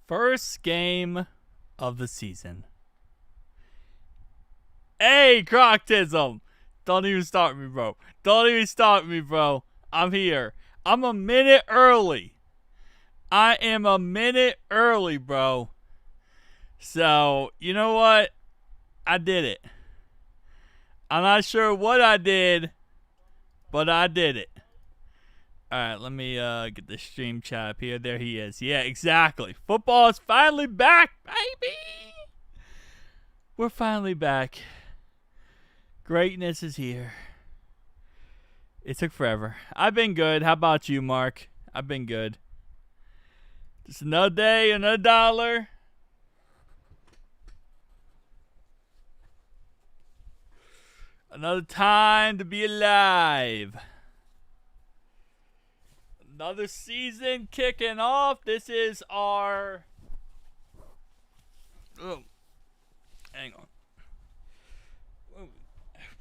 First game of the season. Hey, Croctism! Don't even start me, bro. Don't even start me, bro. I'm here. I'm a minute early. I am a minute early, bro. So, you know what? I did it. I'm not sure what I did, but I did it. Alright, let me get the stream chat up here. There he is. Yeah, exactly. Football is finally back, baby! We're finally back. Greatness is here. It took forever. I've been good. How about you, Mark? I've been good. Just another day, another dollar. Another time to be alive. Another season kicking off. This is our... Oh, hang on.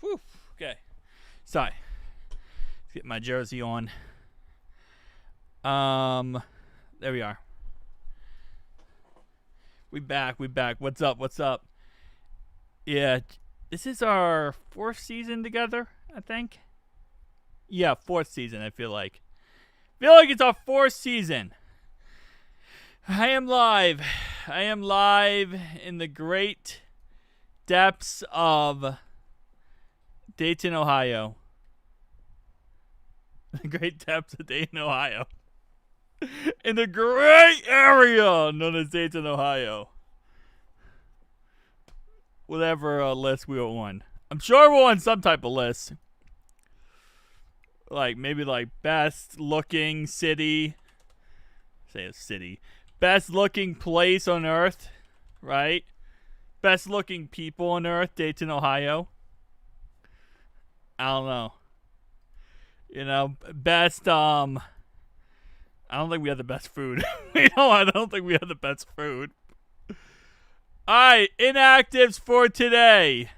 Whew. Okay. Sorry. Let's get my jersey on. There we are. We back. What's up? Yeah, this is our fourth season together, I think. Yeah, fourth season, I feel like. It's our fourth season. I am live in the great depths of Dayton, Ohio. The great depths of Dayton, Ohio. In the great area known as Dayton, Ohio. Whatever list we were on. I'm sure we're on some type of list. Maybe best looking city. Say a city. Best looking place on earth. Right? Best looking people on earth. Dayton, Ohio. I don't know. Best, I don't think we have the best food. I don't think we have the best food. Alright, inactives for today.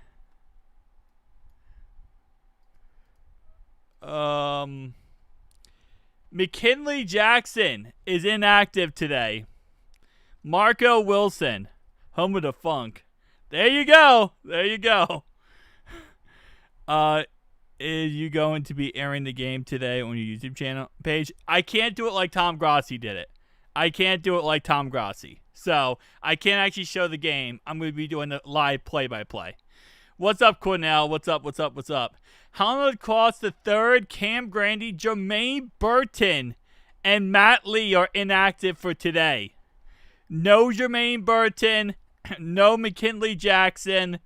McKinley Jackson is inactive today. Marco Wilson, home of the funk. There you go. Is you going to be airing the game today on your YouTube channel page? I can't do it like Tom Grossi did it. So, I can't actually show the game. I'm going to be doing the live play-by-play. What's up, Cornell? What's up? Holland Cross the third, Cam Grandy, Jermaine Burton, and Matt Lee are inactive for today. No Jermaine Burton, no McKinley Jackson,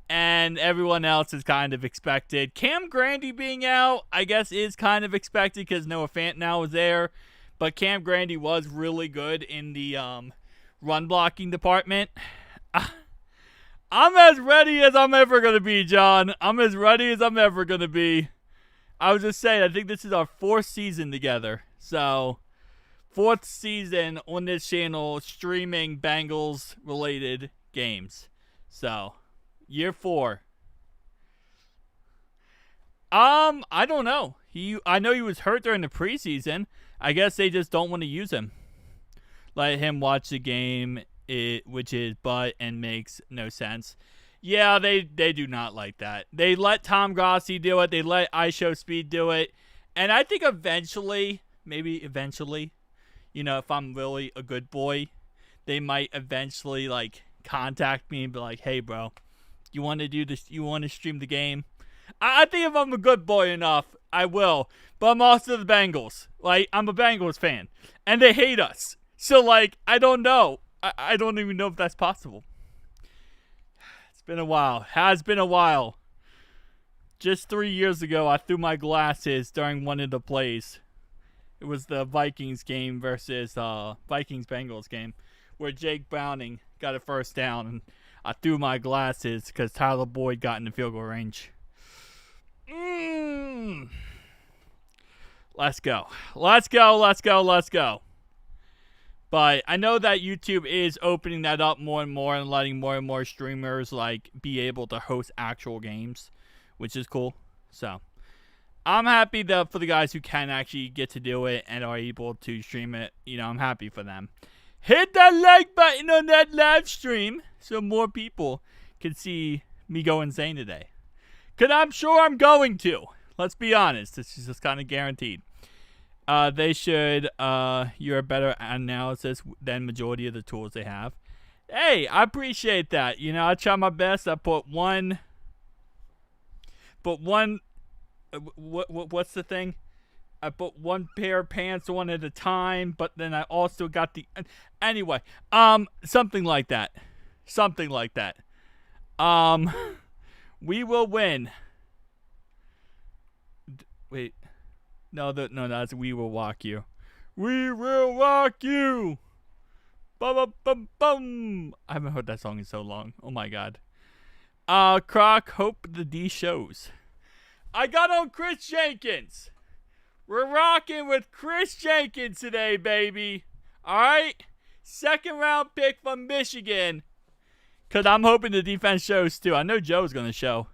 and everyone else is kind of expected. Cam Grandy being out, I guess, is kind of expected because Noah Fant now is there. But Cam Grandy was really good in the run blocking department. I'm as ready as I'm ever going to be, John. I was just saying, I think this is our fourth season together. So, fourth season on this channel streaming Bengals-related games. So, year 4. I don't know. I know he was hurt during the preseason. I guess they just don't want to use him. Let him watch the game, which is but and makes no sense. Yeah, they do not like that. They let Tom Grossi do it. They let iShowSpeed do it. And I think eventually, if I'm really a good boy, they might eventually contact me and be like, hey, bro, you want to do this? You want to stream the game? I think if I'm a good boy enough, I will. But I'm also the Bengals. I'm a Bengals fan. And they hate us. So, I don't know. I don't even know if that's possible. It's been a while. Has been a while. Just 3 years ago, I threw my glasses during one of the plays. It was the Vikings game versus Vikings-Bengals game, where Jake Browning got a first down, and I threw my glasses because Tyler Boyd got in the field goal range. Let's go. But I know that YouTube is opening that up more and more and letting more and more streamers be able to host actual games, which is cool. So I'm happy for the guys who can actually get to do it and are able to stream it. I'm happy for them. hit that like button on that live stream so more people can see me go insane today. Because I'm sure I'm going to. Let's be honest. This is just kind of guaranteed. They should, you're a better analysis than majority of the tools they have. Hey, I appreciate that. You know, I try my best. I put one, what's the thing? I put one pair of pants on at a time, but then I also got the, anyway, something like that. Something like that. We will win. Wait. No, that's we will walk you. We will walk you. Bum, bum, bum. I haven't heard that song in so long. Oh my god. Croc, hope the D shows. I got on Chris Jenkins. We're rocking with Chris Jenkins today, baby. Alright? Second round pick from Michigan. Because I'm hoping the defense shows too. I know Joe's going to show.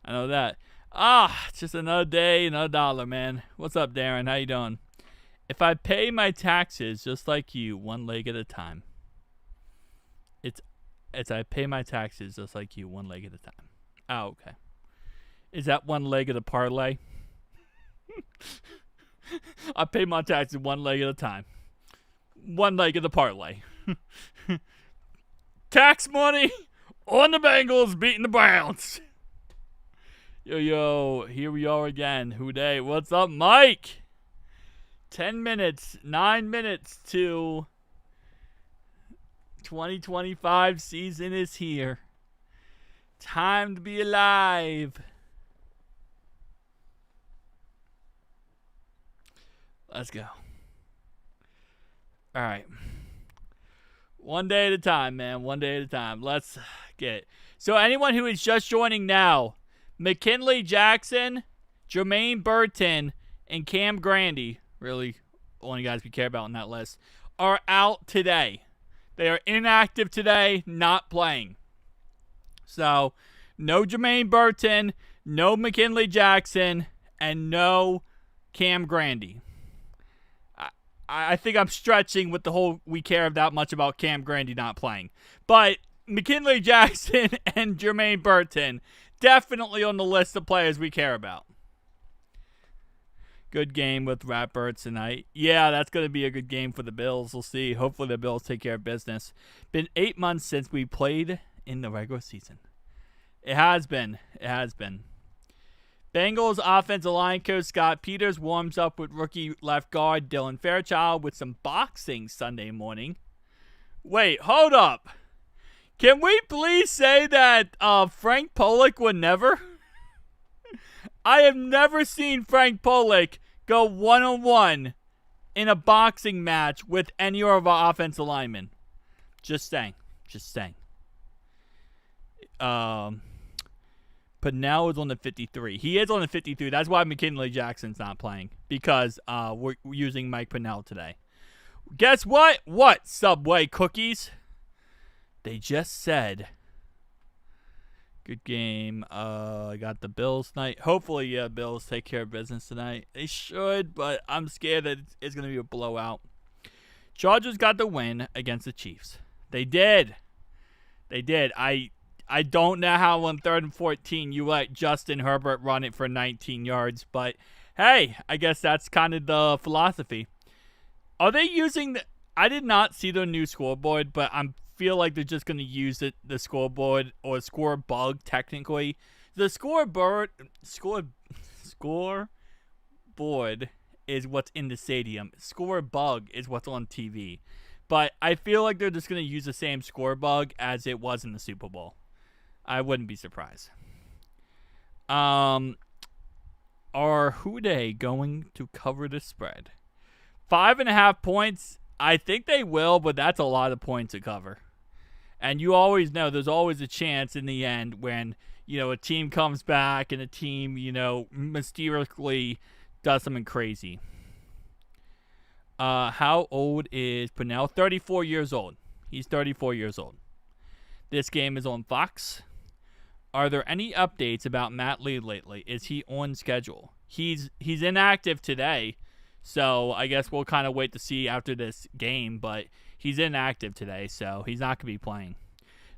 I know that. It's just another day, another dollar, man. What's up, Darren? How you doing? If I pay my taxes just like you, one leg at a time. It's I pay my taxes just like you, one leg at a time. Oh, okay. Is that one leg of the parlay? I pay my taxes one leg at a time. One leg of the parlay. Tax money on the Bengals beating the Browns. Yo, here we are again. Who day? What's up, Mike? 10 minutes, 9 minutes to 2025 season is here. Time to be alive. Let's go. All right. One day at a time, man. One day at a time. Let's get it. So anyone who is just joining now, McKinley Jackson, Jermaine Burton, and Cam Grandy, really only guys we care about on that list, are out today. They are inactive today, not playing. So, no Jermaine Burton, no McKinley Jackson, and no Cam Grandy. I think I'm stretching with the whole we care that much about Cam Grandy not playing. But McKinley Jackson and Jermaine Burton, definitely on the list of players we care about. Good game with Ratbirds tonight. Yeah, that's going to be a good game for the Bills. We'll see. Hopefully the Bills take care of business. Been 8 months since we played in the regular season. It has been. It has been. Bengals offensive line coach Scott Peters warms up with rookie left guard Dylan Fairchild with some boxing Sunday morning. Wait, hold up. Can we please say that Frank Pollock would never? I have never seen Frank Pollock go one-on-one in a boxing match with any of our offensive linemen. Just saying. Just saying. Pennell is on the 53. He is on the 53. That's why McKinley Jackson's not playing. Because we're using Mike Pennell today. Guess what? What, Subway cookies? They just said. Good game. I got the Bills tonight. Hopefully, Bills take care of business tonight. They should, but I'm scared that it's going to be a blowout. Chargers got the win against the Chiefs. They did. They did. I don't know how on 3rd and 14 you let Justin Herbert run it for 19 yards, but hey, I guess that's kind of the philosophy. Are they using I did not see the new scoreboard, but I feel like they're just going to use the scoreboard or score bug technically. The scoreboard is what's in the stadium. Score bug is what's on TV. But I feel like they're just going to use the same score bug as it was in the Super Bowl. I wouldn't be surprised. Are Houday going to cover the spread? 5.5 points. I think they will, but that's a lot of points to cover. And you always know there's always a chance in the end when, a team comes back and a team, mysteriously does something crazy. How old is Pennell? 34 years old. He's 34 years old. This game is on Fox. Are there any updates about Matt Lee lately? Is he on schedule? He's inactive today. So I guess we'll kind of wait to see after this game, but he's inactive today, so he's not going to be playing.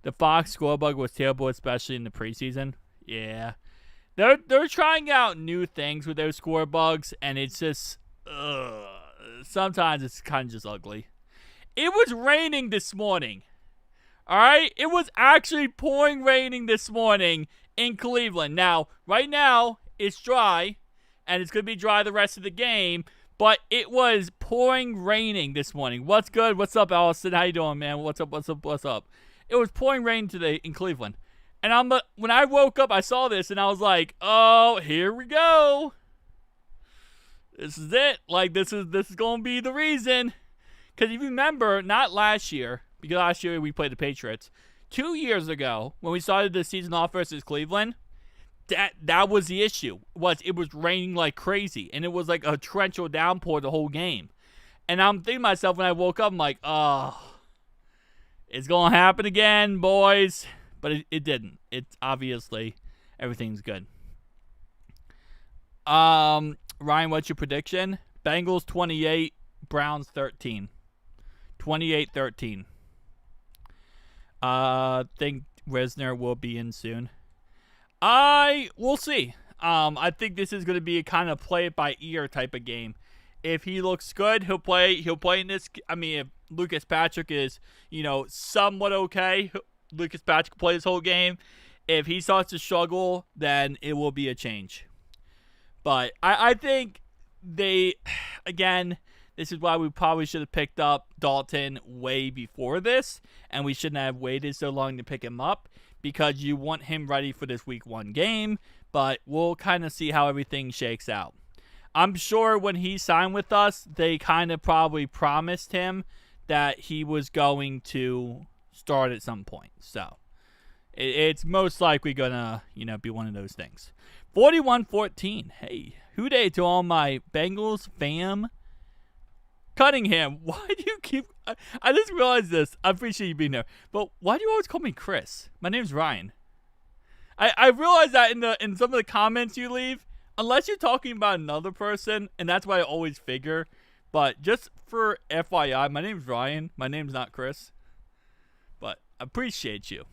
The Fox score bug was terrible, especially in the preseason. Yeah. They're trying out new things with those score bugs, and it's just, sometimes it's kind of just ugly. It was raining this morning. All right? It was actually pouring raining this morning in Cleveland. Now, right now, it's dry, and it's going to be dry the rest of the game, but it was pouring raining this morning. What's good? What's up, Allison? How you doing, man? What's up? It was pouring rain today in Cleveland. And when I woke up, I saw this, and I was like, oh, here we go. This is it. Like, this is going to be the reason. Because if you remember, not last year, because last year we played the Patriots. 2 years ago, when we started the season off versus Cleveland, that was the issue. It was raining like crazy, and it was like a torrential downpour the whole game. And I'm thinking to myself when I woke up, I'm like, oh, it's going to happen again, boys. But it didn't. It's obviously everything's good. Ryan, what's your prediction? Bengals 28, Browns 13. 28-13. Think Risner will be in soon. We'll see. I think this is going to be a kind of play it by ear type of game. If he looks good, he'll play in this. I mean, if Lucas Patrick is, somewhat okay, Lucas Patrick play this whole game. If he starts to struggle, then it will be a change. But I think this is why we probably should have picked up Dalton way before this, and we shouldn't have waited so long to pick him up, because you want him ready for this week 1 game, but we'll kind of see how everything shakes out. I'm sure when he signed with us, they kind of probably promised him that he was going to start at some point. So it's most likely going to, be one of those things. 41-14. Hey, who day to all my Bengals fam. Cunningham, why do you keep... I just realized this. I appreciate you being there. But why do you always call me Chris? My name's Ryan. I realize that in some of the comments you leave, unless you're talking about another person, and that's why I always figure. But just for FYI, my name's Ryan. My name's not Chris. But I appreciate you.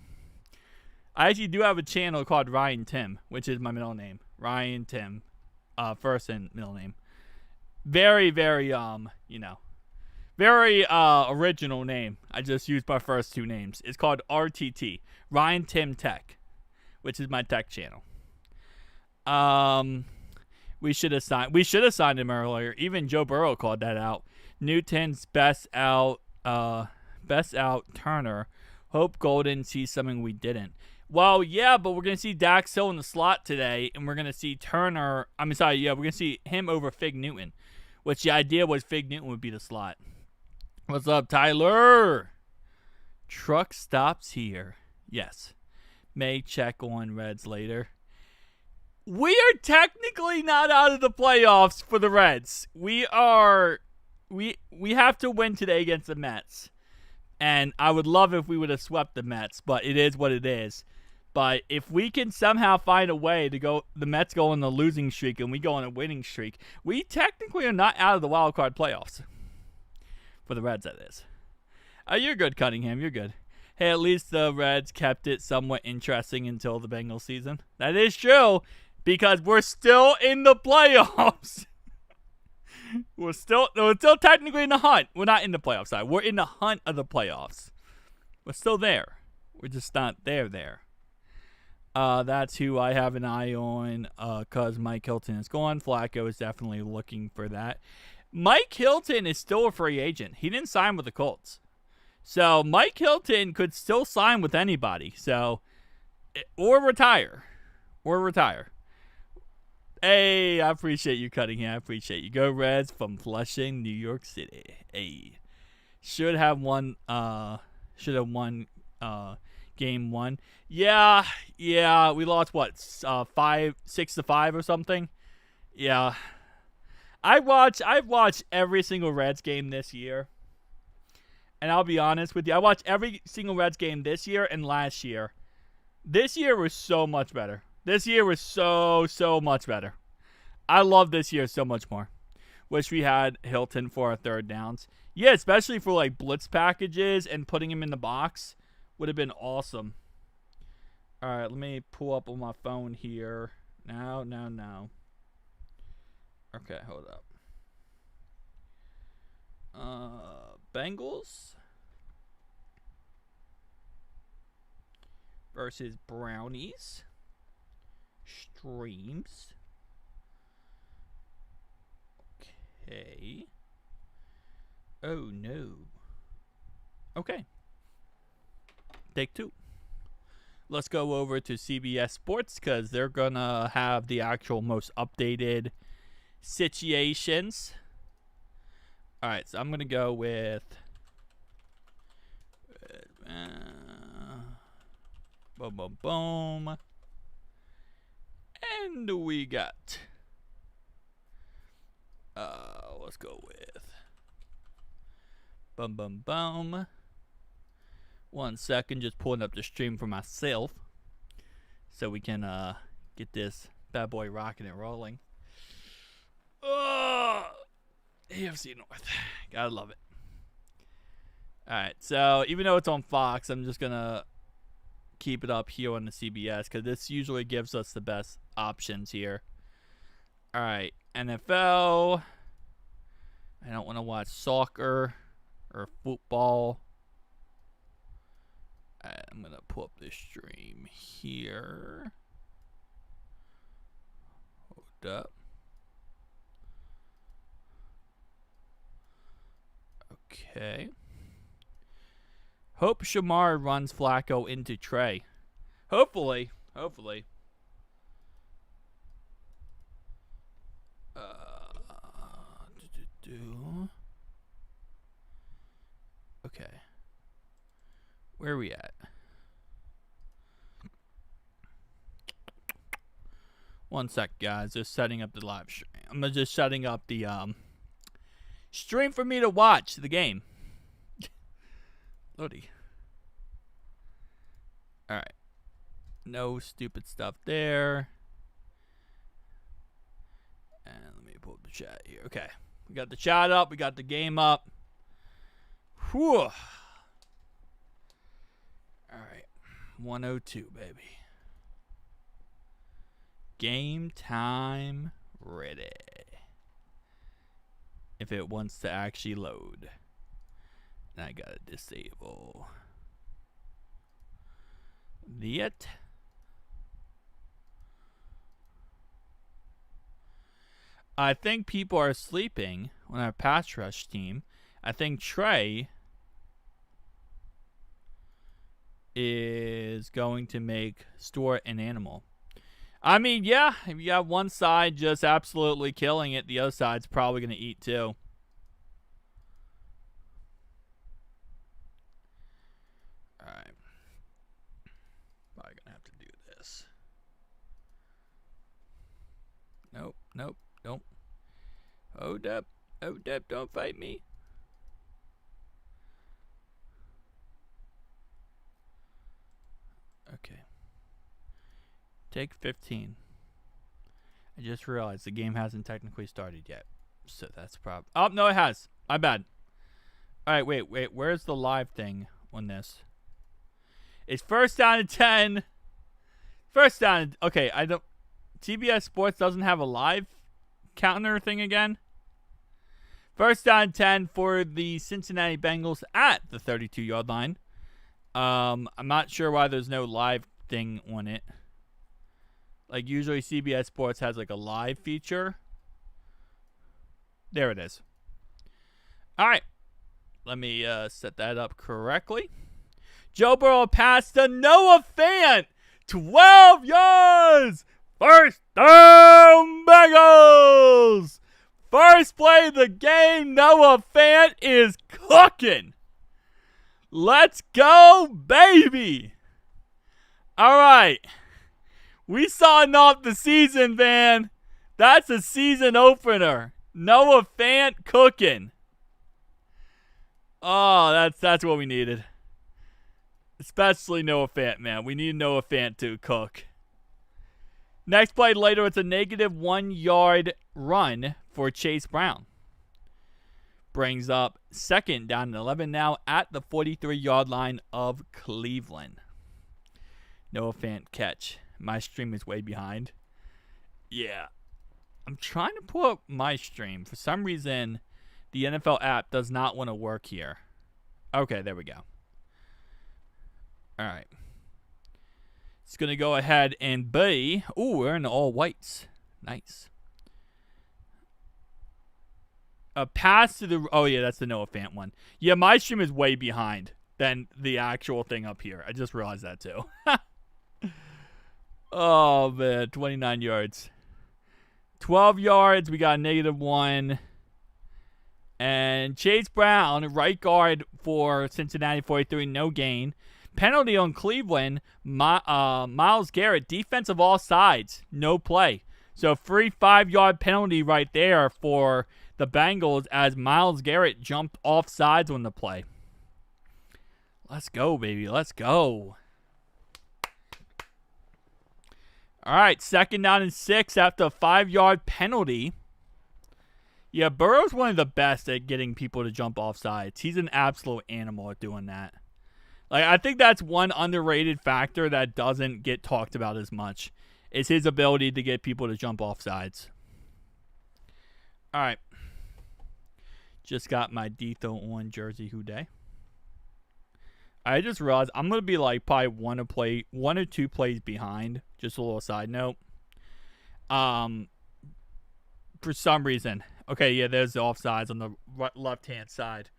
I actually do have a channel called Ryan Tim, which is my middle name. Ryan Tim. First and middle name. Very, very, very original name. I just used my first 2 names. It's called RTT, Ryan Tim Tech, which is my tech channel. We should have signed him earlier. Even Joe Burrow called that out. Newton's best out Turner. Hope Golden sees something we didn't. Well, yeah, but we're going to see Dax Hill in the slot today, and we're going to see Turner. We're going to see him over Fig Newton, which the idea was Fig Newton would be the slot. What's up, Tyler? Truck stops here. Yes. May check on Reds later. We are technically not out of the playoffs for the Reds. We have to win today against the Mets. And I would love if we would have swept the Mets, but it is what it is. But if we can somehow find a way to go, the Mets go on the losing streak and we go on a winning streak, we technically are not out of the wild card playoffs. For the Reds, that is. You're good, Cunningham. You're good. Hey, at least the Reds kept it somewhat interesting until the Bengals season. That is true, because we're still in the playoffs. We're still technically in the hunt. We're not in the playoffs side. We're in the hunt of the playoffs. We're still there. We're just not there. That's who I have an eye on, because Mike Hilton is gone. Flacco is definitely looking for that. Mike Hilton is still a free agent. He didn't sign with the Colts. So Mike Hilton could still sign with anybody. So, or retire. Hey, I appreciate you cutting here. I appreciate you. Go Reds from Flushing, New York City. Hey. Should have won game 1. Yeah, we lost 6-5 or something. Yeah. I've watched every single Reds game this year. And I'll be honest with you, I watched every single Reds game this year and last year. This year was so much better. This year was so much better. I love this year so much more. Wish we had Hilton for our third downs. Yeah, especially for like blitz packages and putting him in the box would have been awesome. All right, let me pull up on my phone here. No. Okay, hold up. Bengals versus Brownies. Streams. Okay. Oh no. Okay. Take two. Let's go over to CBS Sports because they're gonna have the actual most updated situations. All right, so I'm gonna go with boom, and we got let's go with boom. 1 second, just pulling up the stream for myself so we can get this bad boy rocking and rolling. AFC North. Gotta love it. Alright, so even though it's on Fox, I'm just gonna keep it up here on the CBS because this usually gives us the best options here. Alright, NFL. I don't want to watch soccer or football. I'm going to pull up this stream here. Hold up. Okay. Hope Shamar runs Flacco into Trey. Hopefully. Okay. Where are we at? 1 sec, guys. Just setting up the live stream. I'm just setting up the stream for me to watch the game. Lordy. Alright. No stupid stuff there. And let me pull up the chat here. Okay. We got the chat up. We got the game up. Whew. Alright. 102, baby. Game time ready. If it wants to actually load. And I gotta disable it. I think people are sleeping on our pass rush team. I think Trey is going to make Stuart an animal. I mean, yeah, if you have one side just absolutely killing it, the other side's probably going to eat too. Alright. Probably going to have to do this. Nope. Don't. Hold up, don't fight me. Okay. Take 15. I just realized the game hasn't technically started yet. So that's a problem. Oh, no, it has. My bad. Alright, wait. Where's the live thing on this? It's first down and 10. First down. Okay, I don't. TBS Sports doesn't have a live counter thing again. First down and 10 for the Cincinnati Bengals at the 32-yard line. I'm not sure why there's no live thing on it. Like, usually CBS Sports has, like, a live feature. There it is. All right. Let me set that up correctly. Joe Burrow passed to Noah Fant. 12 yards. First down, Bengals. First play of the game, Noah Fant is cooking. Let's go, baby. All right. We starting off the season, man. That's a season opener. Noah Fant cooking. Oh, that's what we needed. Especially Noah Fant, man. We need Noah Fant to cook. Next play later, it's a -1 yard run for Chase Brown. Brings up second down and 11 now at the 43-yard line of Cleveland. Noah Fant catch. My stream is way behind. Yeah. I'm trying to pull up my stream. For some reason, the NFL app does not want to work here. Okay, there we go. All right. It's going to go ahead and be... Ooh, we're in the all whites. Nice. A pass to the... Oh, yeah, that's the Noah Fant one. Yeah, my stream is way behind than the actual thing up here. I just realized that, too. Oh, man. 29 yards. 12 yards. We got -1. And Chase Brown, right guard for Cincinnati, 43, no gain. Penalty on Cleveland. Myles Garrett, defensive all sides, no play. So free 5-yard penalty right there for the Bengals as Myles Garrett jumped off sides on the play. Let's go, baby. Let's go. All right, second down and 6 after a 5-yard penalty. Yeah, Burrow's one of the best at getting people to jump off sides. He's an absolute animal at doing that. Like, I think that's one underrated factor that doesn't get talked about as much, is his ability to get people to jump off sides. All right. Just got my Detho on jersey. Who day? I just realized I'm going to be like probably one or two plays behind. Just a little side note. For some reason. Okay, yeah, there's the offsides on the left-hand side.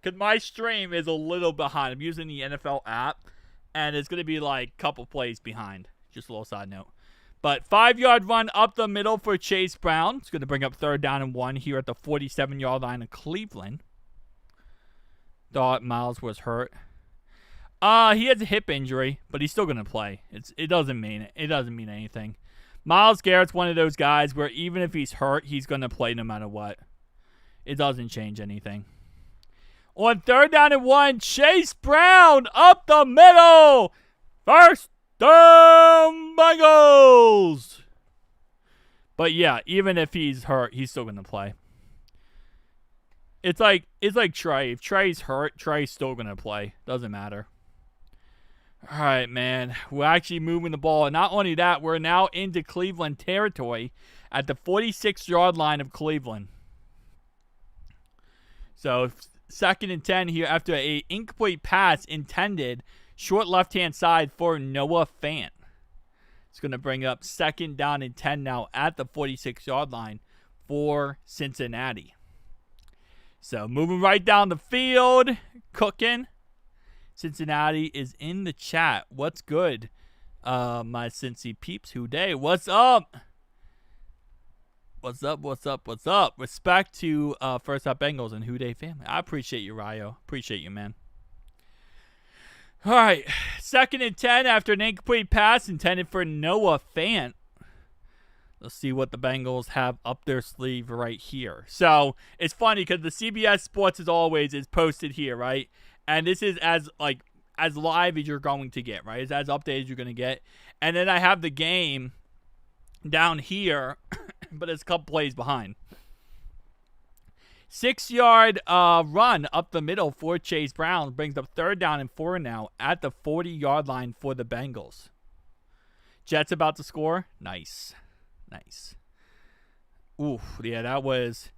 Because my stream is a little behind. I'm using the NFL app, and it's going to be like a couple plays behind. Just a little side note. But 5-yard run up the middle for Chase Brown. It's going to bring up third down and 1 here at the 47-yard line of Cleveland. Thought Myles was hurt. He has a hip injury, but he's still going to play. It doesn't mean anything. Myles Garrett's one of those guys where even if he's hurt, he's going to play no matter what. It doesn't change anything. On third down and 1, Chase Brown up the middle. First down, Bengals. But yeah, even if he's hurt, he's still going to play. It's like Trey. If Trey's hurt, Trey's still going to play. Doesn't matter. All right, man. We're actually moving the ball. And not only that, we're now into Cleveland territory at the 46-yard line of Cleveland. So, second and 10 here after a incomplete pass intended short left-hand side for Noah Fant. It's going to bring up second down and 10 now at the 46-yard line for Cincinnati. So, moving right down the field, cooking. Cincinnati is in the chat. What's good, my Cincy peeps? Who day? What's up? What's up? Respect to First Up Bengals and Who Day family. I appreciate you, Ryo. Appreciate you, man. All right. Second and 10 after an incomplete pass intended for Noah Fant. Let's see what the Bengals have up their sleeve right here. So, it's funny because the CBS Sports, as always, is posted here, right? And this is as live as you're going to get, right? It's as updated as you're going to get. And then I have the game down here, but it's a couple plays behind. 6-yard run up the middle for Chase Brown brings up third down and 4 now at the 40-yard line for the Bengals. Jets about to score. Nice. Ooh, yeah, that was...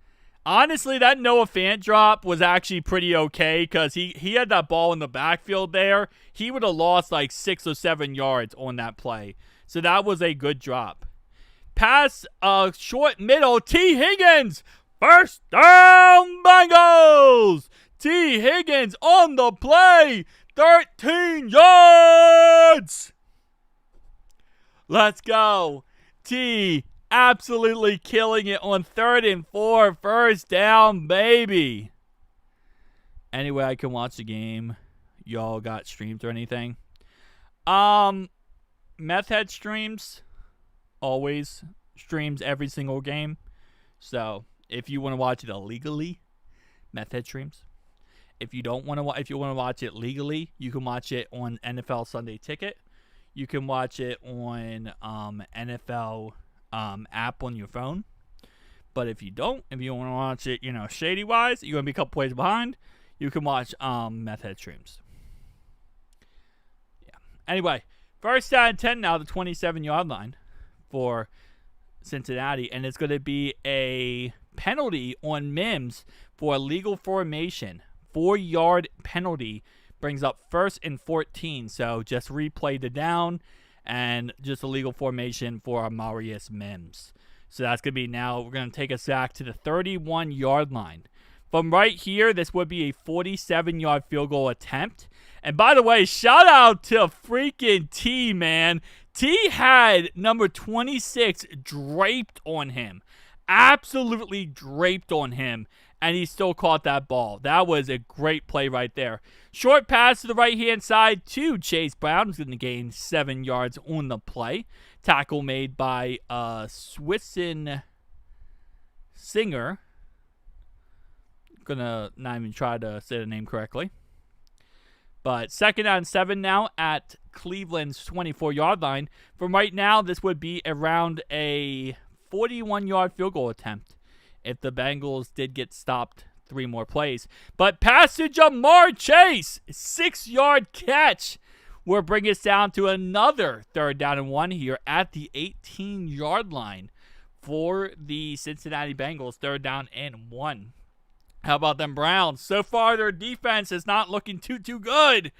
Honestly, that Noah Fant drop was actually pretty okay because he had that ball in the backfield there. He would have lost like 6 or 7 yards on that play. So that was a good drop. Pass, short middle, T. Higgins. First down, Bengals. T. Higgins on the play. 13 yards. Let's go. T. Absolutely killing it on 3rd and 4. First down, baby. Anyway, I can watch the game. Y'all got streams or anything? Meth Head streams. Always streams every single game. So, if you want to watch it illegally, Meth Head streams. If you want to watch it legally, you can watch it on NFL Sunday Ticket. You can watch it on NFL app on your phone. But if you don't, if you want to watch it, you know, shady wise, you're gonna be a couple plays behind. You can watch meth head streams. Yeah. Anyway, first down and 10 now, the 27-yard line for Cincinnati, and it's going to be a penalty on Mims for illegal formation. 4-yard penalty brings up 1st and 14. So just replay the down and just illegal formation for Marius Mims. So that's going to be now, we're going to take us back to the 31-yard line. From right here, this would be a 47-yard field goal attempt. And by the way, shout out to freaking T, man. T had number 26 draped on him. Absolutely draped on him. And he still caught that ball. That was a great play right there. Short pass to the right-hand side to Chase Brown. He's going to gain 7 yards on the play. Tackle made by Swisson Singer. Gonna not even try to say the name correctly. But 2nd and 7 now at Cleveland's 24-yard line. From right now, this would be around a 41-yard field goal attempt if the Bengals did get stopped 3 more plays. But pass to Jamar Chase, 6-yard catch will bring us down to another 3rd down and 1 here at the 18-yard line for the Cincinnati Bengals. 3rd down and 1. How about them Browns? So far, their defense is not looking too good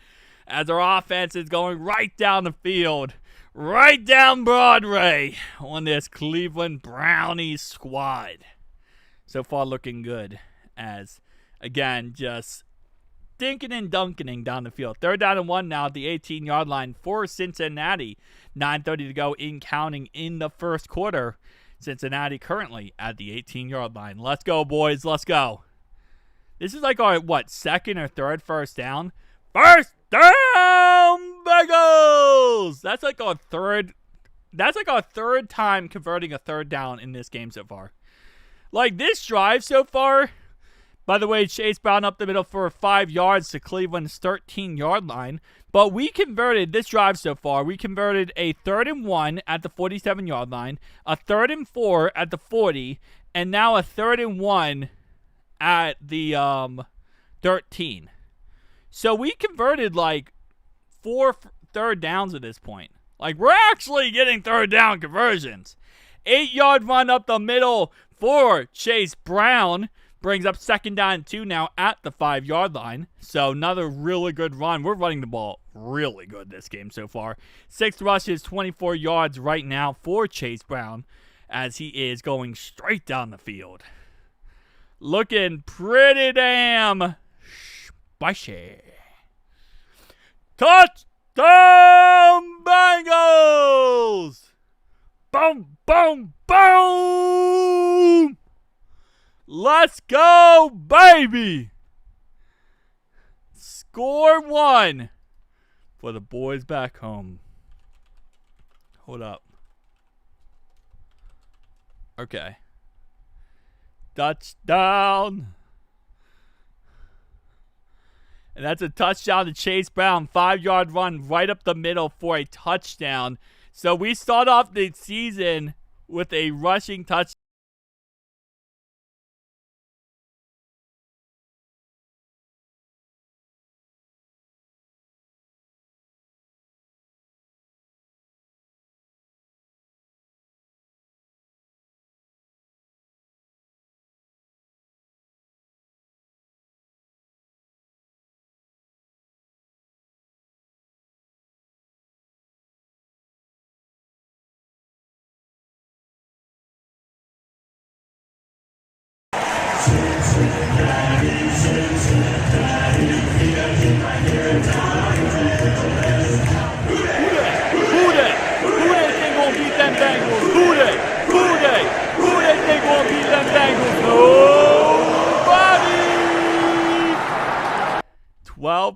as their offense is going right down the field, right down Broadway on this Cleveland Brownies squad. So far, looking good as, again, just dinking and dunking down the field. 3rd down and 1 now at the 18-yard line for Cincinnati. 9:30 to go in counting in the first quarter. Cincinnati currently at the 18-yard line. Let's go, boys. Let's go. This is like our, 2nd or 3rd first down? First down, Bengals! That's like our third time converting a 3rd down in this game so far. Like, this drive so far, by the way, Chase Brown up the middle for 5 yards to Cleveland's 13-yard line. But we converted, this drive so far, we converted a 3rd and 1 at the 47-yard line, a 3rd and 4 at the 40, and now a 3rd and 1 at the 13. So we converted like 4 third downs at this point. Like, we're actually getting 3rd down conversions. 8-yard run up the middle for Chase Brown brings up 2nd down and 2 now at the 5-yard line. So another really good run. We're running the ball really good this game so far. 6 rushes, 24 yards right now for Chase Brown as he is going straight down the field. Looking pretty damn spicy. Touchdown Bengals! Boom, boom, boom! Let's go, baby! Score 1 for the boys back home. Hold up. Okay. Touchdown. And that's a touchdown to Chase Brown. 5-yard run right up the middle for a touchdown. So we start off the season with a rushing touchdown.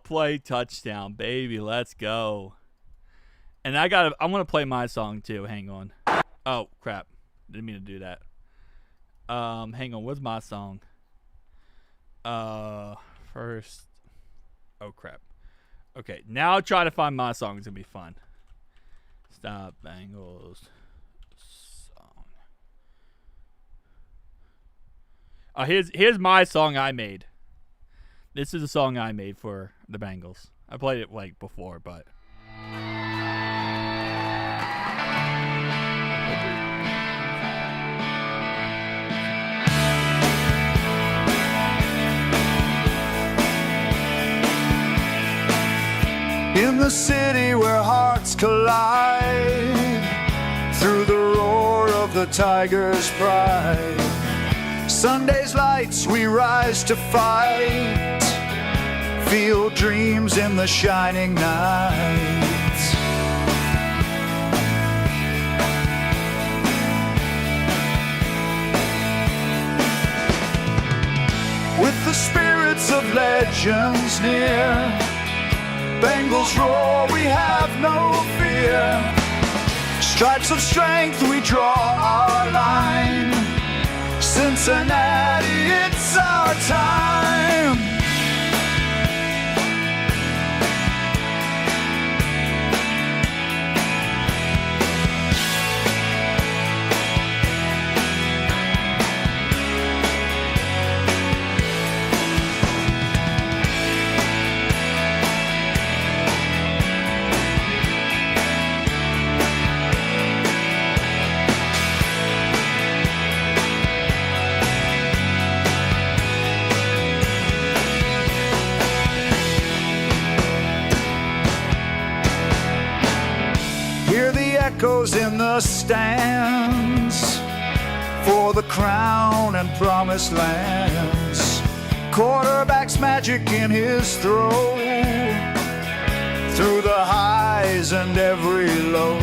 Play touchdown, baby. Let's go. And I'm gonna play my song too. Hang on. Oh crap. Didn't mean to do that. Hang on, what's my song? First. Oh crap. Okay, now try to find my song. It's gonna be fun. Stop Bengals song. Here's my song I made. This is a song I made for the Bengals. I played it like before, but in the city where hearts collide, through the roar of the tiger's pride, Sunday's lights we rise to fight, feel dreams in the shining night. With the spirits of legends near, Bengals roar, we have no fear. Stripes of strength, we draw our line. Cincinnati, it's our time. Echoes in the stands for the crown and promised lands. Quarterback's magic in his throw, through the highs and every low.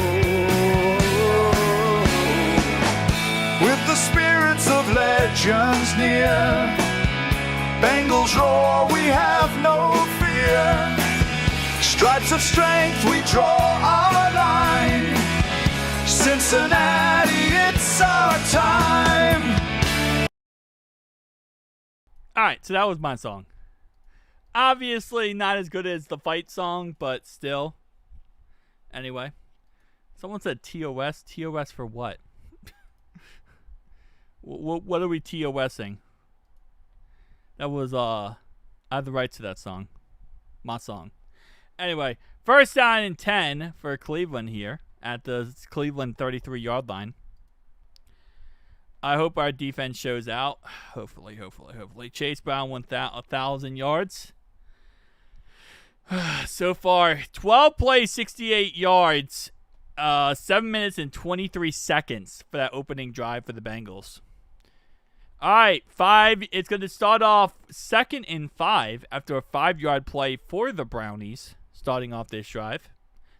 With the spirits of legends near, Bengals roar, we have no fear. Stripes of strength, we draw our line. Cincinnati, it's our time. Alright, so that was my song. Obviously not as good as the fight song, but still. Anyway. Someone said TOS. TOS for what? What are we TOSing? That was, I have the rights to that song. My song. Anyway, first down and 10 for Cleveland here at the Cleveland 33-yard line. I hope our defense shows out. Hopefully. Chase Brown 1,000 yards. So far, 12 plays, 68 yards, 7 minutes and 23 seconds for that opening drive for the Bengals. All right, 5. It's going to start off 2nd and 5 after a 5-yard play for the Brownies starting off this drive.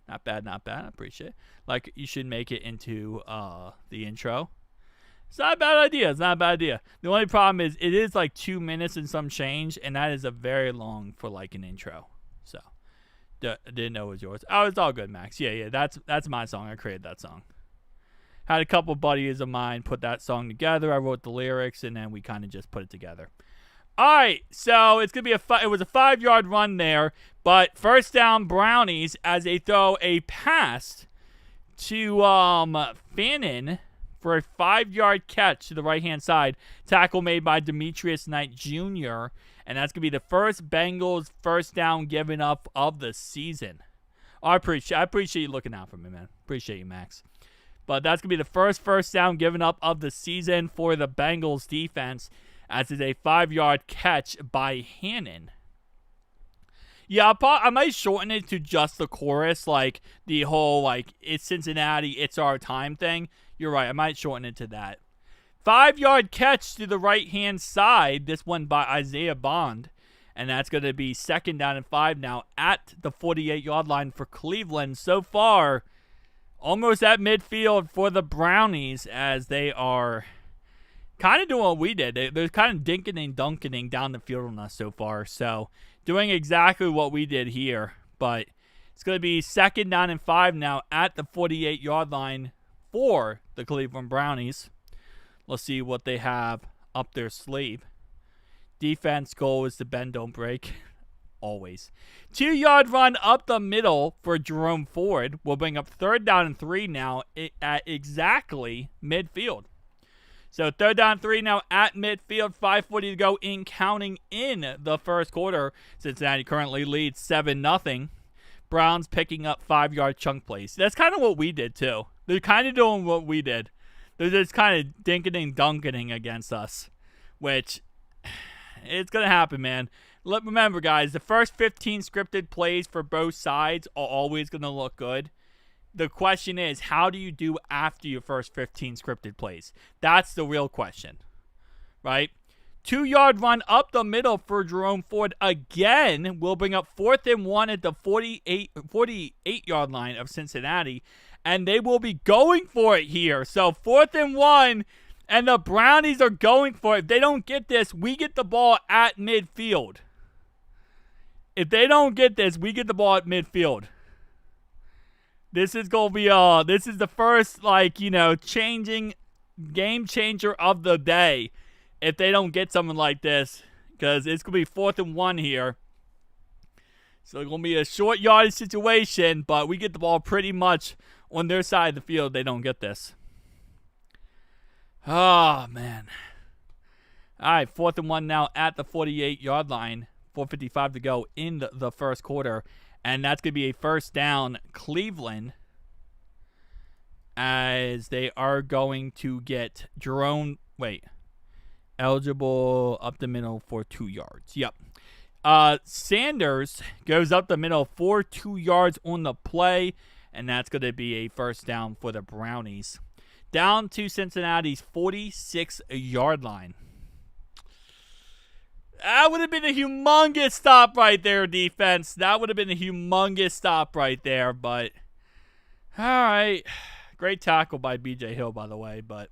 Not bad. I appreciate it. Like, you should make it into the intro. It's not a bad idea. The only problem is it is like 2 minutes and some change, and that is a very long for like an intro. So, didn't know it was yours. Oh, it's all good, Max. Yeah. That's my song. I created that song. Had a couple buddies of mine put that song together. I wrote the lyrics, and then we kind of just put it together. All right, so it's gonna be it was a 5-yard run there, but first down Brownies as they throw a pass to Fannin for a 5-yard catch to the right-hand side. Tackle made by Demetrius Knight Jr., and that's gonna be the first Bengals first down given up of the season. I appreciate you looking out for me, man. Appreciate you, Max. But that's going to be the first down given up of the season for the Bengals defense, as is a 5-yard catch by Hannon. Yeah, I might shorten it to just the chorus, like the whole, like, it's Cincinnati, it's our time thing. You're right, I might shorten it to that. 5-yard catch to the right-hand side, this one by Isaiah Bond. And that's going to be 2nd down and 5 now at the 48-yard line for Cleveland. So far, almost at midfield for the Brownies, as they are kind of doing what we did. They're kind of dinking and dunking down the field on us so far. So doing exactly what we did here. But it's going to be 2nd down and 5 now at the 48-yard line for the Cleveland Brownies. Let's see what they have up their sleeve. Defense goal is to bend, don't break. Always. 2-yard run up the middle for Jerome Ford. We'll bring up 3rd down and 3 now at exactly midfield. So 3rd down 3 now at midfield, 5:40 to go in counting in the first quarter. Cincinnati currently leads 7-0. Browns picking up 5-yard chunk plays. That's kind of what we did too. They're kind of doing what we did. They're just kind of dinking against us, which it's going to happen, man. Remember, guys, the first 15 scripted plays for both sides are always going to look good. The question is, how do you do after your first 15 scripted plays? That's the real question, right? 2-yard run up the middle for Jerome Ford again will bring up 4th and 1 at the 48-yard line of Cincinnati, and they will be going for it here. So 4th and 1, and the Brownies are going for it. If they don't get this, we get the ball at midfield. If they don't get this, we get the ball at midfield. This is going to be, this is the first, changing game changer of the day if they don't get something like this, because it's going to be 4th and 1 here. So it's going to be a short yardage situation, but we get the ball pretty much on their side of the field. They don't get this. Oh, man. All right, 4th and 1 now at the 48-yard line. 4:55 to go in the first quarter. And that's going to be a first down, Cleveland, as they are going to get eligible up the middle for 2 yards. Yep. Sanders goes up the middle for 2 yards on the play, and that's going to be a first down for the Brownies. Down to Cincinnati's 46-yard line. That would have been a humongous stop right there, defense. That would have been a humongous stop right there, but all right. Great tackle by B.J. Hill, by the way, but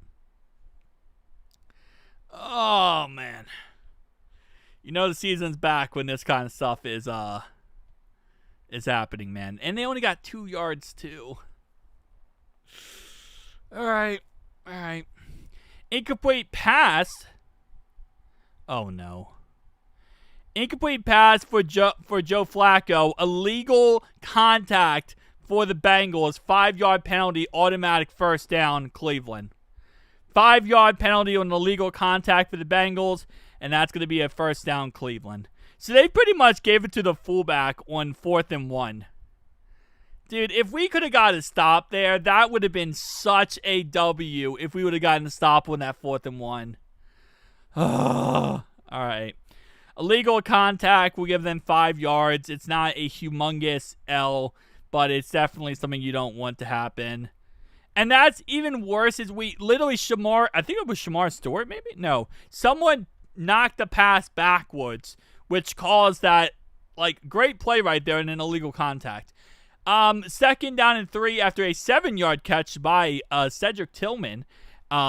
oh, man. You know the season's back when this kind of stuff is happening, man. And they only got 2 yards, too. All right. Incomplete pass. Oh, no. Incomplete pass for Joe Flacco. Illegal contact for the Bengals. 5-yard penalty, automatic first down, Cleveland. 5-yard penalty on illegal contact for the Bengals, and that's going to be a first down, Cleveland. So they pretty much gave it to the fullback on 4th and 1. Dude, if we could have got a stop there, that would have been such a W if we would have gotten a stop on that 4th and 1. All right. Illegal contact, we'll give them 5 yards. It's not a humongous L, but it's definitely something you don't want to happen. And that's even worse is we literally I think it was Shamar Stewart maybe? No. Someone knocked the pass backwards, which caused that, great play right there and an illegal contact. 2nd down and 3 after a 7-yard catch by Cedric Tillman.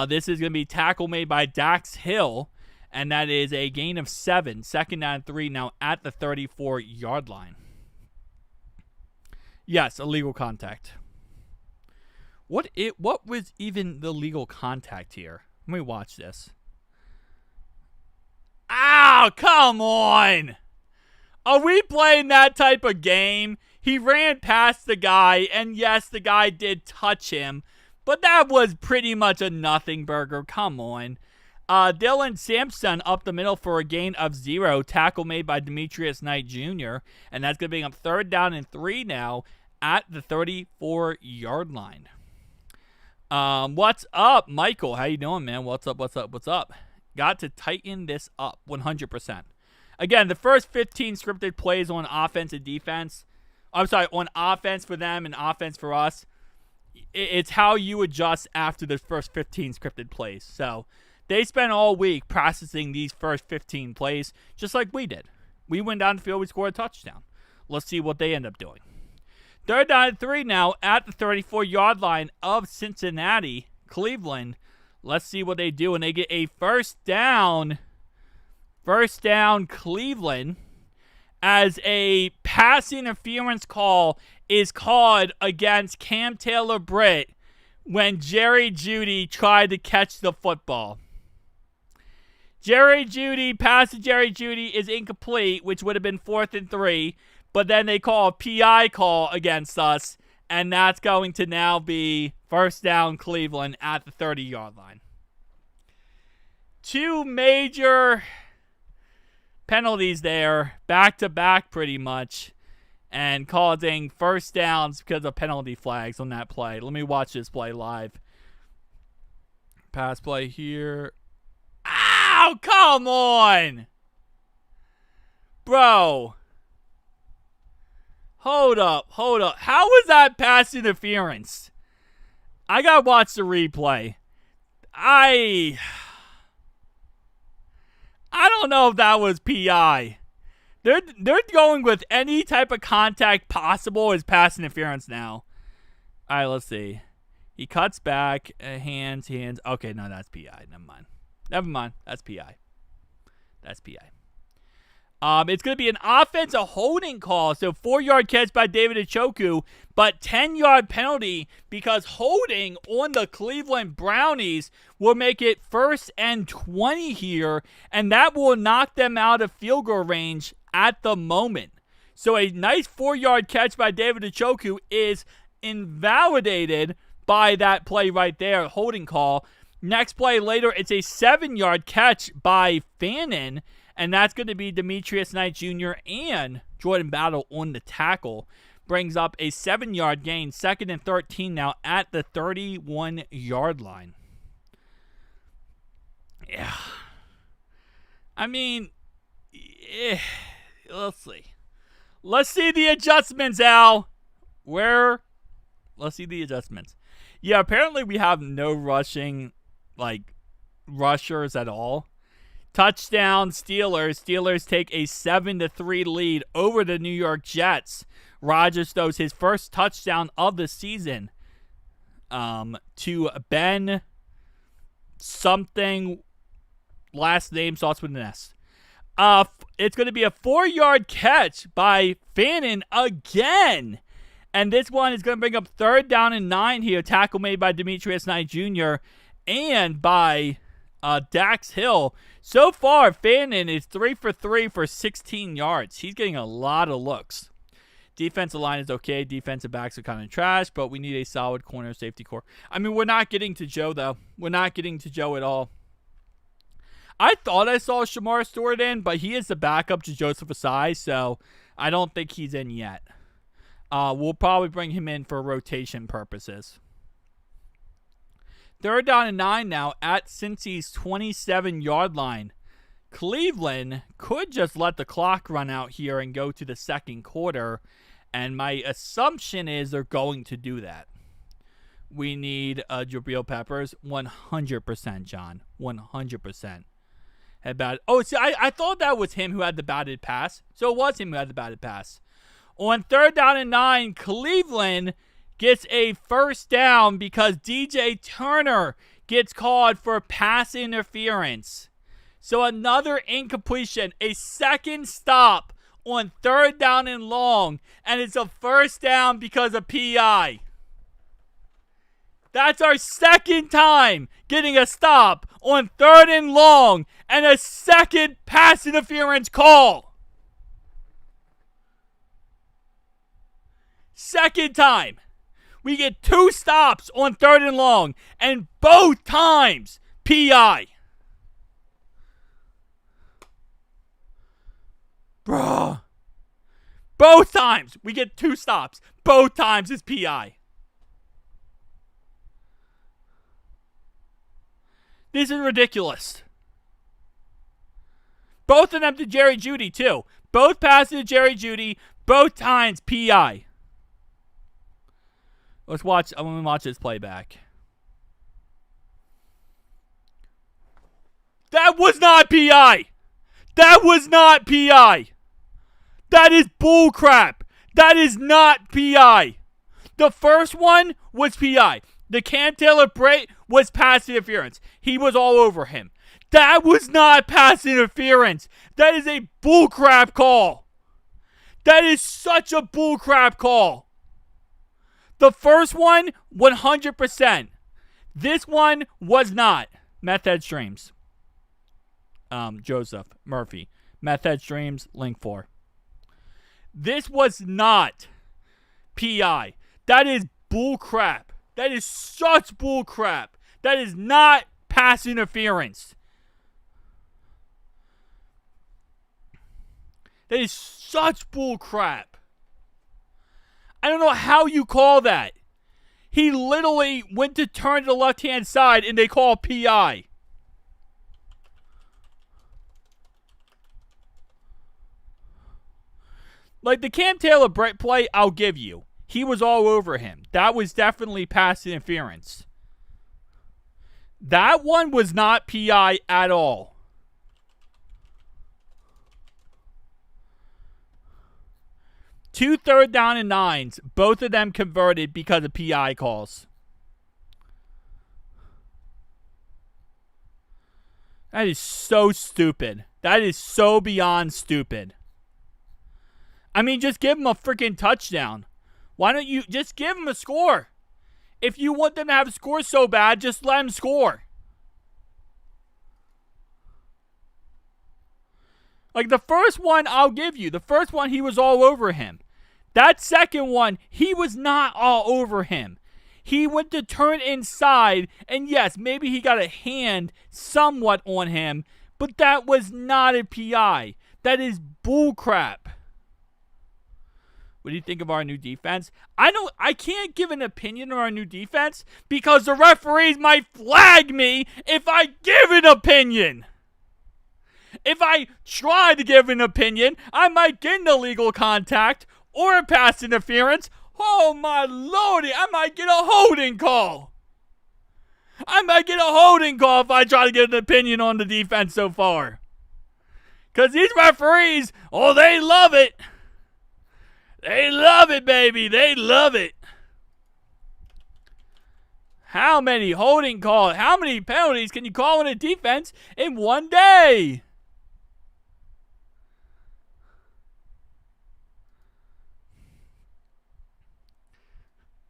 This is going to be tackle made by Dax Hill. And that is a gain of 7. 2nd down and 3 now at the 34-yard line. Yes, illegal contact. What was even the legal contact here? Let me watch this. Ow, come on! Are we playing that type of game? He ran past the guy, and yes, the guy did touch him. But that was pretty much a nothing burger. Come on. Dylan Sampson up the middle for a gain of 0. Tackle made by Demetrius Knight Jr. And that's going to be up 3rd down and 3 now at the 34-yard line. What's up, Michael? How you doing, man? What's up? Got to tighten this up 100%. Again, the first 15 scripted plays on offense and defense. I'm sorry, on offense for them and offense for us. It's how you adjust after the first 15 scripted plays. So they spent all week processing these first 15 plays, just like we did. We went down the field, we scored a touchdown. Let's see what they end up doing. 3rd down and 3 now at the 34-yard line of Cincinnati, Cleveland. Let's see what they do, and they get a first down. First down, Cleveland, as a pass interference call is called against Cam Taylor-Britt when Jerry Jeudy tried to catch the football. Pass to Jerry Jeudy is incomplete, which would have been 4th and 3, but then they call a PI call against us, and that's going to now be first down Cleveland at the 30-yard line. two major penalties there, back to back pretty much, and causing first downs because of penalty flags on that play. Let me watch this play live. Pass play here. Ow, come on! Bro. Hold up. How was that pass interference? I gotta watch the replay. I don't know if that was PI. They're going with any type of contact possible as pass interference now. All right, let's see. He cuts back, hands. Okay, no, that's PI. Never mind. That's PI. It's going to be an offensive holding call. So 4-yard catch by David Njoku, but 10-yard penalty because holding on the Cleveland Brownies will make it 1st and 20 here, and that will knock them out of field goal range at the moment. So a nice 4-yard catch by David Njoku is invalidated by that play right there, holding call. Next play later, it's a 7-yard catch by Fannin, and that's going to be Demetrius Knight Jr. and Jordan Battle on the tackle. Brings up a 7-yard gain, 2nd and 13 now at the 31-yard line. Yeah. I mean, let's see. Let's see the adjustments, Al. Let's see the adjustments. Yeah, apparently we have no rushers at all. Touchdown Steelers. Steelers take a 7-3 lead over the New York Jets. Rodgers throws his first touchdown of the season to Ben something. Last name starts with an S. It's going to be a 4-yard catch by Fannin again. And this one is going to bring up 3rd down and 9 here. Tackle made by Demetrius Knight Jr. and by Dax Hill. So far, Fannin is 3 for 3 for 16 yards. He's getting a lot of looks. Defensive line is okay. Defensive backs are kind of trash, but we need a solid corner safety core. I mean, we're not getting to Joe, though. We're not getting to Joe at all. I thought I saw Shamar Stewart in, but he is the backup to Joseph Asai, so I don't think he's in yet. We'll probably bring him in for rotation purposes. 3rd down and 9 now at Cincy's 27-yard line. Cleveland could just let the clock run out here and go to the second quarter, and my assumption is they're going to do that. We need Jabril Peppers, 100%, John, 100%. I thought that was him who had the batted pass. So it was him who had the batted pass. On 3rd down and 9, Cleveland gets a first down because DJ Turner gets called for pass interference. So another incompletion, a second stop on 3rd down and long, and it's a first down because of PI. That's our second time getting a stop on 3rd and long and a second pass interference call. Second time. We get 2 stops on 3rd and long, and both times PI. Bruh. Both times we get 2 stops. Both times it's PI. This is ridiculous. Both of them to Jerry Jeudy, too. Both passes to Jerry Jeudy. Both times PI. I'm going to watch this playback. That was not PI. That was not PI. That is bullcrap. That is not PI. The first one was PI. The Cam Taylor break was pass interference. He was all over him. That was not pass interference. That is a bullcrap call. That is such a bullcrap call. The first one, 100%. This one was not. Meth Head Streams. Joseph Murphy. Meth Head Streams, link 4. This was not PI. That is bullcrap. That is such bullcrap. That is not pass interference. That is such bull crap. I don't know how you call that. He literally went to turn to the left-hand side, and they call PI. Like, the Cam Taylor play, I'll give you. He was all over him. That was definitely pass interference. That one was not PI at all. Two 3rd down and 9s. Both of them converted because of PI calls. That is so stupid. That is so beyond stupid. I mean, just give them a freaking touchdown. Why don't you just give them a score? If you want them to have a score so bad, just let them score. Like, the first one, I'll give you. The first one, he was all over him. That second one, he was not all over him. He went to turn inside, and yes, maybe he got a hand somewhat on him, but that was not a PI. That is bullcrap. What do you think of our new defense? I can't give an opinion on our new defense because the referees might flag me if I give an opinion. If I try to give an opinion, I might get an illegal contact or a pass interference. Oh my lordy, I might get a holding call. I might get a holding call if I try to get an opinion on the defense so far. Because these referees, oh, they love it. They love it, baby. They love it. How many holding calls, how many penalties can you call on a defense in one day?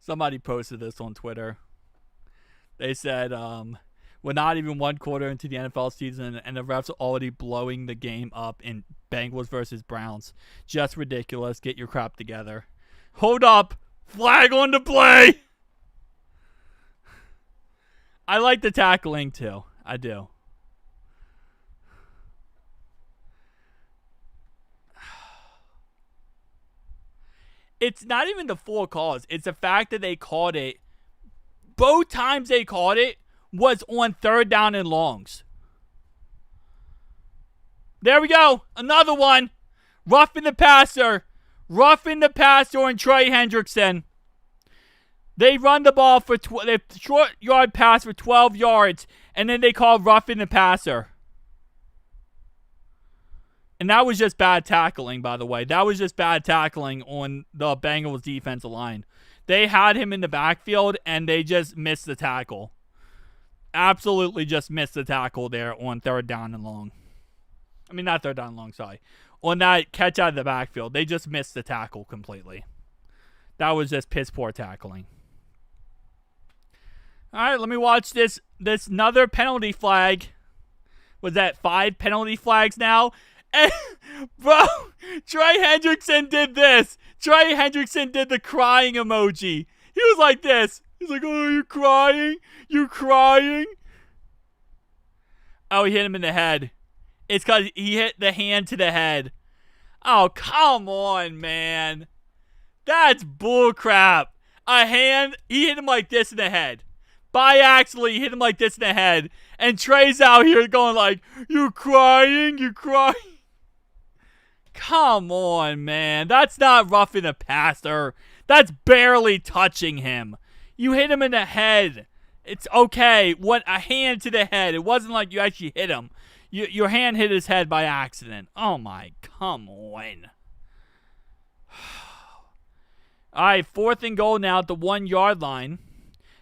Somebody posted this on Twitter. They said, we're not even one quarter into the NFL season, and the refs are already blowing the game up in Bengals versus Browns. Just ridiculous. Get your crap together. Hold up. Flag on the play. I like the tackling, too. I do. It's not even the full calls. It's the fact that they called it. Both times they called it was on 3rd down and longs. There we go. Another one. Roughing the passer. Roughing the passer on Trey Hendrickson. They run the ball for the short yard pass for 12 yards, and then they call roughing the passer. And that was just bad tackling, by the way. That was just bad tackling on the Bengals defensive line. They had him in the backfield, and they just missed the tackle. Absolutely just missed the tackle there on 3rd down and long. I mean, not 3rd down and long, sorry. On that catch out of the backfield, they just missed the tackle completely. That was just piss poor tackling. All right, let me watch this another penalty flag. Was that 5 penalty flags now? And, bro, Trey Hendrickson did this. Trey Hendrickson did the crying emoji. He was like this. He's like, oh, you crying? You crying? Oh, he hit him in the head. It's because he hit the hand to the head. Oh, come on, man. That's bullcrap. A hand, he hit him like this in the head. By accident, he hit him like this in the head. And Trey's out here going like, you crying? You crying? Come on, man. That's not roughing a passer. That's barely touching him. You hit him in the head. It's okay. What, a hand to the head. It wasn't like you actually hit him. Your hand hit his head by accident. Oh, my. Come on. All right, 4th and goal now at the 1-yard line.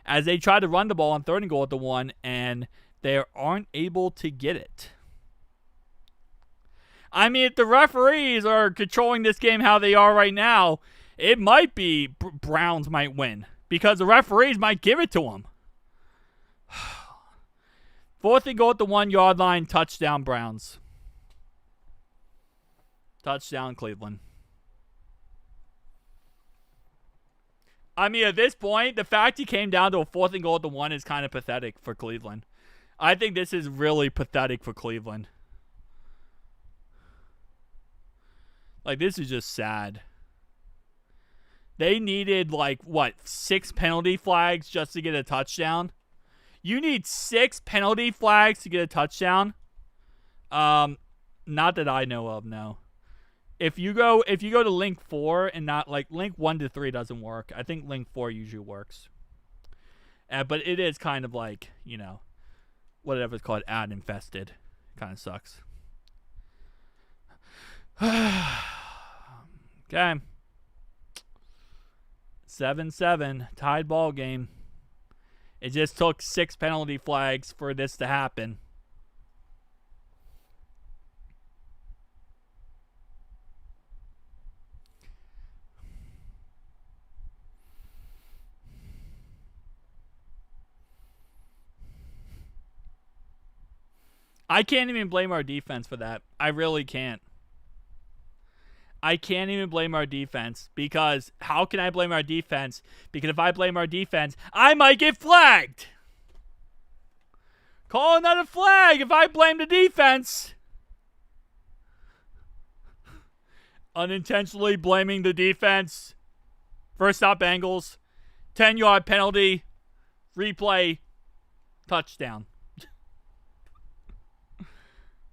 As they try to run the ball on 3rd and goal at the 1, and they aren't able to get it. I mean, if the referees are controlling this game how they are right now, it might be Browns might win because the referees might give it to them. 4th and goal at the 1-yard line, touchdown Browns. Touchdown Cleveland. I mean, at this point, the fact he came down to a 4th and goal at the 1 is kind of pathetic for Cleveland. I think this is really pathetic for Cleveland. Like, this is just sad. They needed, like, what, 6 penalty flags just to get a touchdown? You need 6 penalty flags to get a touchdown? Not that I know of, no. If you go to link 4 and not, like, link 1 to 3 doesn't work. I think link 4 usually works. But it is kind of like, you know, whatever it's called, ad infested. Kind of sucks. Okay. 7-7. Tied ball game. It just took 6 penalty flags for this to happen. I can't even blame our defense for that. I really can't. I can't even blame our defense, because how can I blame our defense? Because if I blame our defense, I might get flagged. Call another flag if I blame the defense. Unintentionally blaming the defense. First stop Bengals. 10-yard penalty. Replay. Touchdown.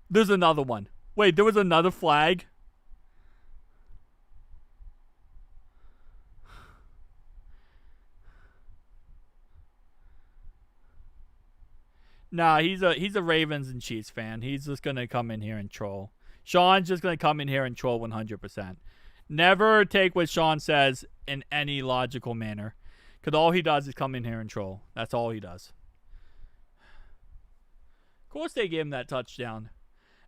There's another one. Wait, there was another flag? Nah, he's a Ravens and Chiefs fan. He's just going to come in here and troll. Sean's just going to come in here and troll 100%. Never take what Sean says in any logical manner. Because all he does is come in here and troll. That's all he does. Of course they gave him that touchdown.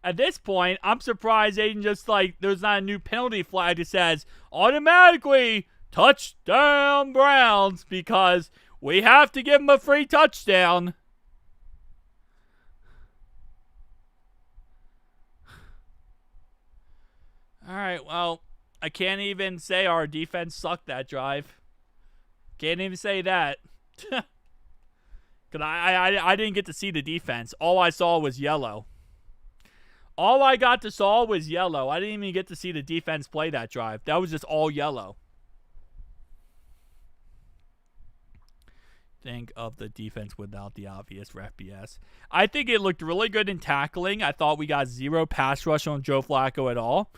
At this point, I'm surprised they didn't just, like, there's not a new penalty flag that says automatically touchdown Browns, because we have to give him a free touchdown. All right, well, I can't even say our defense sucked that drive. Can't even say that. Because I didn't get to see the defense. All I saw was yellow. All I got to saw was yellow. I didn't even get to see the defense play that drive. That was just all yellow. Think of the defense without the obvious ref BS. I think it looked really good in tackling. I thought we got 0 pass rush on Joe Flacco at all.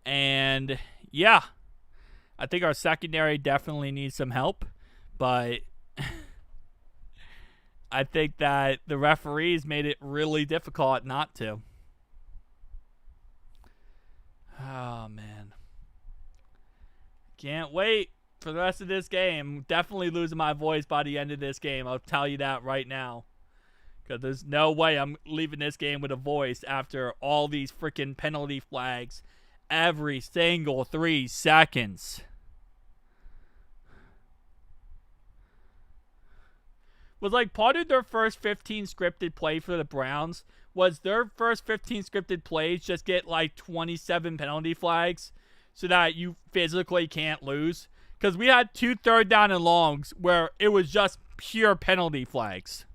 And, yeah. I think our secondary definitely needs some help. But I think that the referees made it really difficult not to. Oh, man. Can't wait for the rest of this game. Definitely losing my voice by the end of this game. I'll tell you that right now. Because there's no way I'm leaving this game with a voice after all these freaking penalty flags every single 3 seconds. Was like part of their first 15 scripted play for the Browns was their first 15 scripted plays just get like 27 penalty flags so that you physically can't lose. Because we had 2 third down and longs where it was just pure penalty flags.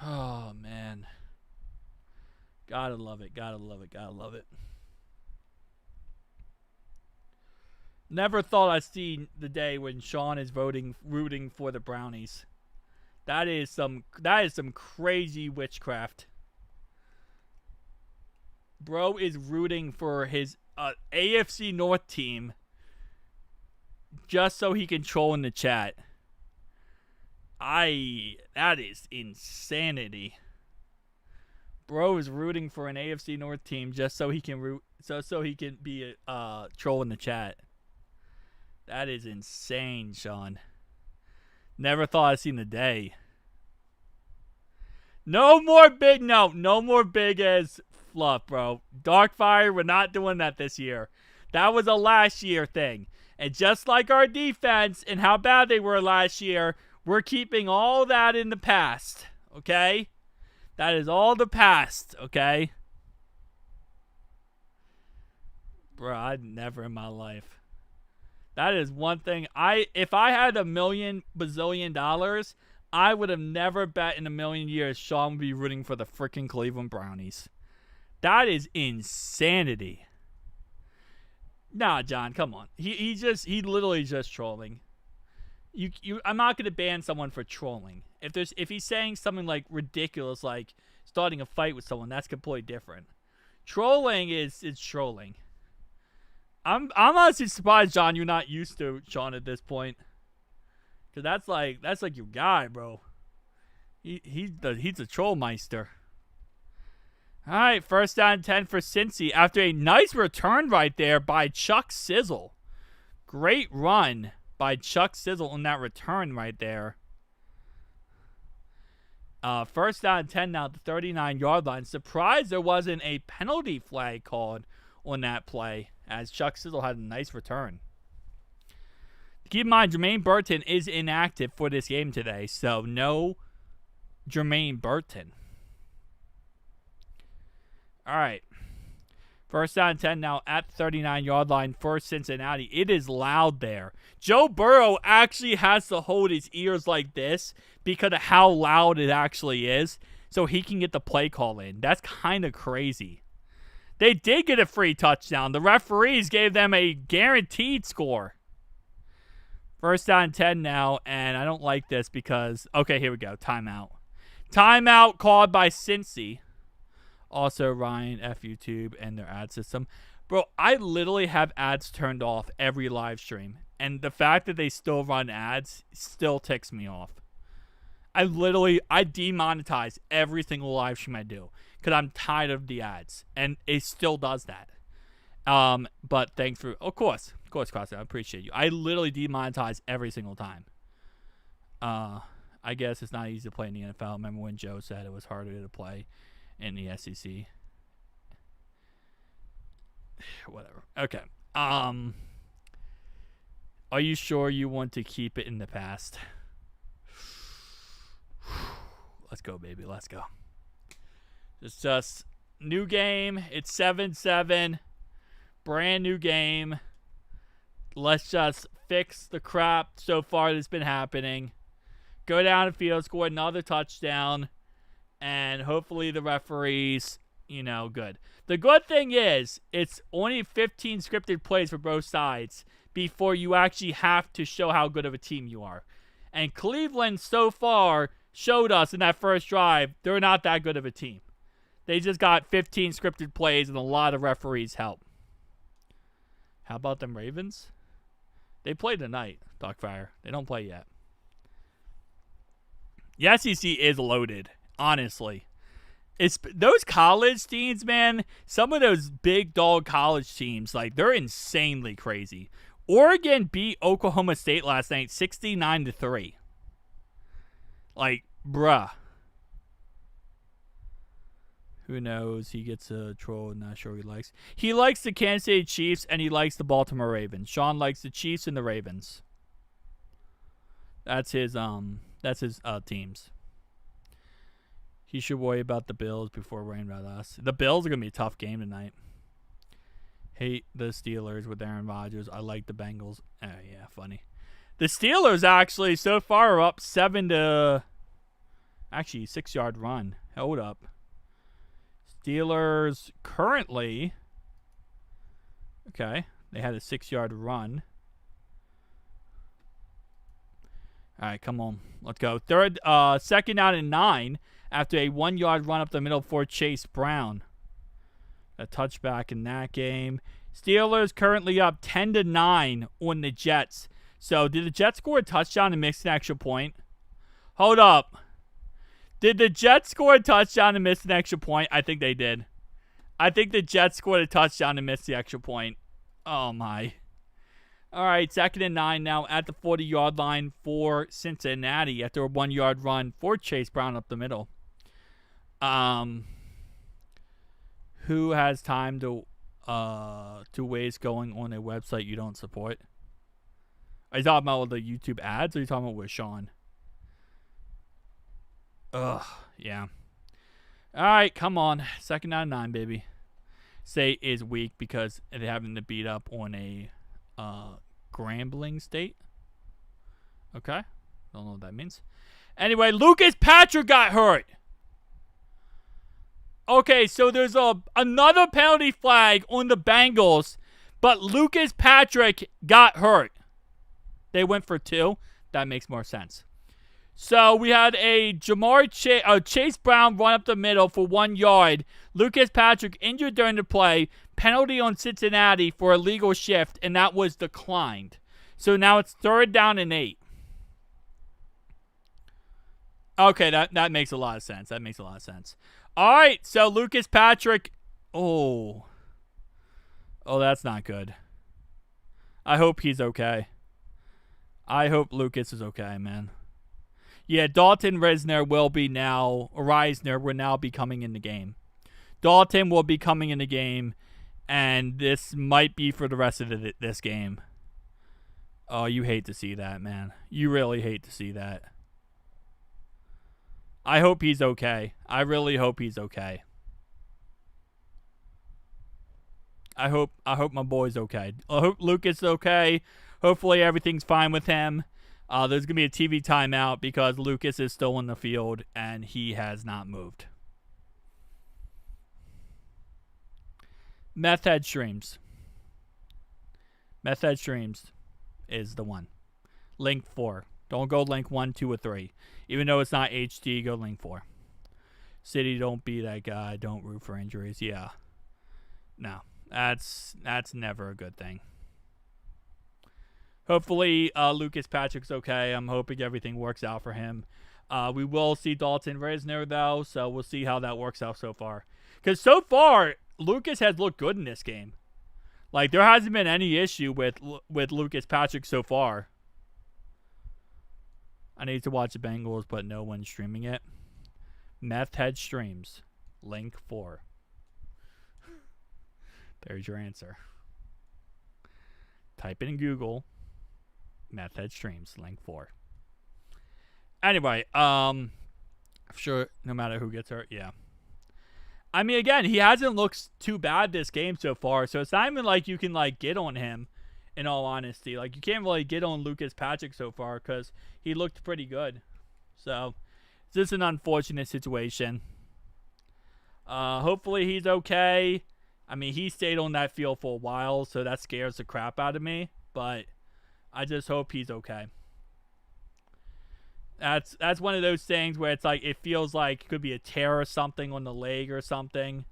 Oh, man. Gotta love it, gotta love it, gotta love it. Never thought I'd see the day when Sean is rooting for the Brownies. That is some crazy witchcraft. Bro is rooting for his AFC North team just so he can troll in the chat. That is insanity. Bro is rooting for an AFC North team just so he can so he can be a troll in the chat. That is insane, Sean. Never thought I'd seen the day. No more big as fluff, bro. Darkfire, we're not doing that this year. That was a last year thing. And just like our defense and how bad they were last year, we're keeping all that in the past. Okay? That is all the past, okay? Bro, I'd never in my life. That is one thing. If I had $1 bazillion, I would have never bet in a million years Sean would be rooting for the freaking Cleveland Brownies. That is insanity. Nah, John, come on. He literally just trolling. I'm not gonna ban someone for trolling. If he's saying something like ridiculous, like starting a fight with someone, that's completely different. Trolling is trolling. I'm honestly surprised, John, you're not used to Sean at this point. Cause that's like your guy, bro. He's a trollmeister. All right, 1st down and 10 for Cincy after a nice return right there by Chuck Sizzle. Great run by Chuck Sizzle on that return right there. 1st down and 10 now at the 39-yard line. Surprised there wasn't a penalty flag called on that play as Chuck Sizzle had a nice return. Keep in mind, Jermaine Burton is inactive for this game today, so no Jermaine Burton. All right. 1st down and 10 now at the 39-yard line for Cincinnati. It is loud there. Joe Burrow actually has to hold his ears like this because of how loud it actually is so he can get the play call in. That's kind of crazy. They did get a free touchdown. The referees gave them a guaranteed score. 1st down and 10 now, and I don't like this because, okay, here we go. Timeout. Timeout called by Cincy. Also, Ryan, F YouTube, and their ad system. Bro, I literally have ads turned off every live stream. And the fact that they still run ads still ticks me off. I demonetize every single live stream I do. Because I'm tired of the ads. And it still does that. But thanks for... Of course, Costa, I appreciate you. I literally demonetize every single time. I guess it's not easy to play in the NFL. Remember when Joe said it was harder to play in the SEC. Whatever. Okay. Are you sure you want to keep it in the past? Let's go, baby. Let's go. It's just new game. It's 7-7. Brand new game. Let's just fix the crap so far that's been happening. Go down the field, score another touchdown. And hopefully the referees, good. The good thing is, it's only 15 scripted plays for both sides before you actually have to show how good of a team you are. And Cleveland so far showed us in that first drive, they're not that good of a team. They just got 15 scripted plays and a lot of referees help. How about them Ravens? They play tonight, Darkfire. They don't play yet. The SEC is loaded. Honestly, it's those college teams, man. Some of those big dog college teams, like they're insanely crazy. Oregon beat Oklahoma State last night, 69-3. Like, bruh. Who knows? He gets a troll. Not sure he likes. He likes the Kansas City Chiefs and he likes the Baltimore Ravens. Sean likes the Chiefs and the Ravens. That's his teams. He should worry about the Bills before worrying about us. The Bills are going to be a tough game tonight. Hate the Steelers with Aaron Rodgers. I like the Bengals. Oh, yeah, funny. The Steelers actually so far are up 6-yard run. Hold up. Steelers currently, okay, they had a 6-yard run. All right, come on. Let's go. 2nd down and 9 after a 1-yard run up the middle for Chase Brown. A touchback in that game. Steelers currently up 10-9 on the Jets. So, did the Jets score a touchdown and miss an extra point? Hold up. Did the Jets score a touchdown and miss an extra point? I think they did. I think the Jets scored a touchdown and missed the extra point. Oh, my. All right, 2nd and 9 now at the 40-yard line for Cincinnati after a 1-yard run for Chase Brown up the middle. Who has time to waste going on a website you don't support? Are you talking about the YouTube ads or are you talking about with Sean? Ugh, yeah. All right, come on. 2nd down and 9, baby. Say is weak because they're having to beat up on a Grambling State. Okay. Don't know what that means. Anyway, Lucas Patrick got hurt. Okay, so there's another penalty flag on the Bengals, but Lucas Patrick got hurt. They went for 2. That makes more sense. So we had a Chase Brown run up the middle for 1 yard. Lucas Patrick injured during the play. Penalty on Cincinnati for a legal shift, and that was declined. So now it's 3rd down and 8. Okay, that makes a lot of sense. That makes a lot of sense. All right, so Lucas Patrick. Oh, that's not good. I hope he's okay. I hope Lucas is okay, man. Yeah, Dalton Reisner will now be coming in the game. Dalton will be coming in the game, and this might be for the rest of this game. Oh, you hate to see that, man. You really hate to see that. I hope he's okay. I really hope he's okay. I hope my boy's okay. I hope Lucas is okay. Hopefully everything's fine with him. There's going to be a TV timeout because Lucas is still in the field and he has not moved. Meth Head Streams. Meth Head Streams is the one. Link 4. Don't go link 1, 2, or 3. Even though it's not HD, go link 4. City, don't be that guy. Don't root for injuries. Yeah. No. That's never a good thing. Hopefully, Lucas Patrick's okay. I'm hoping everything works out for him. We will see Dalton Reisner, though, so we'll see how that works out so far. Because so far, Lucas has looked good in this game. Like, there hasn't been any issue with Lucas Patrick so far. I need to watch the Bengals, but no one's streaming it. Meth Head Streams. Link 4. There's your answer. Type it in Google. Meth Head Streams. Link 4. Anyway, I'm sure no matter who gets hurt, yeah. I mean, again, he hasn't looked too bad this game so far, so it's not even like you can, like, get on him, in all honesty. Like, you can't really get on Lucas Patrick so far because he looked pretty good. So, it's just an unfortunate situation. Hopefully he's okay. I mean, he stayed on that field for a while, so that scares the crap out of me. But I just hope he's okay. That's one of those things where it's like, it feels like it could be a tear or something on the leg or something.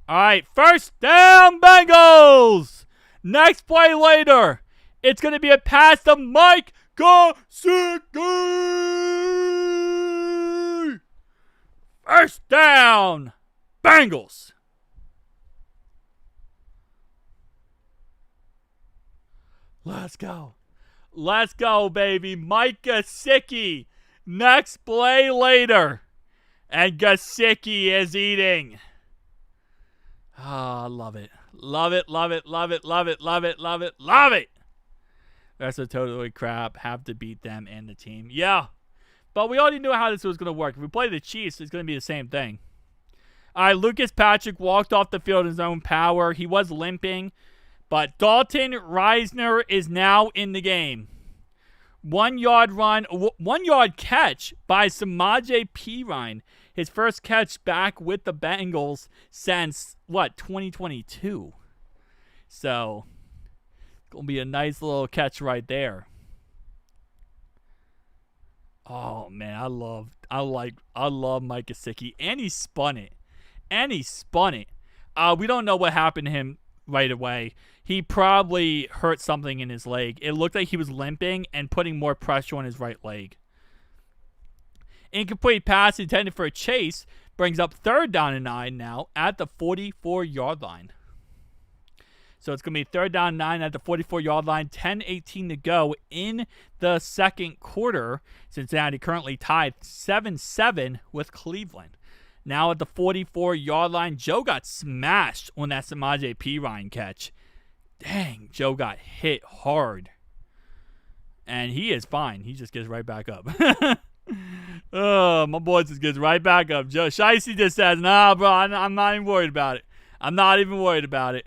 All right, 1st down, Bengals. Next play later, it's going to be a pass to Mike Gesicki. 1st down, Bengals. Let's go. Let's go, baby. Mike Gesicki. Next play later. And Gesicki is eating. Ah, love it. Love it, love it, love it, love it, love it, love it, love it. That's a totally crap. Have to beat them and the team. Yeah. But we already knew how this was going to work. If we play the Chiefs, it's going to be the same thing. All right, Lucas Patrick walked off the field in his own power. He was limping. But Dalton Reisner is now in the game. 1 yard run, 1 yard catch by Samaje Perine. His first catch back with the Bengals since, 2022. So, it's going to be a nice little catch right there. Oh, man, I love Mike Gesicki. And he spun it. We don't know what happened to him right away. He probably hurt something in his leg. It looked like he was limping and putting more pressure on his right leg. Incomplete pass intended for a chase brings up 3rd down and 9 now at the 44-yard line. So it's going to be 3rd down and 9 at the 44-yard line. 10:18 to go in the second quarter. Cincinnati currently tied 7-7 with Cleveland. Now at the 44-yard line, Joe got smashed on that Samaje Perine catch. Dang, Joe got hit hard. And he is fine. He just gets right back up. Oh, my boy just gets right back up. Joe Shiesty just says, nah, bro, I'm not even worried about it. I'm not even worried about it.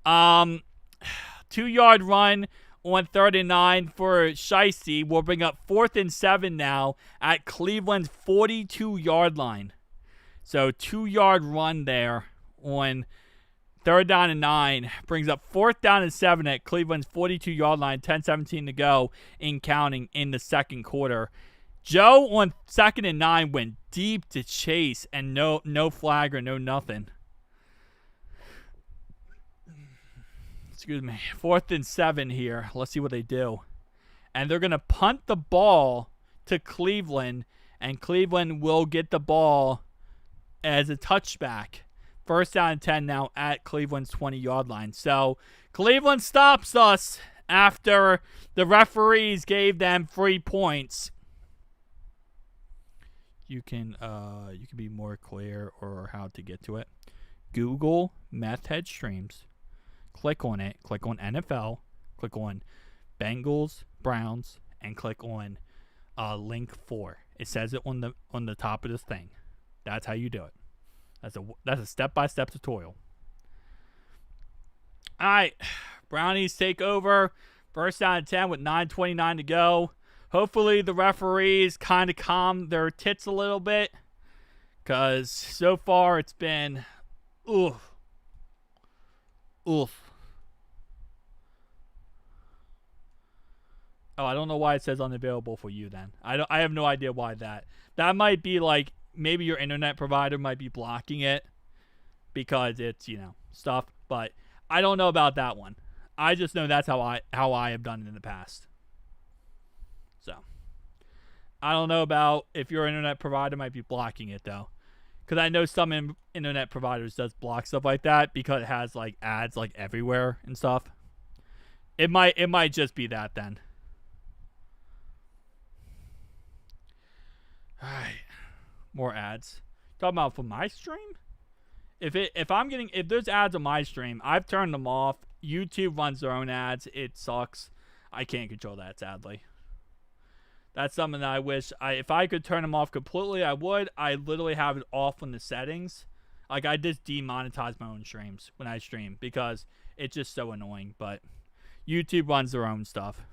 2-yard run on 3rd and 9 for Shiesty will bring up 4th and 7 now at Cleveland's 42-yard line. So 2-yard run there on 3rd down and 9 brings up 4th down and 7 at Cleveland's 42-yard line, 10-17 to go in counting in the second quarter. Joe on 2nd and 9 went deep to chase and no flag or no nothing. Excuse me. 4th and 7 here. Let's see what they do. And they're going to punt the ball to Cleveland, and Cleveland will get the ball as a touchback. 1st down and 10 now at Cleveland's 20-yard line. So Cleveland stops us after the referees gave them 3 points. You can be more clear or how to get to it. Google Meth Head Streams. Click on it. Click on NFL. Click on Bengals, Browns, and click on link 4. It says it on the top of this thing. That's how you do it. That's a step-by-step tutorial. All right, Brownies take over. 1st down and 10 with 9:29 to go. Hopefully the referees kind of calm their tits a little bit, because so far it's been oof. Oh, I don't know why it says unavailable for you then. I have no idea why that. That might be like maybe your internet provider might be blocking it because it's, stuff, but I don't know about that one. I just know that's how I have done it in the past. So, I don't know about if your internet provider might be blocking it though. Cuz I know some internet providers does block stuff like that because it has like ads like everywhere and stuff. It might just be that then. All right. More ads. Talking about for my stream? If there's ads on my stream, I've turned them off. YouTube runs their own ads. It sucks. I can't control that, sadly. That's something that I wish if I could turn them off completely, I would. I literally have it off on the settings. Like, I just demonetize my own streams when I stream because it's just so annoying. But YouTube runs their own stuff.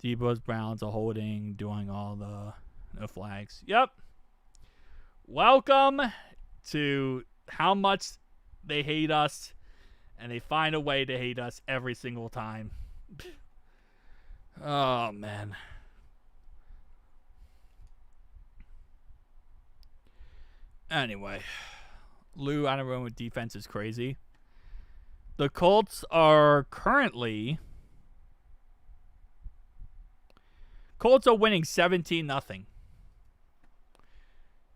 Debo's Browns are holding, doing all the no flags. Yep. Welcome to how much they hate us, and they find a way to hate us every single time. Oh, man. Anyway, Lou on a run with defense is crazy. The Colts are winning 17-0.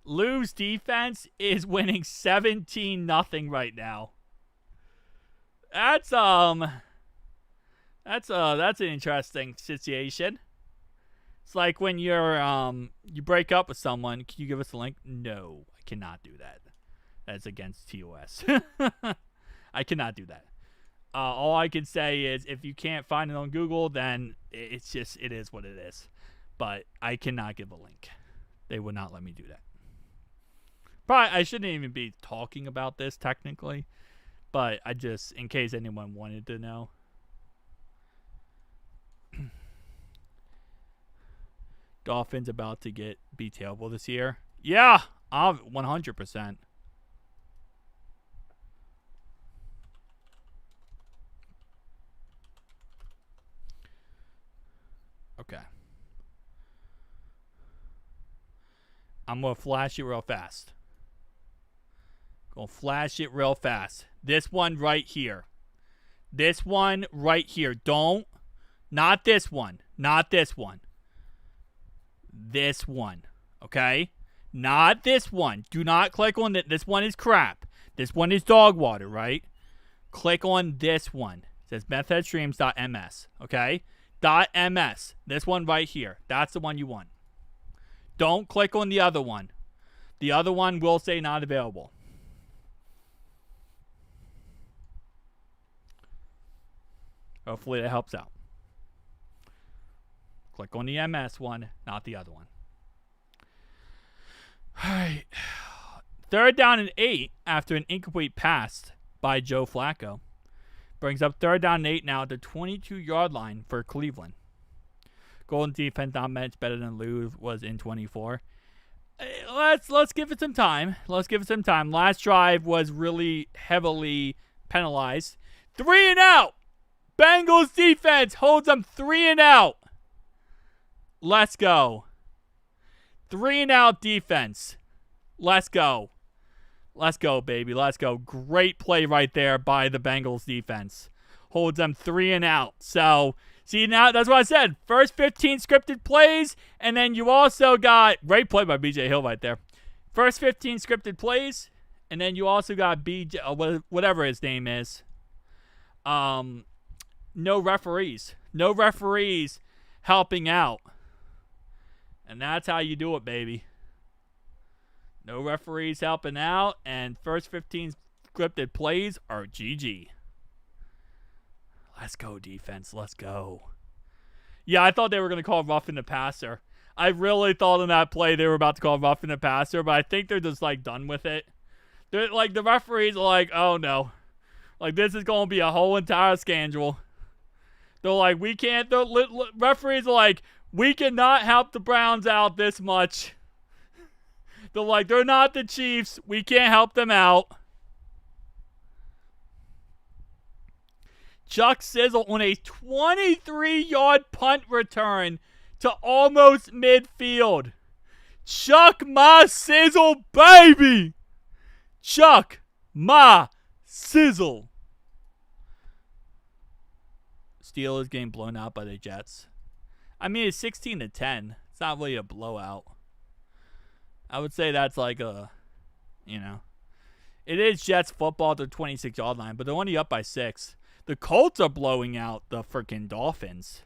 Lou's defense is winning 17-0 right now. That's an interesting situation. It's like when you break up with someone. Can you give us a link? No, I cannot do that. That's against TOS. I cannot do that. All I can say is if you can't find it on Google, then it is what it is. But I cannot give a link. They would not let me do that. Probably I shouldn't even be talking about this technically, but I just, in case anyone wanted to know. Dolphins about to be terrible this year. Yeah, 100%. Okay. I'm going to flash it real fast. This one right here. Not this one. This one. Okay? Not this one. Do not click on it. This one is crap. This one is dog water, right? Click on this one. It says methodstreams.ms. Okay? .ms. This one right here. That's the one you want. Don't click on the other one. The other one will say not available. Hopefully that helps out. Click on the MS one, not the other one. Alright. 3rd down and 8 after an incomplete pass by Joe Flacco. Brings up 3rd down and 8 now at the 22-yard line for Cleveland. Golden defense not much better than Lou was in 24. let's give it some time. Let's give it some time. Last drive was really heavily penalized. 3 and out. Bengals defense holds them 3 and out. Let's go. 3 and out defense. Let's go. Let's go, baby. Let's go. Great play right there by the Bengals defense. Holds them 3 and out. So, see, now that's what I said. First 15 scripted plays, and then you also got great play by BJ Hill right there. First 15 scripted plays, and then you also got BJ, whatever his name is. No referees. No referees helping out. And that's how you do it, baby. No referees helping out, and first 15 scripted plays are GG. Let's go, defense. Let's go. Yeah, I thought they were going to call roughing the passer. I really thought in that play they were about to call roughing the passer, but I think they're just, like, done with it. They're, like, the referees are like, oh, no. Like, this is going to be a whole entire scandal. They're like, we can't. Referees are like, we cannot help the Browns out this much. They're like, they're not the Chiefs. We can't help them out. Chuck Sizzle on a 23-yard punt return to almost midfield. Chuck my sizzle, baby. Chuck my sizzle. Steelers getting blown out by the Jets. I mean, it's 16-10. It's not really a blowout. I would say that's like a, it is Jets football at the 26-yard line, but they're only up by 6. The Colts are blowing out the freaking Dolphins.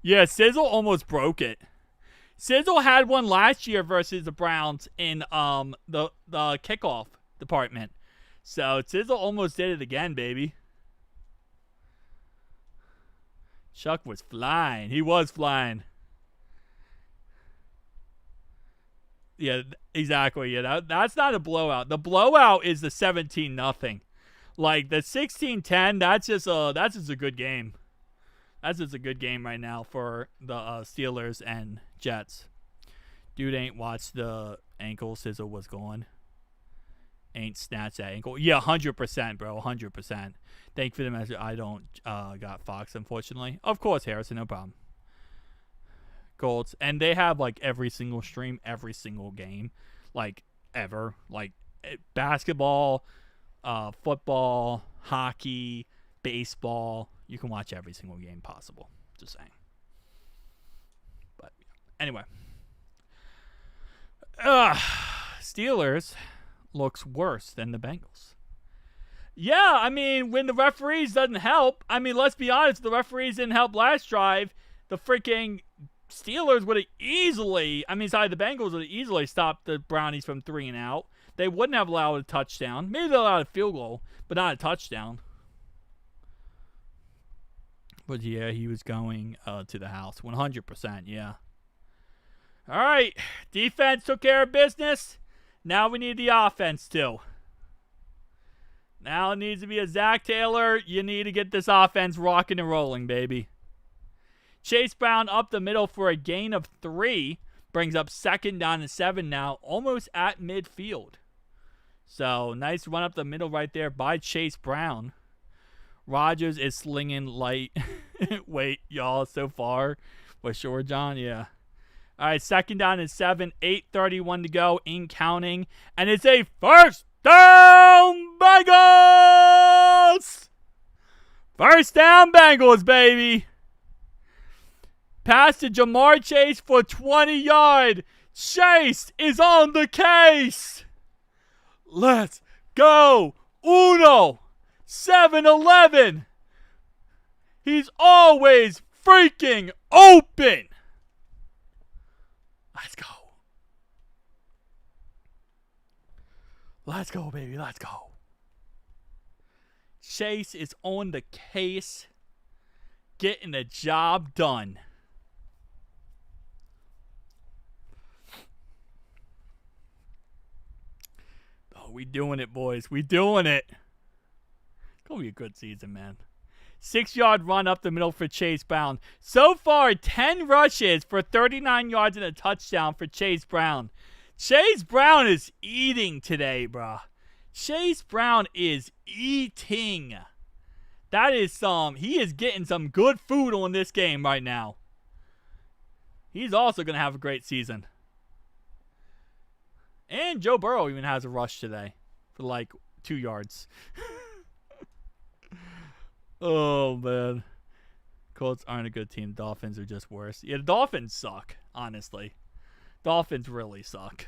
Yeah, Sizzle almost broke it. Sizzle had one last year versus the Browns in the kickoff department. So Sizzle almost did it again, baby. Chuck was flying. He was flying. Yeah, exactly. Yeah, that's not a blowout. The blowout is the 17-0. Like the 16-10, that's just a good game. That's just a good game right now for the Steelers and Jets. Dude ain't watched the ankle. Sizzle was gone. Ain't snatched that ankle. Yeah, 100%, bro. 100%. Thank you for the message. I don't got Fox, unfortunately. Of course, Harrison, no problem. Colts, and they have like every single stream, every single game, like ever, like basketball, football, hockey, baseball. You can watch every single game possible. Just saying. But anyway, Steelers looks worse than the Bengals. Yeah, I mean, when the referees doesn't help, I mean, let's be honest, the referees didn't help last drive. The freaking Steelers would have easily, the Bengals would have easily stopped the Brownies from 3 and out. They wouldn't have allowed a touchdown. Maybe they allowed a field goal, but not a touchdown. But yeah, he was going to the house. 100%, yeah. All right, defense took care of business. Now we need the offense too. Now it needs to be a Zach Taylor. You need to get this offense rocking and rolling, baby. Chase Brown up the middle for a gain of 3. Brings up 2nd down and 7 now, almost at midfield. So, nice run up the middle right there by Chase Brown. Rodgers is slinging light. Wait, y'all, so far. For sure, John? Yeah. All right, 2nd down and 7. 8:31 to go in counting. And it's a first down Bengals! First down Bengals, baby. Pass to Jamar Chase for 20 yards. Chase is on the case. Let's go. Uno. 7-11. He's always freaking open. Let's go. Let's go, baby. Let's go. Chase is on the case. Getting the job done. We doing it, boys. We doing it. It's going to be a good season, man. 6-yard run up the middle for Chase Brown. So far, 10 rushes for 39 yards and a touchdown for Chase Brown. Chase Brown is eating today, bruh. Chase Brown is eating. That is he is getting some good food on this game right now. He's also going to have a great season. And Joe Burrow even has a rush today for like 2 yards. Oh, man. Colts aren't a good team. Dolphins are just worse. Yeah, the Dolphins suck, honestly. Dolphins really suck.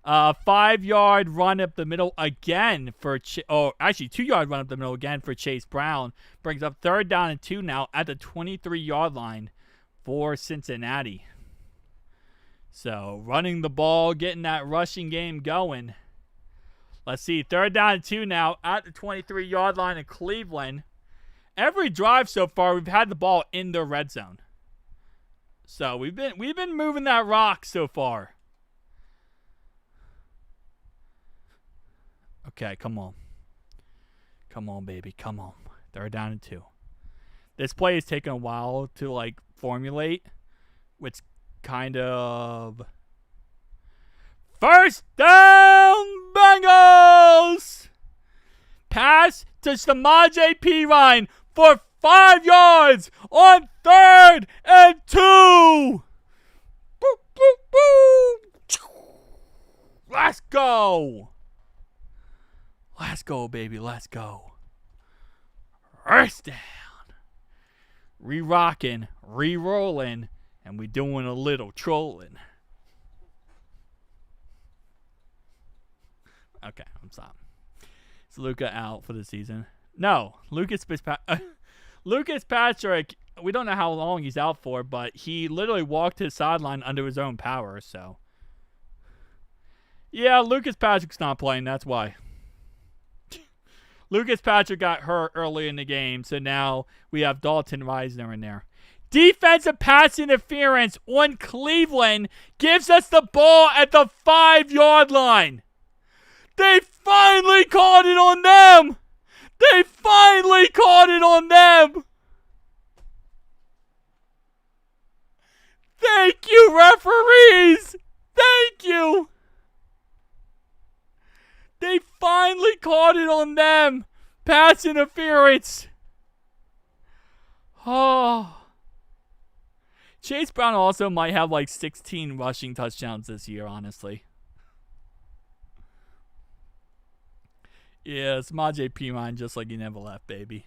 5-yard run up the middle again for 2-yard run up the middle again for Chase Brown. Brings up 3rd down and 2 now at the 23-yard line for Cincinnati. So running the ball, getting that rushing game going. Let's see, 3rd down and 2 now at the 23-yard line in Cleveland. Every drive so far, we've had the ball in the red zone. So we've been moving that rock so far. Okay, come on. Come on, baby. Come on. 3rd down and 2. This play is taking a while to, formulate. Which kind of... 1st down, Bengals! Pass to Samaje Perine for 5 yards on 3rd and 2! Boop, boop, boop. Let's go! Let's go, baby. Let's go. First down. Re-rocking, re-rolling, and we doing a little trolling. Okay, I'm stopping. Is Luka out for the season? No. Lucas Patrick, we don't know how long he's out for, but he literally walked his sideline under his own power, so. Yeah, Lucas Patrick's not playing, that's why. Lucas Patrick got hurt early in the game, so now we have Dalton Reisner in there. Defensive pass interference on Cleveland gives us the ball at the 5-yard line. They finally caught it on them. They finally caught it on them. Thank you, referees. Thank you. They finally caught it on them. Pass interference. Oh. Chase Brown also might have 16 rushing touchdowns this year, honestly. Yeah, Samaje Perine just like he never left, baby.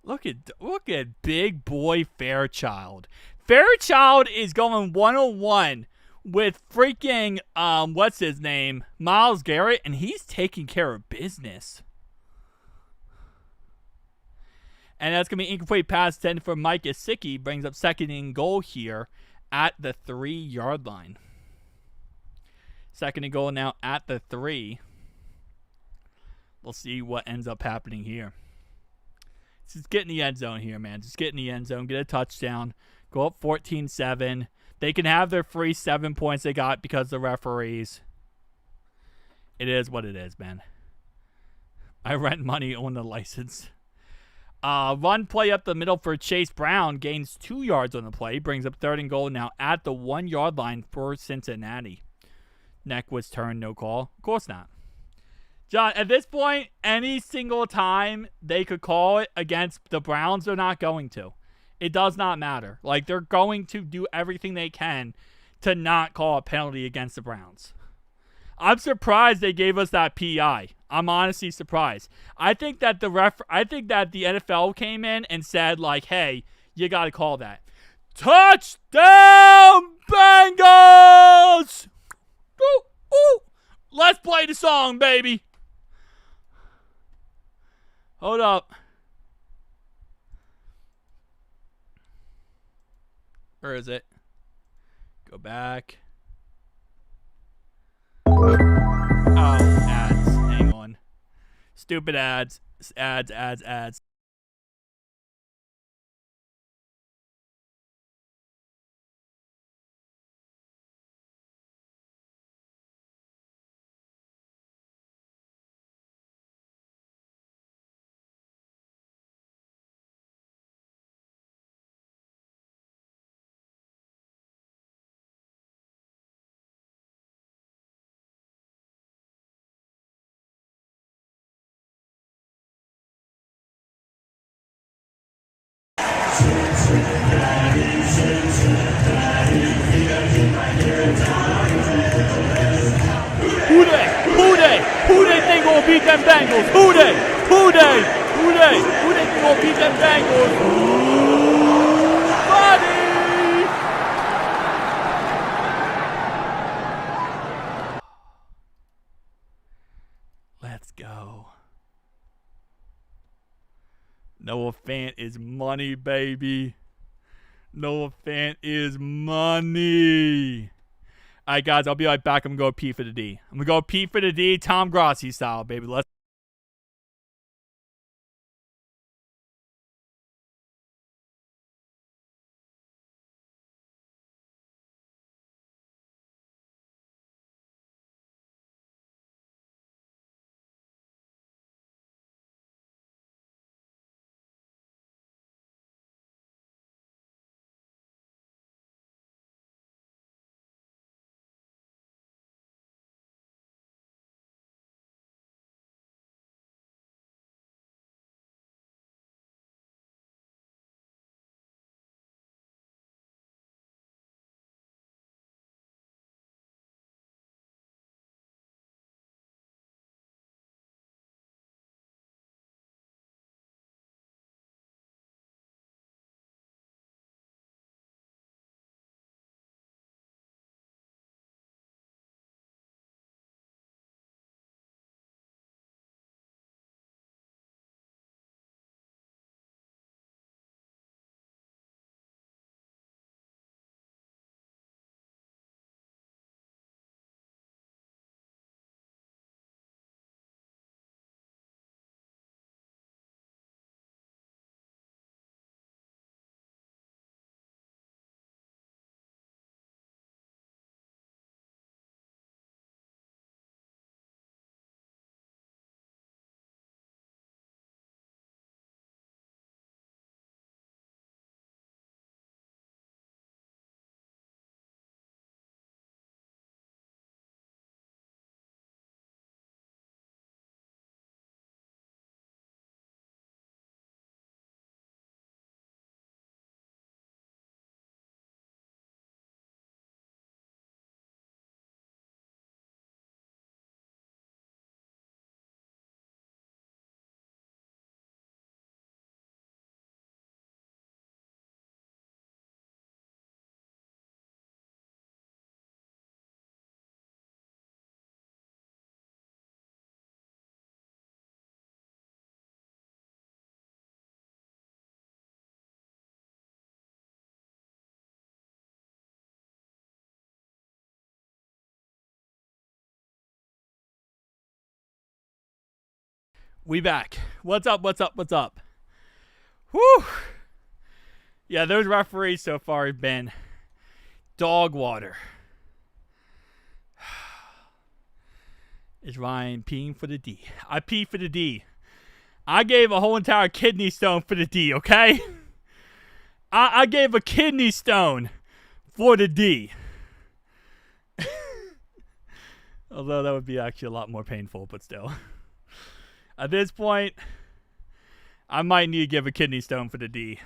Look at big boy Fairchild. Fairchild is going 1-on-1 with freaking, what's his name? Myles Garrett, and he's taking care of business. And that's going to be incomplete pass 10 for Mike Gesicki. Brings up 2nd and goal here at the 3-yard line. 2nd and goal now at the 3. We'll see what ends up happening here. Just get in the end zone here, man. Just get in the end zone. Get a touchdown. Go up 14-7. They can have their free 7 points they got because of the referees. It is what it is, man. I rent money on the license. Run play up the middle for Chase Brown. Gains 2 yards on the play. Brings up 3rd and goal now at the 1-yard line for Cincinnati. Neck was turned, no call. Of course not. John, at this point, any single time they could call it against the Browns, they're not going to. It does not matter. They're going to do everything they can to not call a penalty against the Browns. I'm surprised they gave us that PI. I'm honestly surprised. I think that the NFL came in and said, hey, you got to call that. Touchdown, Bengals! Ooh, ooh. Let's play the song, baby. Hold up. Where is it? Go back. Oh, ads. Hang on. Stupid ads. Ads. Who they think gonna beat them Bengals? Who they think gonna beat them Bengals? Buddy! Let's go. Noah Fant is money, baby. Noah Fant is money. All right, guys, I'll be right back. I'm going to go P for the D. I'm going to go P for the D, Tom Grossi style, baby. Let's. We back. What's up? Whew. Yeah, those referees so far have been dog water. Is Ryan peeing for the D? I pee for the D. I gave a whole entire kidney stone for the D, okay? I gave a kidney stone for the D. Although that would be actually a lot more painful, but still. At this point, I might need to give a kidney stone for the D.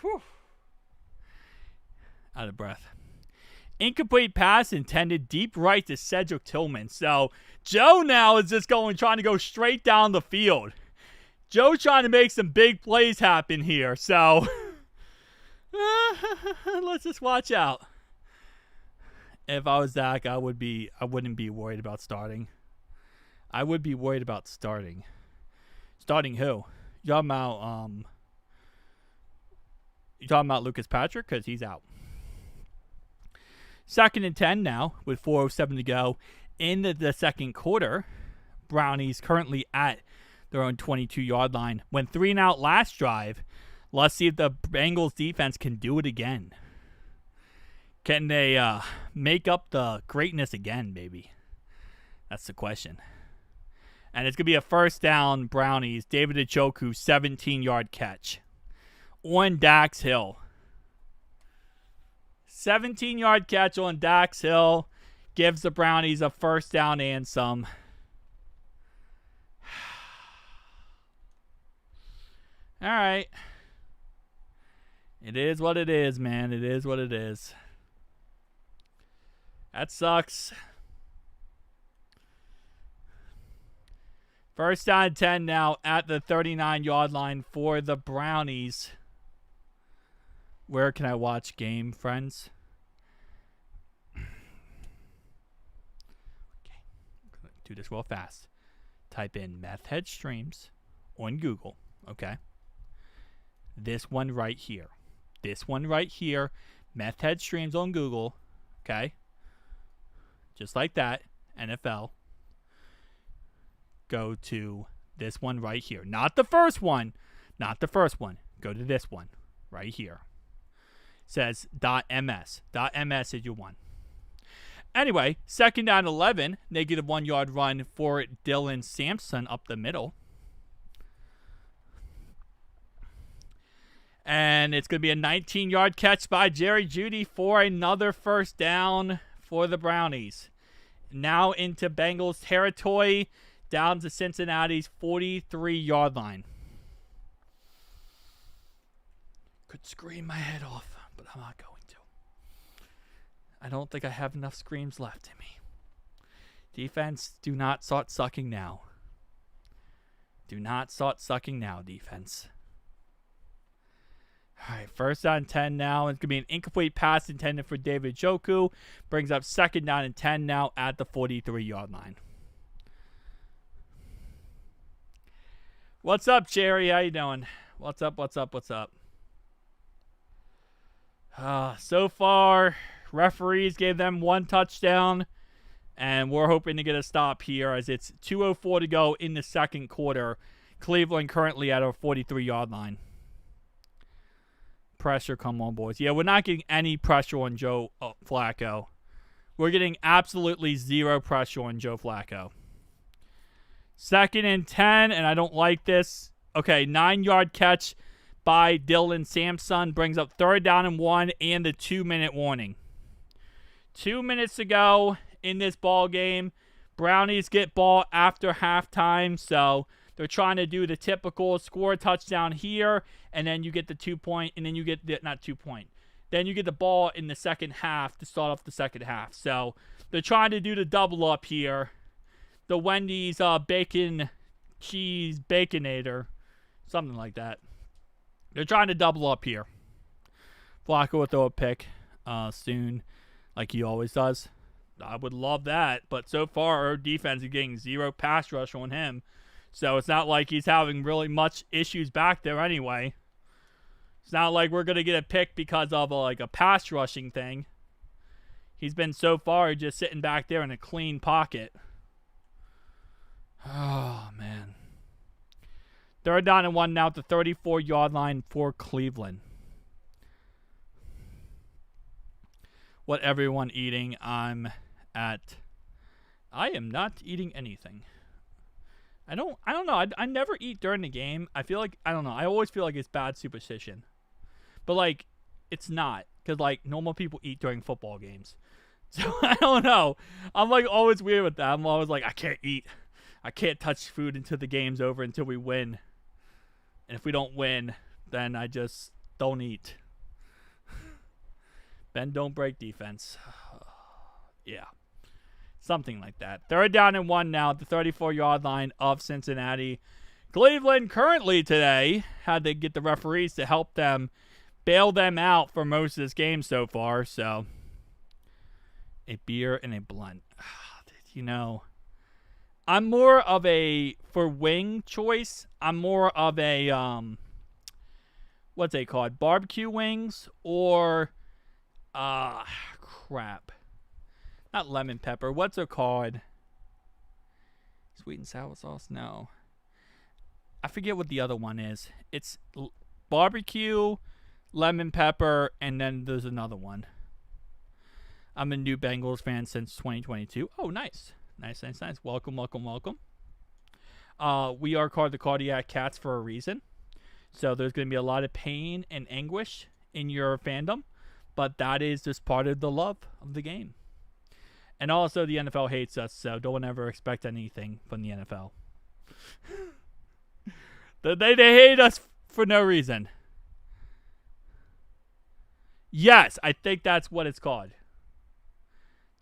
Whew. Out of breath. Incomplete pass intended deep right to Cedric Tillman. So Joe now is just trying to go straight down the field. Joe's trying to make some big plays happen here. So let's just watch out. If I was Zach, I wouldn't be worried about starting. I would be worried about starting. Starting who? You talking about Lucas Patrick? Because he's out. 2nd and 10 now with 4:07 to go in the second quarter. Brownies currently at their own 22-yard line. Went 3 and out last drive. Let's see if the Bengals defense can do it again. Can they make up the greatness again, baby? That's the question. And it's going to be a first down, Brownies. David Njoku, 17-yard catch. On Dax Hill. 17-yard catch on Dax Hill. Gives the Brownies a first down and some. All right. It is what it is, man. It is what it is. That sucks. First down and 10 now at the 39-yard line for the Brownies. Where can I watch game, friends? Okay. I'm going to do this real fast. Type in Meth Head Streams on Google. Okay. This one right here. This one right here. Meth Head Streams on Google. Okay. Just like that. NFL. Go to this one right here. Not the first one. Not the first one. Go to this one right here. It says .ms. .ms is your one. Anyway, second down 11. Negative 1 yard run for Dylan Sampson up the middle. And it's going to be a 19-yard catch by Jerry Jeudy for another first down for the Brownies. Now into Bengals territory, down to Cincinnati's 43-yard line. Could scream my head off, but I'm not going to. I don't think I have enough screams left in me. Defense, do not start sucking now. Do not start sucking now, defense. All right, first down 10 now. It's going to be an incomplete pass intended for David Njoku. Brings up second down and 10 now at the 43-yard line. What's up, Jerry? How you doing? What's up, what's up, what's up? So far, referees gave them one touchdown, and we're hoping to get a stop here as it's 2:04 to go in the second quarter. Cleveland currently at our 43-yard line. Pressure, come on, boys. Yeah, we're not getting any pressure on Joe Flacco. We're getting absolutely zero pressure on Joe Flacco. Second and 10, and I don't like this. Okay, 9-yard catch by Dylan Sampson brings up third down and 1 and the 2-minute warning. 2 minutes to go in this ball game. Brownies get ball after halftime, so they're trying to do the typical score a touchdown here, and then you get the 2 point, and then you get the, not 2 point. Then you get the ball in the second half to start off the second half. So they're trying to do the double up here. The Wendy's bacon cheese baconator, something like that. They're trying to double up here. Flacco will throw a pick soon, like he always does. I would love that, but so far our defense is getting zero pass rush on him. So it's not like he's having really much issues back there anyway. It's not like we're going to get a pick because of a pass rushing thing. He's been so far just sitting back there in a clean pocket. Oh, man. Third down and 1 now at the 34-yard line for Cleveland. What everyone eating? I am not eating anything. I don't know. I never eat during the game. I feel like, I don't know. I always feel like it's bad superstition. But, it's not. Because, normal people eat during football games. So, I don't know. I'm, always weird with that. I'm always like, I can't eat. I can't touch food until the game's over, until we win. And if we don't win, then I just don't eat. Bend, don't break defense. Yeah. Something like that. Third down and 1 now at the 34-yard line of Cincinnati. Cleveland currently today had to get the referees to help them bail them out for most of this game so far. So, a beer and a blunt. I'm more of a, for wing choice, I'm more of a, what's they called? Barbecue wings or, crap. Not lemon pepper. What's it called? Sweet and sour sauce? No. I forget what the other one is. It's barbecue, lemon pepper, and then there's another one. I'm a new Bengals fan since 2022. Oh, nice. Nice. Welcome. We are called the Cardiac Cats for a reason. So there's going to be a lot of pain and anguish in your fandom. But that is just part of the love of the game. And also, the NFL hates us, so don't ever expect anything from the NFL. They hate us for no reason. Yes, I think that's what it's called.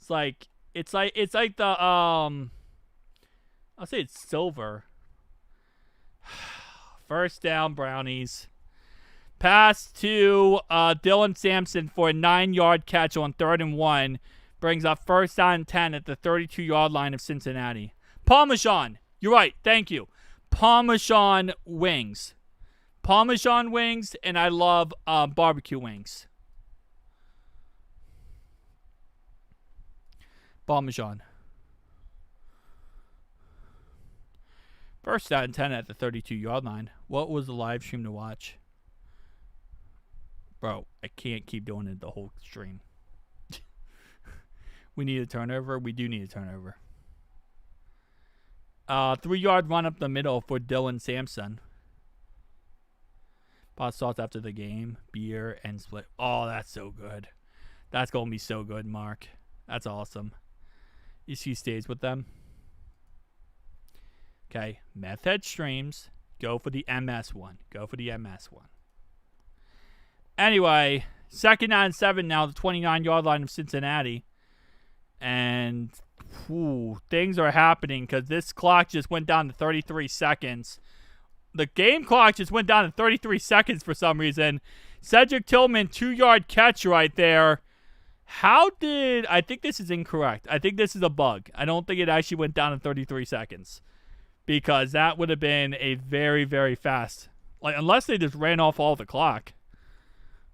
It's like the I'll say it's silver. First down, Brownies. Pass to Dylan Sampson for a 9-yard catch on 3rd and 1. Brings up first down and 10 at the 32-yard line of Cincinnati. Parmesan. You're right. Thank you. Parmesan wings. Parmesan wings, and I love barbecue wings. Parmesan. First down and 10 at the 32-yard line. What was the live stream to watch? Bro, I can't keep doing it the whole stream. We need a turnover. We do need a turnover. 3-yard run up the middle for Dylan Sampson. Pot sauce after the game. Beer and split. Oh, that's so good. That's going to be so good, Mark. That's awesome. He stays with them. Okay. Meth head streams. Go for the MS one. Go for the MS one. Anyway, 2nd and 7 now, the 29-yard line of Cincinnati. And things are happening because this clock just went down to 33 seconds. The game clock just went down to 33 seconds for some reason. Cedric Tillman, 2-yard catch right there. I think this is incorrect. I think this is a bug. I don't think it actually went down to 33 seconds. Because that would have been a very, very fast. Unless they just ran off all the clock.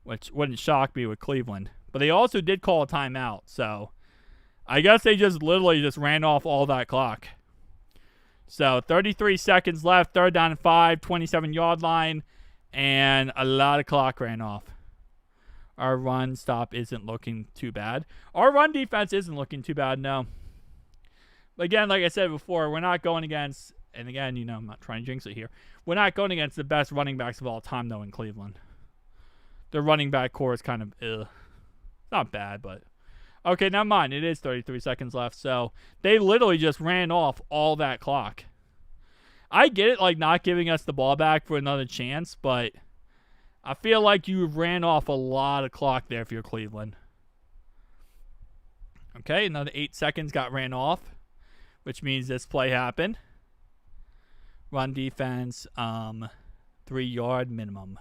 Which wouldn't shock me with Cleveland. But they also did call a timeout. So, I guess they just literally just ran off all that clock. So, 33 seconds left. 3rd down and 5. 27-yard line. And a lot of clock ran off. Our run stop isn't looking too bad. Our run defense isn't looking too bad, no. But again, like I said before, we're not going against, and again, I'm not trying to jinx it here. We're not going against the best running backs of all time, though, in Cleveland. The running back core is kind of, not bad, but. Okay, never mind. It is 33 seconds left, so they literally just ran off all that clock. I get it, not giving us the ball back for another chance, but I feel like you ran off a lot of clock there if you're Cleveland. Okay, another 8 seconds got ran off, which means this play happened. Run defense, 3-yard minimum.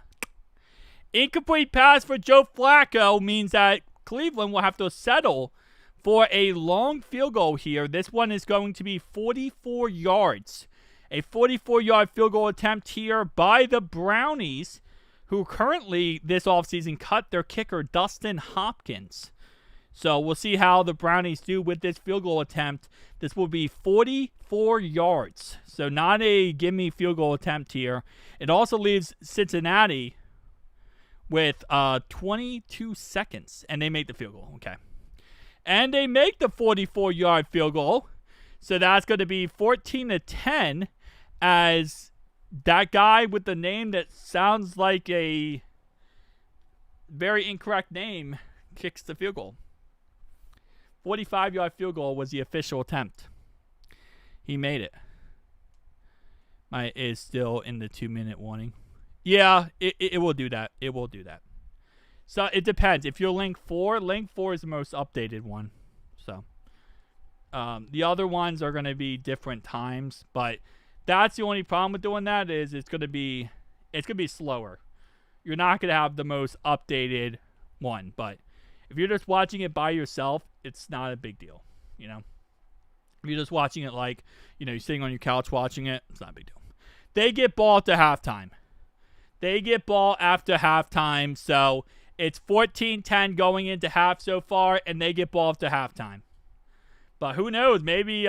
Incomplete pass for Joe Flacco means that Cleveland will have to settle for a long field goal here. This one is going to be 44 yards. A 44-yard field goal attempt here by the Brownies, who currently this offseason cut their kicker, Dustin Hopkins. So we'll see how the Brownies do with this field goal attempt. This will be 44 yards. So not a gimme field goal attempt here. It also leaves Cincinnati with 22 seconds. And they make the field goal. Okay. And they make the 44-yard field goal. So that's going to be 14-10 as that guy with the name that sounds like a very incorrect name kicks the field goal. 45-yard field goal was the official attempt. He made it. Is still in the 2-minute warning. Yeah, it will do that. It will do that. So it depends. If you're link 4 is the most updated one. So the other ones are going to be different times, but that's the only problem with doing that is it's going to be slower. You're not going to have the most updated one, but if you're just watching it by yourself, it's not a big deal, If you're just watching it you're sitting on your couch watching it, it's not a big deal. They get ball after halftime. So it's 14-10 going into half so far, and they get ball after halftime. But who knows? Maybe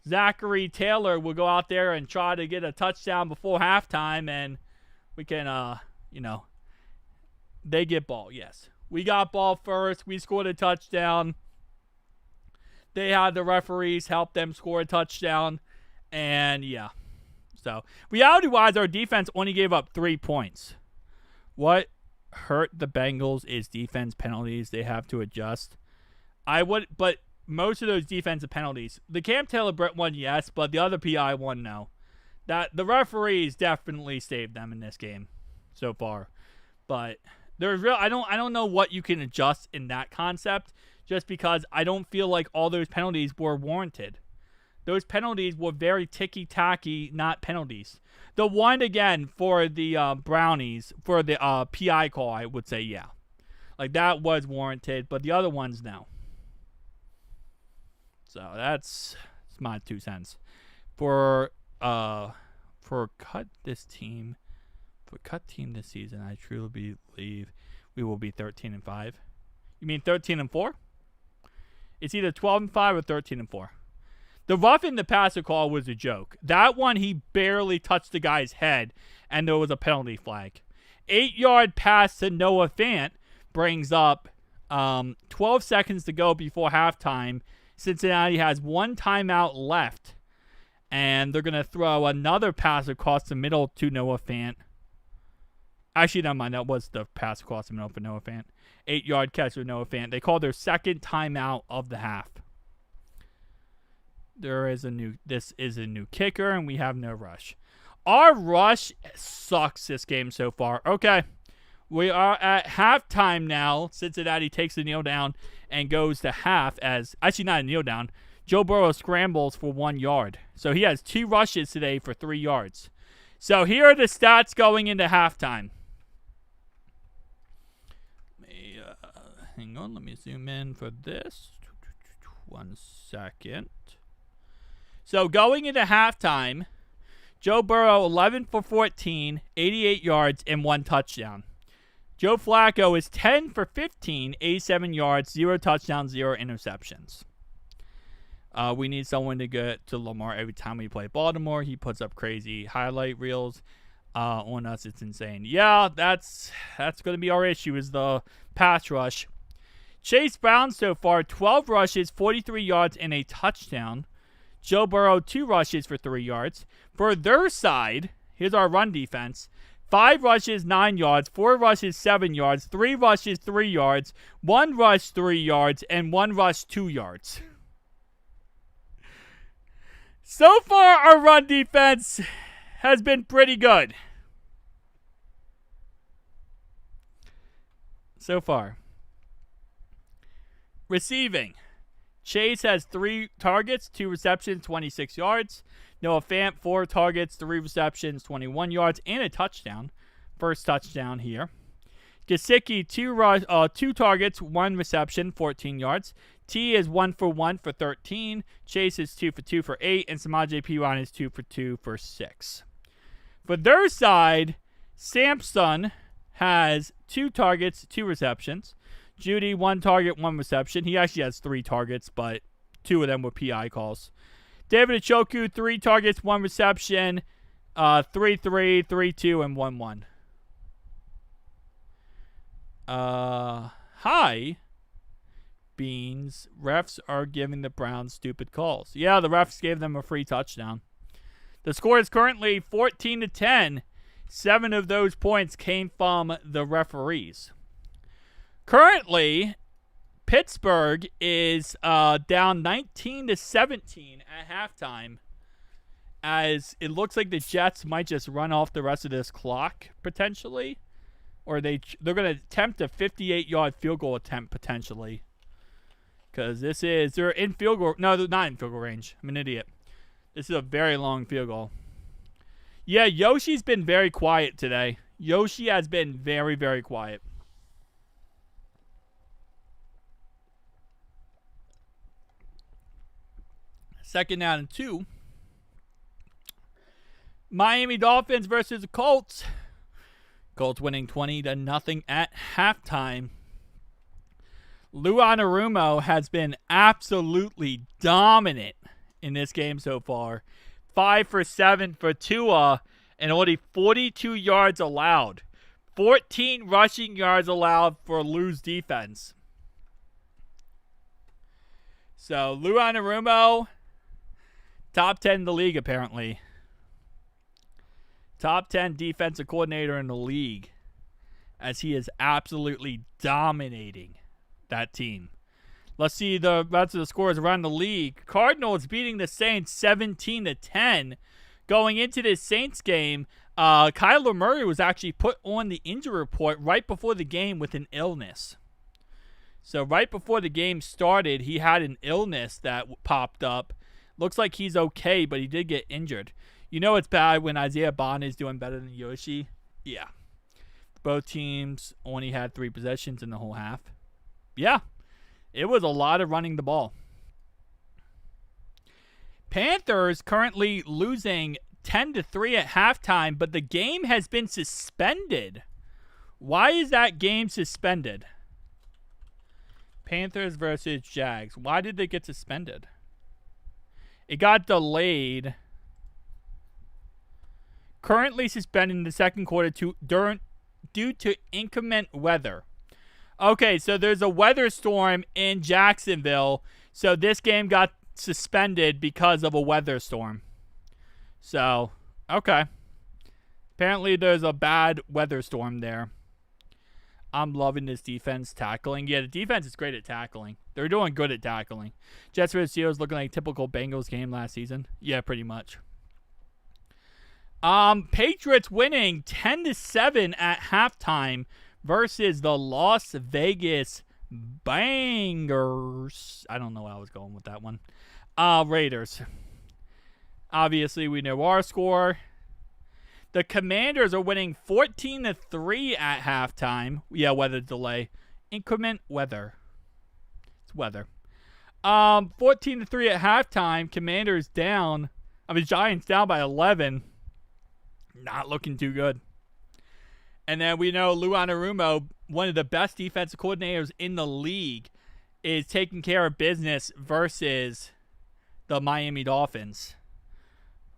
Zachary Taylor will go out there and try to get a touchdown before halftime, and we can, they get ball, yes. We got ball first. We scored a touchdown. They had the referees help them score a touchdown. And, yeah. So, reality-wise, our defense only gave up 3 points. What hurt the Bengals is defense penalties. They have to adjust. But most of those defensive penalties, the Cam Taylor-Britt one, yes, but the other PI one, no. That the referees definitely saved them in this game so far. But there's I don't know what you can adjust in that concept, just because I don't feel like all those penalties were warranted. Those penalties were very ticky-tacky, not penalties. The one, again, for the Brownies, for the PI call, I would say, yeah. Like, that was warranted, but the other ones, no. So, that's my 2 cents. For cut this team this season, I truly believe we will be 13-5. You mean 13-4? It's either 12-5 or 13-4. The roughing the passer call was a joke. That one, he barely touched the guy's head, and there was a penalty flag. 8-yard pass to Noah Fant brings up 12 seconds to go before halftime. Cincinnati has 1 timeout left, and they're going to throw another pass across the middle to Noah Fant. Actually, never mind. That was the pass across the middle for Noah Fant. 8-yard catch for Noah Fant. They called their second timeout of the half. This is a new kicker, and we have no rush. Our rush sucks this game so far. Okay, we are at halftime now. Cincinnati takes the kneel down and goes to half actually not a kneel down. Joe Burrow scrambles for 1 yard. So he has 2 rushes today for 3 yards. So here are the stats going into halftime. Hang on, let me zoom in for this. 1 second. So going into halftime, Joe Burrow 11 for 14, 88 yards, and 1 touchdown. Joe Flacco is 10 for 15, 87 yards, 0 touchdowns, 0 interceptions. We need someone to get to Lamar every time we play Baltimore. He puts up crazy highlight reels on us. It's insane. Yeah, that's going to be our issue, is the pass rush. Chase Brown so far, 12 rushes, 43 yards, and a touchdown. Joe Burrow, 2 rushes for 3 yards. For their side, here's our run defense. 5 rushes, 9 yards. 4 rushes, 7 yards. 3 rushes, 3 yards. 1 rush, 3 yards. And 1 rush, 2 yards. So far, our run defense has been pretty good. So far. Receiving. Chase has 3 targets, 2 receptions, 26 yards. Noah Fant, 4 targets, 3 receptions, 21 yards, and a touchdown. First touchdown here. Gesicki, 2 targets, 1 reception, 14 yards. T is 1 for 1 for 13. Chase is 2 for 2 for 8. And Samaje Perine is 2 for 2 for 6. For their side, Sampson has 2 targets, 2 receptions. Judy, 1 target, 1 reception. He actually has 3 targets, but 2 of them were PI calls. David Ochoku, 3 targets, 1 reception, 3-3, 3-2, and 1-1. Hi, Beans. Refs are giving the Browns stupid calls. Yeah, the refs gave them a free touchdown. The score is currently 14-10. 7 of those points came from the referees. Currently, Pittsburgh is down 19-17 at halftime, as it looks like the Jets might just run off the rest of this clock potentially, or they're going to attempt a 58-yard field goal attempt potentially, because they're in field goal. No, they're not in field goal range. I'm an idiot. This is a very long field goal. Yeah, Yoshi's been very quiet today. Yoshi has been very, very quiet. Second down and 2. Miami Dolphins versus the Colts. Colts winning 20-0 at halftime. Lou Anarumo has been absolutely dominant in this game so far. 5 for 7 for Tua and only 42 yards allowed. 14 rushing yards allowed for Lou's defense. So Lou Anarumo, top 10 in the league, apparently. Top 10 defensive coordinator in the league, as he is absolutely dominating that team. Let's see the rest of the scores around the league. Cardinals beating the Saints 17-10. going into this Saints game, Kyler Murray was actually put on the injury report right before the game with an illness. So right before the game started, he had an illness that popped up. Looks like he's okay, but he did get injured. You know it's bad when Isaiah Bond is doing better than Yoshi? Yeah. Both teams only had 3 possessions in the whole half. Yeah. It was a lot of running the ball. Panthers currently losing 10-3 at halftime, but the game has been suspended. Why is that game suspended? Panthers versus Jags. Why did they get suspended? It got delayed. Currently suspended in the second quarter due to inclement weather. Okay, so there's a weather storm in Jacksonville. So this game got suspended because of a weather storm. So, okay. Apparently there's a bad weather storm there. I'm loving this defense tackling. Yeah, the defense is great at tackling. They're doing good at tackling. Jets vs. Steelers looking like a typical Bengals game last season. Yeah, pretty much. Patriots winning 10-7 at halftime versus the Las Vegas Bangers. I don't know where I was going with that one. Raiders. Obviously, we know our score. The Commanders are winning 14-3 at halftime. Yeah, weather delay. Inclement weather. It's weather. 14-3 at halftime. Commanders down. Giants down by 11. Not looking too good. And then we know Lou Anarumo, one of the best defensive coordinators in the league, is taking care of business versus the Miami Dolphins.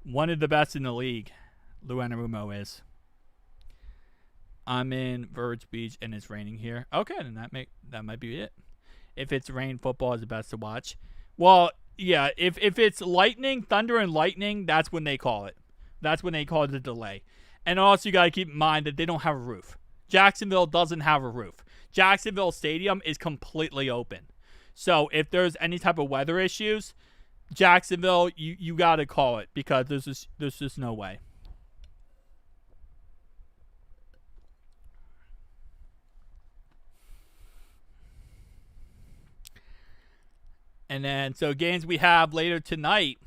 One of the best in the league. Lou Anarumo is. I'm in Virginia Beach and it's raining here. Okay, then that might be it. If it's rain, football is the best to watch. Well, yeah, if it's lightning, thunder and lightning, that's when they call it. That's when they call it a delay. And also you got to keep in mind that they don't have a roof. Jacksonville doesn't have a roof. Jacksonville Stadium is completely open. So if there's any type of weather issues, Jacksonville, you got to call it because there's just no way. And then, so games we have later tonight,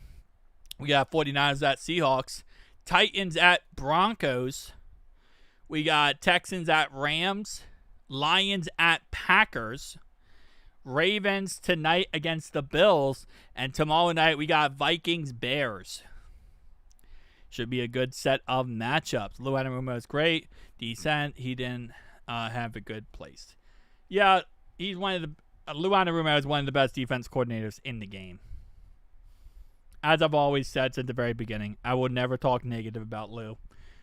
we got 49ers at Seahawks, Titans at Broncos, we got Texans at Rams, Lions at Packers, Ravens tonight against the Bills, and tomorrow night we got Vikings Bears. Should be a good set of matchups. Lou Anarumo is great. Decent. He didn't have a good place. Yeah, he's one of the Lou Anarumo is one of the best defense coordinators in the game. As I've always said since the very beginning, I will never talk negative about Lou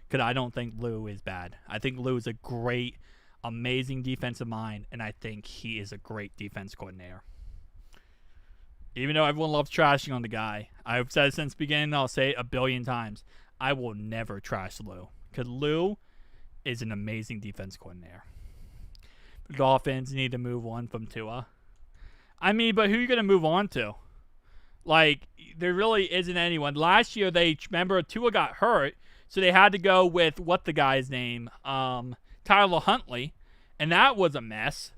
because I don't think Lou is bad. I think Lou is a great, amazing defensive mind, and I think he is a great defense coordinator. Even though everyone loves trashing on the guy, I've said it since the beginning, and I'll say it a billion times, I will never trash Lou because Lou is an amazing defense coordinator. The Dolphins need to move on from Tua. But who are you going to move on to? Like, there really isn't anyone. Last year, remember, Tua got hurt, so they had to go with, what the guy's name? Tyler Huntley, and that was a mess.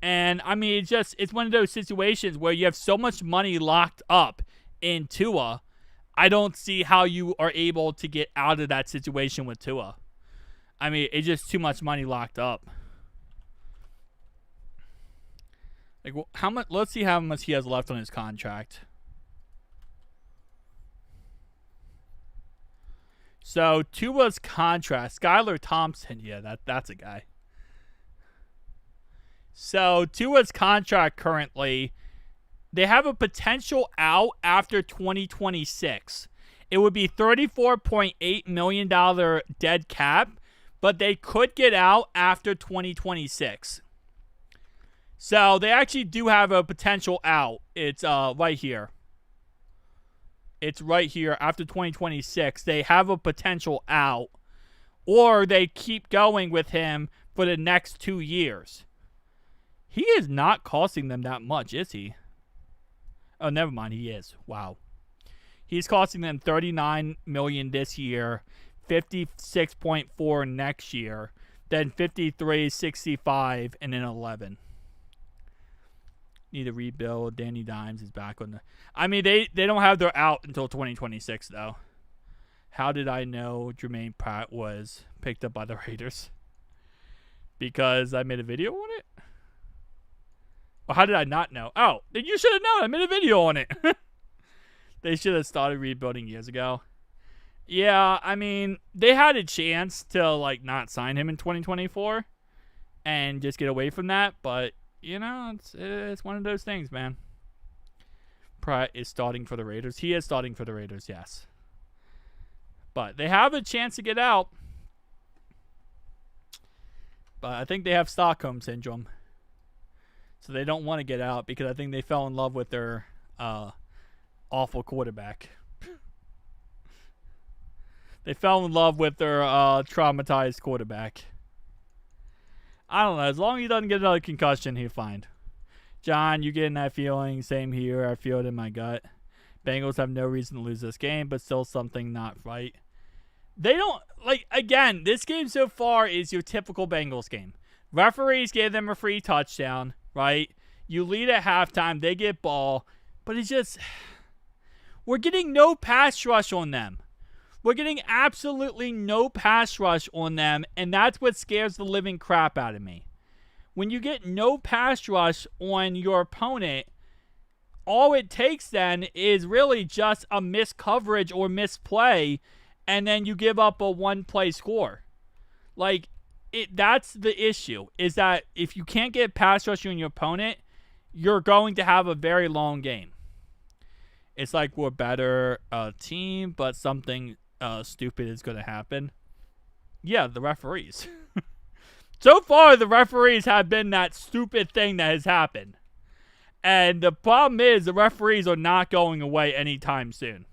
And, it's one of those situations where you have so much money locked up in Tua, I don't see how you are able to get out of that situation with Tua. It's just too much money locked up. How much? Let's see how much he has left on his contract. So Tua's contract, Skylar Thompson, yeah, that's a guy. So Tua's contract currently, they have a potential out after 2026. It would be $34.8 million dead cap, but they could get out after 2026. So they actually do have a potential out. It's right here. It's right here after 2026. They have a potential out. Or they keep going with him for the next 2 years. He is not costing them that much, is he? Oh, never mind. He is. Wow. He's costing them $39 million this year, $56.4 next year, then $53, $65, and then $11. Need to rebuild. Danny Dimes is back on the. I mean, they don't have their out until 2026 though. How did I know Jermaine Pratt was picked up by the Raiders? Because I made a video on it? Or how did I not know? Oh, then you should have known. I made a video on it. They should have started rebuilding years ago. Yeah, I mean, they had a chance to, like, not sign him in 2024 and just get away from that. But, you know, it's one of those things, man. Pratt is starting for the Raiders. He is starting for the Raiders, yes. But they have a chance to get out. But I think they have Stockholm Syndrome. So they don't want to get out because I think they fell in love with their awful quarterback. They fell in love with their traumatized quarterback. I don't know. As long as he doesn't get another concussion, he'll fine. John, you getting that feeling? Same here. I feel it in my gut. Bengals have no reason to lose this game, but still something not right. They don't, like, again, this game so far is your typical Bengals game. Referees gave them a free touchdown, right? You lead at halftime, they get ball, but it's just, we're getting no pass rush on them. We're getting absolutely no pass rush on them, and that's what scares the living crap out of me. When you get no pass rush on your opponent, all it takes then is really just a missed coverage or misplay, and then you give up a one-play score. Like, that's the issue, is that if you can't get pass rush on your opponent, you're going to have a very long game. It's like we're a better team, but something stupid is going to happen. Yeah, the referees. So far, the referees have been that stupid thing that has happened. And the problem is the referees are not going away anytime soon.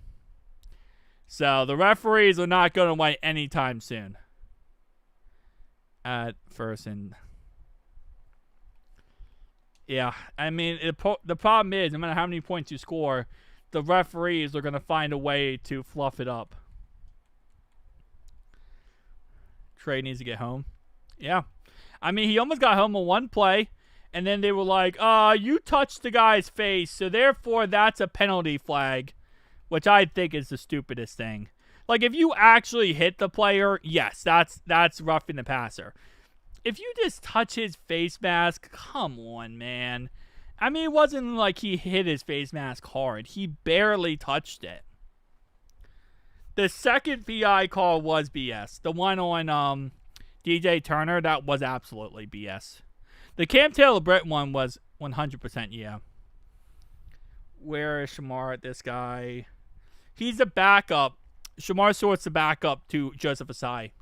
So the referees are not going away anytime soon. At first, and yeah, I mean, the problem is, no matter how many points you score, the referees are going to find a way to fluff it up. Trey needs to get home. Yeah. I mean, he almost got home on one play, and then they were like, you touched the guy's face, so therefore that's a penalty flag, which I think is the stupidest thing. Like, if you actually hit the player, yes, that's roughing the passer. If you just touch his face mask, come on, man. I mean, it wasn't like he hit his face mask hard. He barely touched it. The second VI call was BS. The one on DJ Turner, that was absolutely BS. The Cam Taylor-Britt one was 100% yeah. Where is Shamar, this guy? He's the backup. Shamar Sort's the backup to Joseph Asai.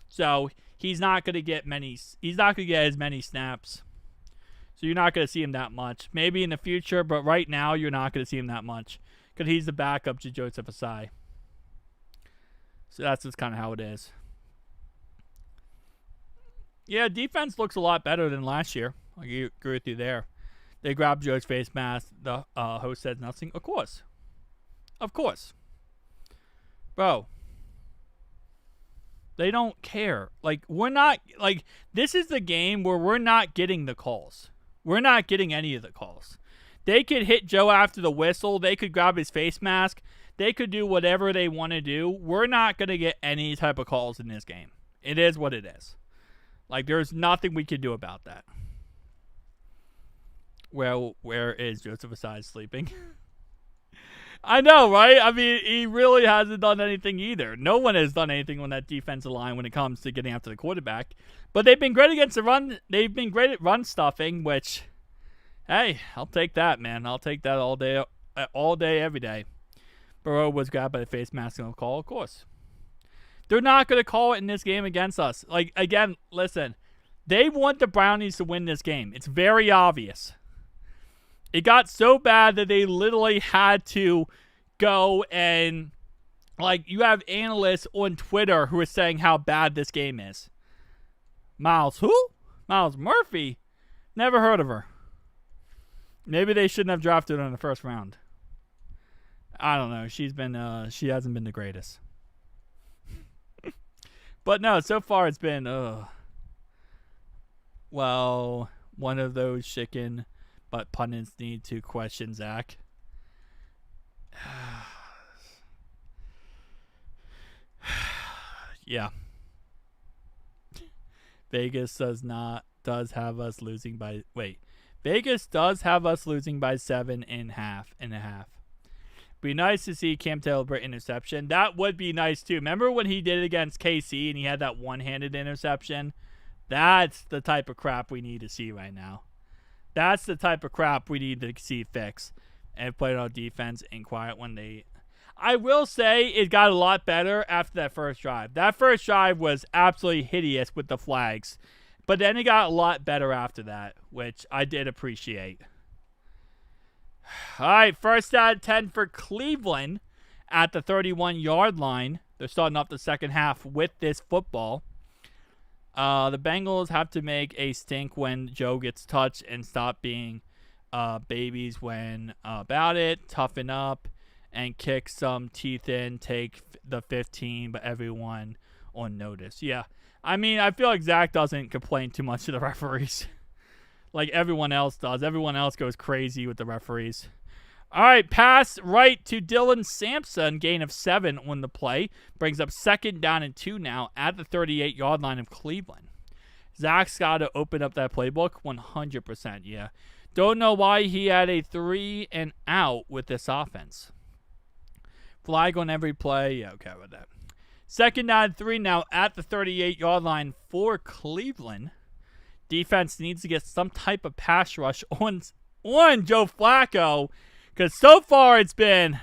So he's not going to get as many snaps. So you're not going to see him that much. Maybe in the future, but right now you're not going to see him that much. Because he's the backup to Joseph Asai. So that's just kind of how it is. Yeah, defense looks a lot better than last year. I agree with you there. They grabbed Joe's face mask. The host says nothing. Of course. Of course. Bro. They don't care. Like, we're not, like, this is the game where we're not getting the calls. We're not getting any of the calls. They could hit Joe after the whistle. They could grab his face mask. They could do whatever they want to do. We're not going to get any type of calls in this game. It is what it is. Like, there's nothing we can do about that. Well, where is Joseph Asai sleeping? I know, right? I mean, he really hasn't done anything either. No one has done anything on that defensive line when it comes to getting after the quarterback. But they've been great against the run. They've been great at run stuffing, which, hey, I'll take that, man. I'll take that all day, every day. Burrow was grabbed by the face mask on the call, of course. They're not going to call it in this game against us. Like, again, listen. They want the Brownies to win this game. It's very obvious. It got so bad that they literally had to go and, like, you have analysts on Twitter who are saying how bad this game is. Miles who? Miles Murphy? Never heard of her. Maybe they shouldn't have drafted her in the first round. I don't know. She hasn't been the greatest. But no, so far it's been, well, one of those chicken, but pundits need to question Zach. Yeah. Vegas does have us losing by 7.5. Be nice to see Cam Taylor interception. That would be nice too. Remember when he did it against KC and he had that one-handed interception? That's the type of crap we need to see right now. That's the type of crap we need to see fixed and play on defense and quiet when they. I will say it got a lot better after that first drive. That first drive was absolutely hideous with the flags, but then it got a lot better after that, which I did appreciate. All right, first down 10 for Cleveland at the 31-yard line. They're starting off the second half with this football. The Bengals have to make a stink when Joe gets touched and stop being babies when about it. Toughen up and kick some teeth in. Take the 15, but everyone on notice. Yeah, I mean, I feel like Zach doesn't complain too much to the referees. Like everyone else does. Everyone else goes crazy with the referees. All right, pass right to Dylan Sampson. Gain of 7 on the play. Brings up second down and 2 now at the 38-yard line of Cleveland. Zach's got to open up that playbook 100%, yeah. Don't know why he had a 3 and out with this offense. Flag on every play. Yeah, okay with that. Second down and 3 now at the 38-yard line for Cleveland. Defense needs to get some type of pass rush on Joe Flacco, because so far it's been.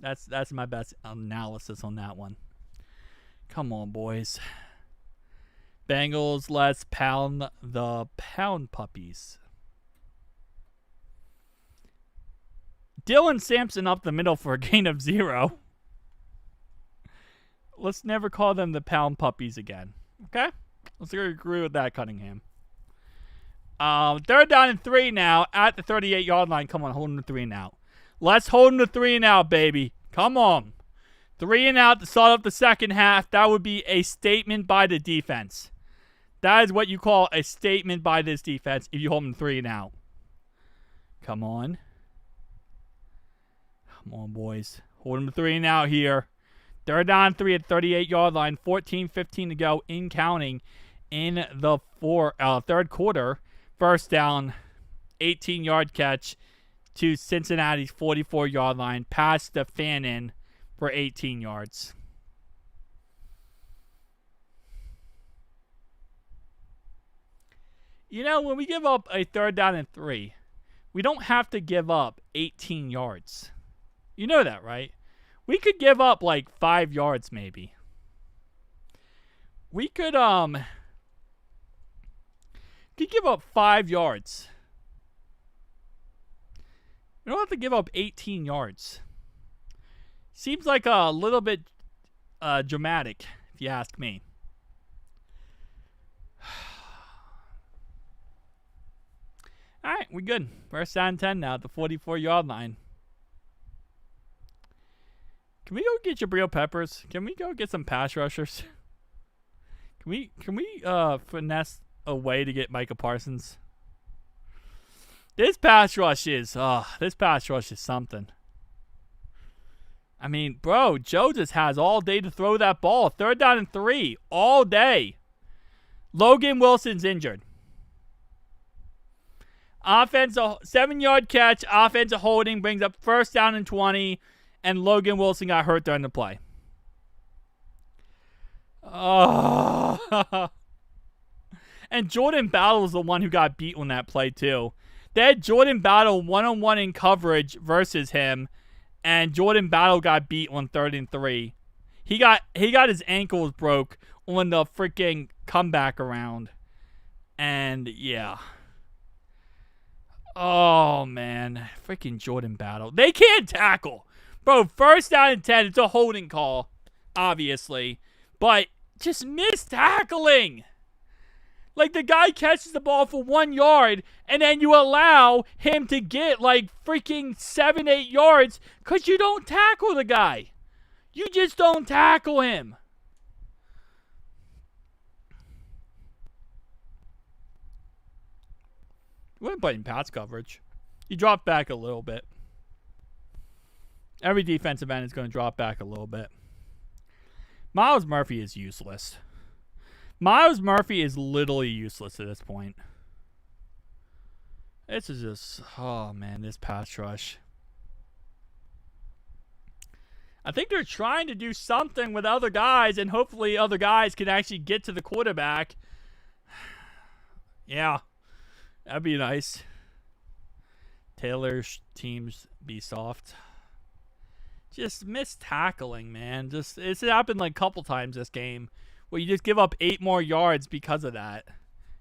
That's my best analysis on that one. Come on, boys. Bengals, let's pound the pound puppies. Dylan Sampson up the middle for a gain of 0. Let's never call them the pound puppies again. Okay? Let's agree with that, Cunningham. Third down and 3 now at the 38-yard line. Come on, hold them to 3 and out. Let's hold them to 3 and out, baby. Come on. 3 and out to start up the second half. That would be a statement by the defense. That is what you call a statement by this defense if you hold them 3 and out. Come on. Come on, boys. Hold them to 3 and out here. Third down 3 at 38-yard line. 14-15 to go in counting in the third quarter. First down, 18-yard catch to Cincinnati's 44-yard line. Pass to Fannin for 18 yards. You know, when we give up a third down and 3, we don't have to give up 18 yards. You know that, right? We could give up like 5 yards maybe. We could give up 5 yards. We don't have to give up 18 yards. Seems like a little bit dramatic, if you ask me. All right, we're good. First down 10 now at the 44-yard line. Can we go get Jabril Peppers? Can we go get some pass rushers? Can we finesse a way to get Micah Parsons? This pass rush is something. I mean, bro, Joe just has all day to throw that ball. Third down and 3 all day. Logan Wilson's injured. Offense, a 7-yard catch. Offensive holding brings up first down and 20. And Logan Wilson got hurt during the play. Oh. And Jordan Battle was the one who got beat on that play, too. They had Jordan Battle one-on-one in coverage versus him. And Jordan Battle got beat on 3rd and 3. He got his ankles broke on the freaking comeback around. And, yeah. Oh, man. Freaking Jordan Battle. They can't tackle. Bro, first down and 10, it's a holding call, obviously. But just missed tackling. Like, the guy catches the ball for 1 yard, and then you allow him to get, like, freaking 7, 8 yards because you don't tackle the guy. You just don't tackle him. We weren't playing pass coverage. You drop back a little bit. Every defensive end is going to drop back a little bit. Myles Murphy is useless. Myles Murphy is literally useless at this point. This is just, oh man, this pass rush. I think they're trying to do something with other guys, and hopefully other guys can actually get to the quarterback. Yeah, that'd be nice. Taylor's teams be soft. Just missed tackling, man. It's happened like a couple times this game where you just give up 8 more yards because of that.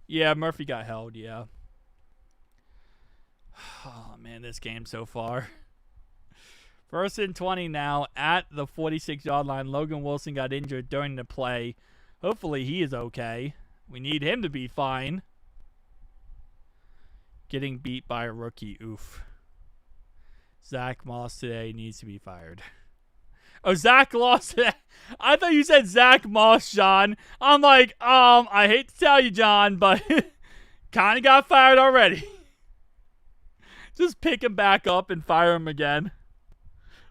Yeah, Murphy got held, yeah. Oh, man, this game so far. 1st and 20 now at the 46-yard line. Logan Wilson got injured during the play. Hopefully he is okay. We need him to be fine. Getting beat by a rookie, oof. Zach Moss today needs to be fired. Oh, Zach lost today. I thought you said Zach Moss, John. I'm like, I hate to tell you, John, but kind of got fired already. Just pick him back up and fire him again.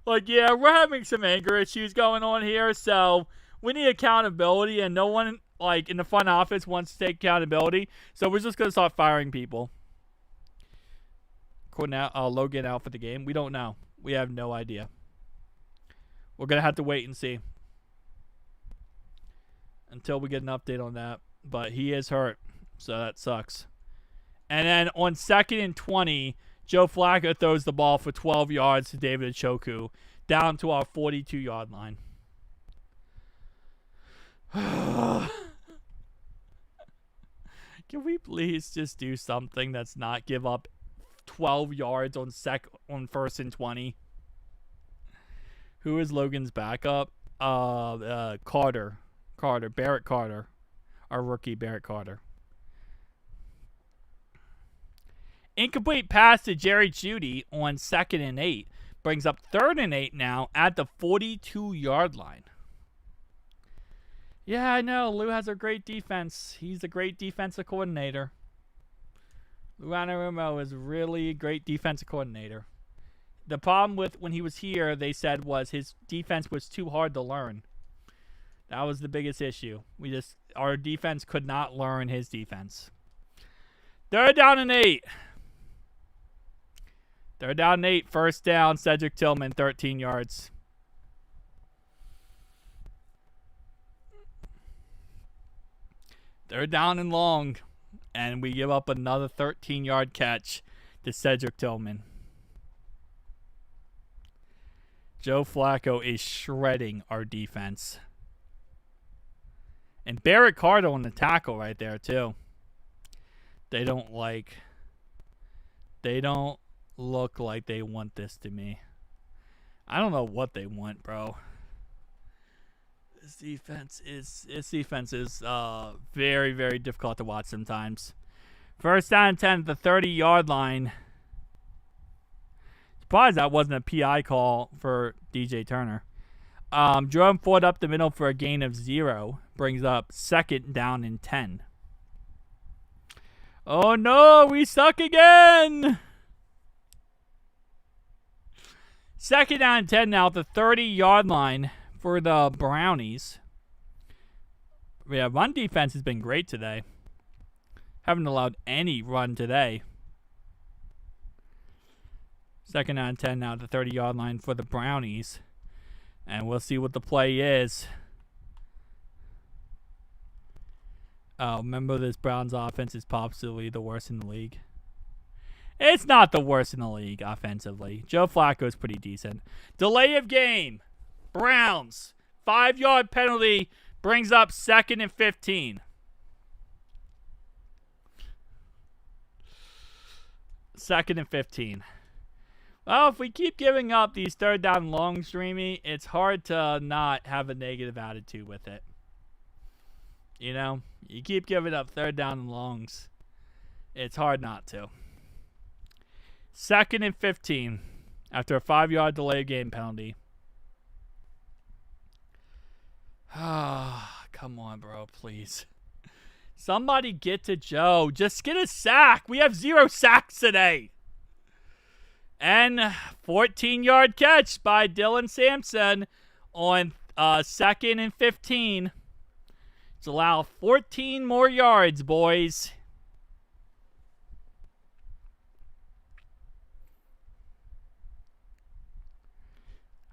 Like, yeah, we're having some anger issues going on here, so we need accountability, and no one, like, in the front office wants to take accountability, so we're just going to start firing people. Logan out for the game. We don't know. We have no idea. We're going to have to wait and see until we get an update on that. But he is hurt, so that sucks. And then on 2nd and 20, Joe Flacco throws the ball for 12 yards to David Njoku down to our 42-yard line. Can we please just do something that's not give up 12 yards on 1st and 20? Who is Logan's backup? Carter. Barrett Carter. Our rookie, Barrett Carter. Incomplete pass to Jerry Jeudy on 2nd and 8. Brings up 3rd and 8 now at the 42-yard line. Yeah, I know. Lou has a great defense. He's a great defensive coordinator. Lou Anarumo is really a great defensive coordinator. The problem with when he was here, they said, was his defense was too hard to learn. That was the biggest issue. Our defense could not learn his defense. 3rd down and 8. 3rd down and 8. 1st down. Cedric Tillman, 13 yards. They're down and long. And we give up another 13-yard catch to Cedric Tillman. Joe Flacco is shredding our defense. And Barrett Carter on the tackle right there, too. They don't look like they want this to me. I don't know what they want, bro. This defense is very, very difficult to watch sometimes. 1st down and 10 at the 30-yard line. Surprised that wasn't a PI call for DJ Turner. Jerome Ford up the middle for a gain of 0. Brings up 2nd down and 10. Oh no, we suck again! 2nd down and 10 now at the 30-yard line for the Brownies. Yeah, run defense has been great today. Haven't allowed any run today. 2nd down and 10 now at the 30-yard line for the Brownies. And we'll see what the play is. Oh, remember this Browns offense is possibly the worst in the league. It's not the worst in the league offensively. Joe Flacco is pretty decent. Delay of game. Browns. 5-yard penalty brings up 2nd and 15. 2nd and 15. Well, if we keep giving up these 3rd down longs, Dreamy, it's hard to not have a negative attitude with it. You know, you keep giving up third down and longs. It's hard not to. 2nd and 15 after a 5-yard delay game penalty. Ah, come on, bro, please. Somebody get to Joe. Just get a sack. We have 0 sacks today. And 14-yard catch by Dylan Sampson on 2nd and 15. Let's allow 14 more yards, boys.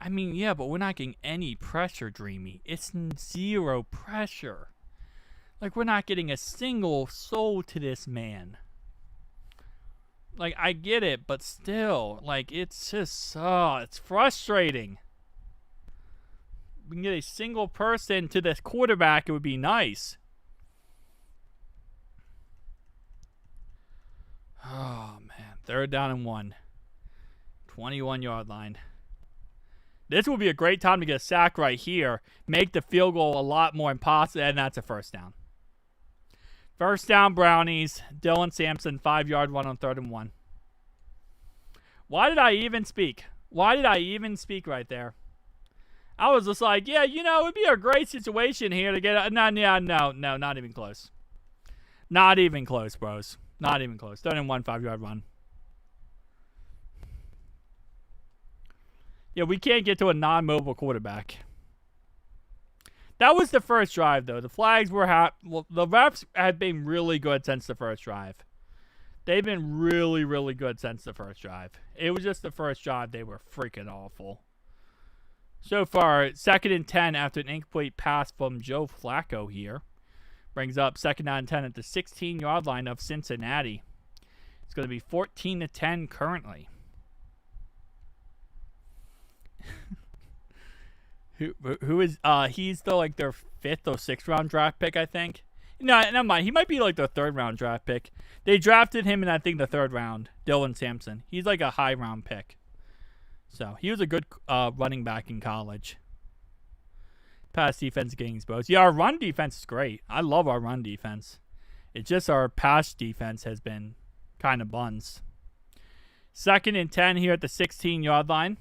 I mean, yeah, but we're not getting any pressure, Dreamy. It's 0 pressure. Like, we're not getting a single soul to this man. Like, I get it, but still, like, it's just, it's frustrating. We can get a single person to this quarterback, it would be nice. Oh, man. 3rd down and 1. 21-yard line. This would be a great time to get a sack right here. Make the field goal a lot more impossible, and that's a 1st down. 1st down, Brownies. Dylan Sampson, 5-yard run on 3rd and 1. Why did I even speak? Why did I even speak right there? I was just like, yeah, you know, it would be a great situation here to get... No, not even close. Not even close, bros. Not even close. 3rd and 1, 5-yard run. Yeah, we can't get to a non-mobile quarterback. That was the first drive, though. The flags were... the refs have been really good since the first drive. They've been really, really good since the first drive. It was just the first drive. They were freaking awful. So far, 2nd and 10 after an incomplete pass from Joe Flacco here. Brings up 2nd down and 10 at the 16-yard line of Cincinnati. It's going to be 14-10 currently. Who is he's the like their 5th or 6th round draft pick, I think. No, never mind. He might be like their 3rd round draft pick. They drafted him in, I think, the 3rd round. Dylan Sampson. He's like a high round pick. So he was a good running back in college. Pass defense gains both. Yeah, our run defense is great. I love our run defense. It's just our pass defense has been kind of buns. 2nd and 10 here at the 16-yard line.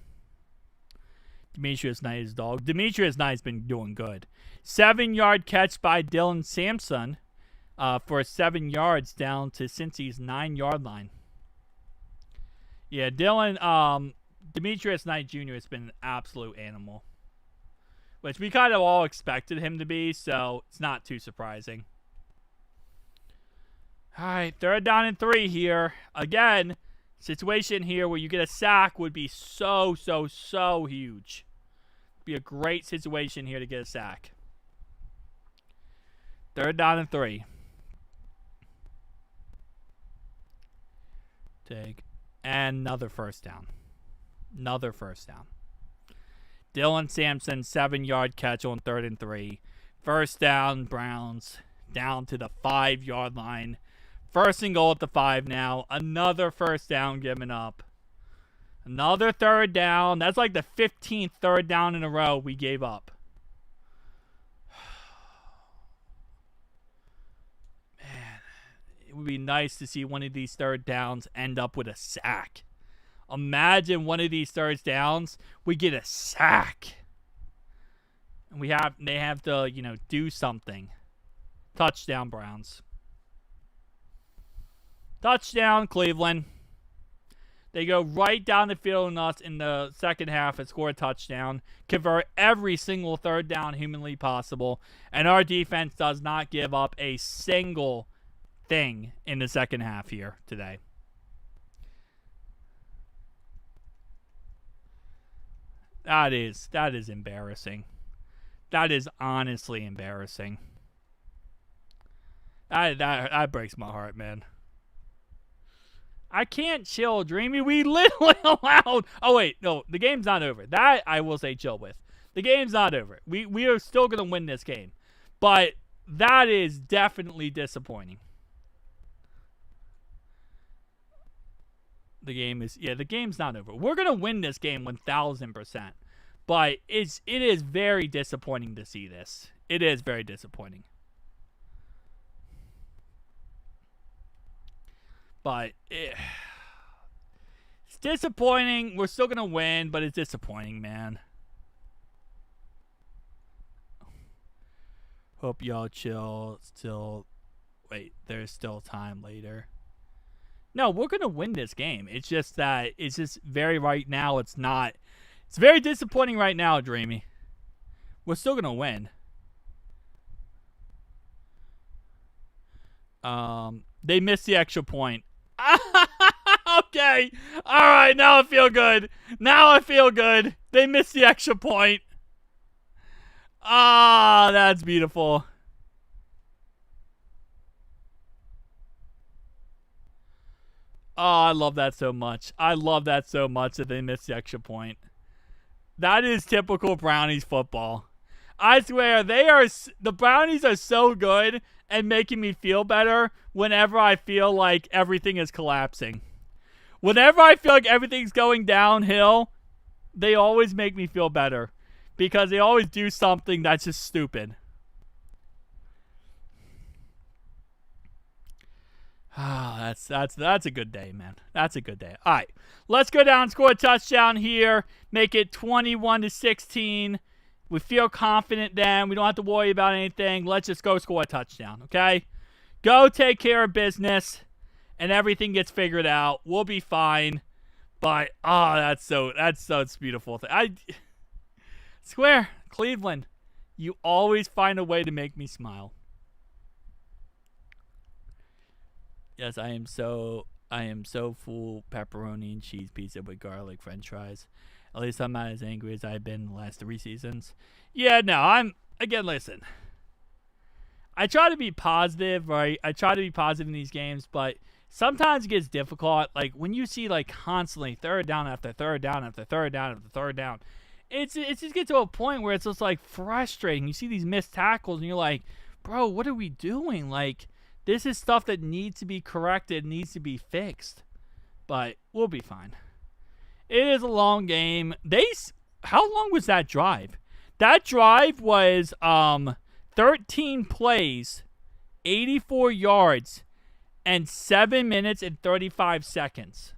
Demetrius Knight's dog. Demetrius Knight's been doing good. 7-yard catch by Dylan Sampson for 7 yards down to Cincy's 9-yard line. Yeah, Demetrius Knight Jr. has been an absolute animal. Which we kind of all expected him to be, so it's not too surprising. Alright, 3rd down and 3 here. Again, situation here where you get a sack would be so huge. Be a great situation here to get a sack. 3rd down and 3. Take another 1st down. Another 1st down. Dylan Sampson, 7-yard catch on 3rd and 3. 1st down, Browns down to the 5-yard line. 1st and goal at the 5 now. Another 1st down given up. Another 3rd down. That's like the 15th 3rd down in a row we gave up. Man, it would be nice to see one of these 3rd downs end up with a sack. Imagine one of these 3rd downs, we get a sack. And they have to, do something. Touchdown, Browns. Touchdown, Cleveland. They go right down the field on us in the 2nd half and score a touchdown. Convert every single 3rd down humanly possible. And our defense does not give up a single thing in the 2nd half here today. That is embarrassing. That is honestly embarrassing. That breaks my heart, man. I can't chill, Dreamy. We literally allowed... Oh, wait. No, the game's not over. That I will say chill with. The game's not over. We are still going to win this game. But that is definitely disappointing. The game's not over. We're going to win this game 1,000%. But it is very disappointing to see this. It is very disappointing. But it's disappointing. We're still going to win, but it's disappointing, man. Hope y'all chill. Still, wait, there's still time later. No, we're going to win this game. It's just that it's just very right now. It's not. It's very disappointing right now, Dreamy. We're still going to win. They missed the extra point. Okay. All right, now I feel good. Now I feel good. They missed the extra point. Ah, that's beautiful. Oh, I love that so much. I love that so much that they missed the extra point. That is typical Brownies football. I swear, the Brownies are so good at making me feel better whenever I feel like everything is collapsing. Whenever I feel like everything's going downhill, they always make me feel better. Because they always do something that's just stupid. Ah, that's a good day, man. That's a good day. All right, let's go down and score a touchdown here. Make it 21-16. We feel confident then. We don't have to worry about anything. Let's just go score a touchdown, okay? Go take care of business, and everything gets figured out. We'll be fine. But that's beautiful. I swear, Cleveland, you always find a way to make me smile. Yes, I am so full pepperoni and cheese pizza with garlic french fries. At least I'm not as angry as I've been the last 3 seasons. Yeah, no, listen. I try to be positive, right? I try to be positive in these games, but sometimes it gets difficult. Like, when you see, like, constantly third down after third down after third down after third down, it just gets to a point where it's just, like, frustrating. You see these missed tackles, and you're like, bro, what are we doing? Like, this is stuff that needs to be corrected, needs to be fixed. But we'll be fine. It is a long game. How long was that drive? That drive was 13 plays, 84 yards, and 7 minutes and 35 seconds.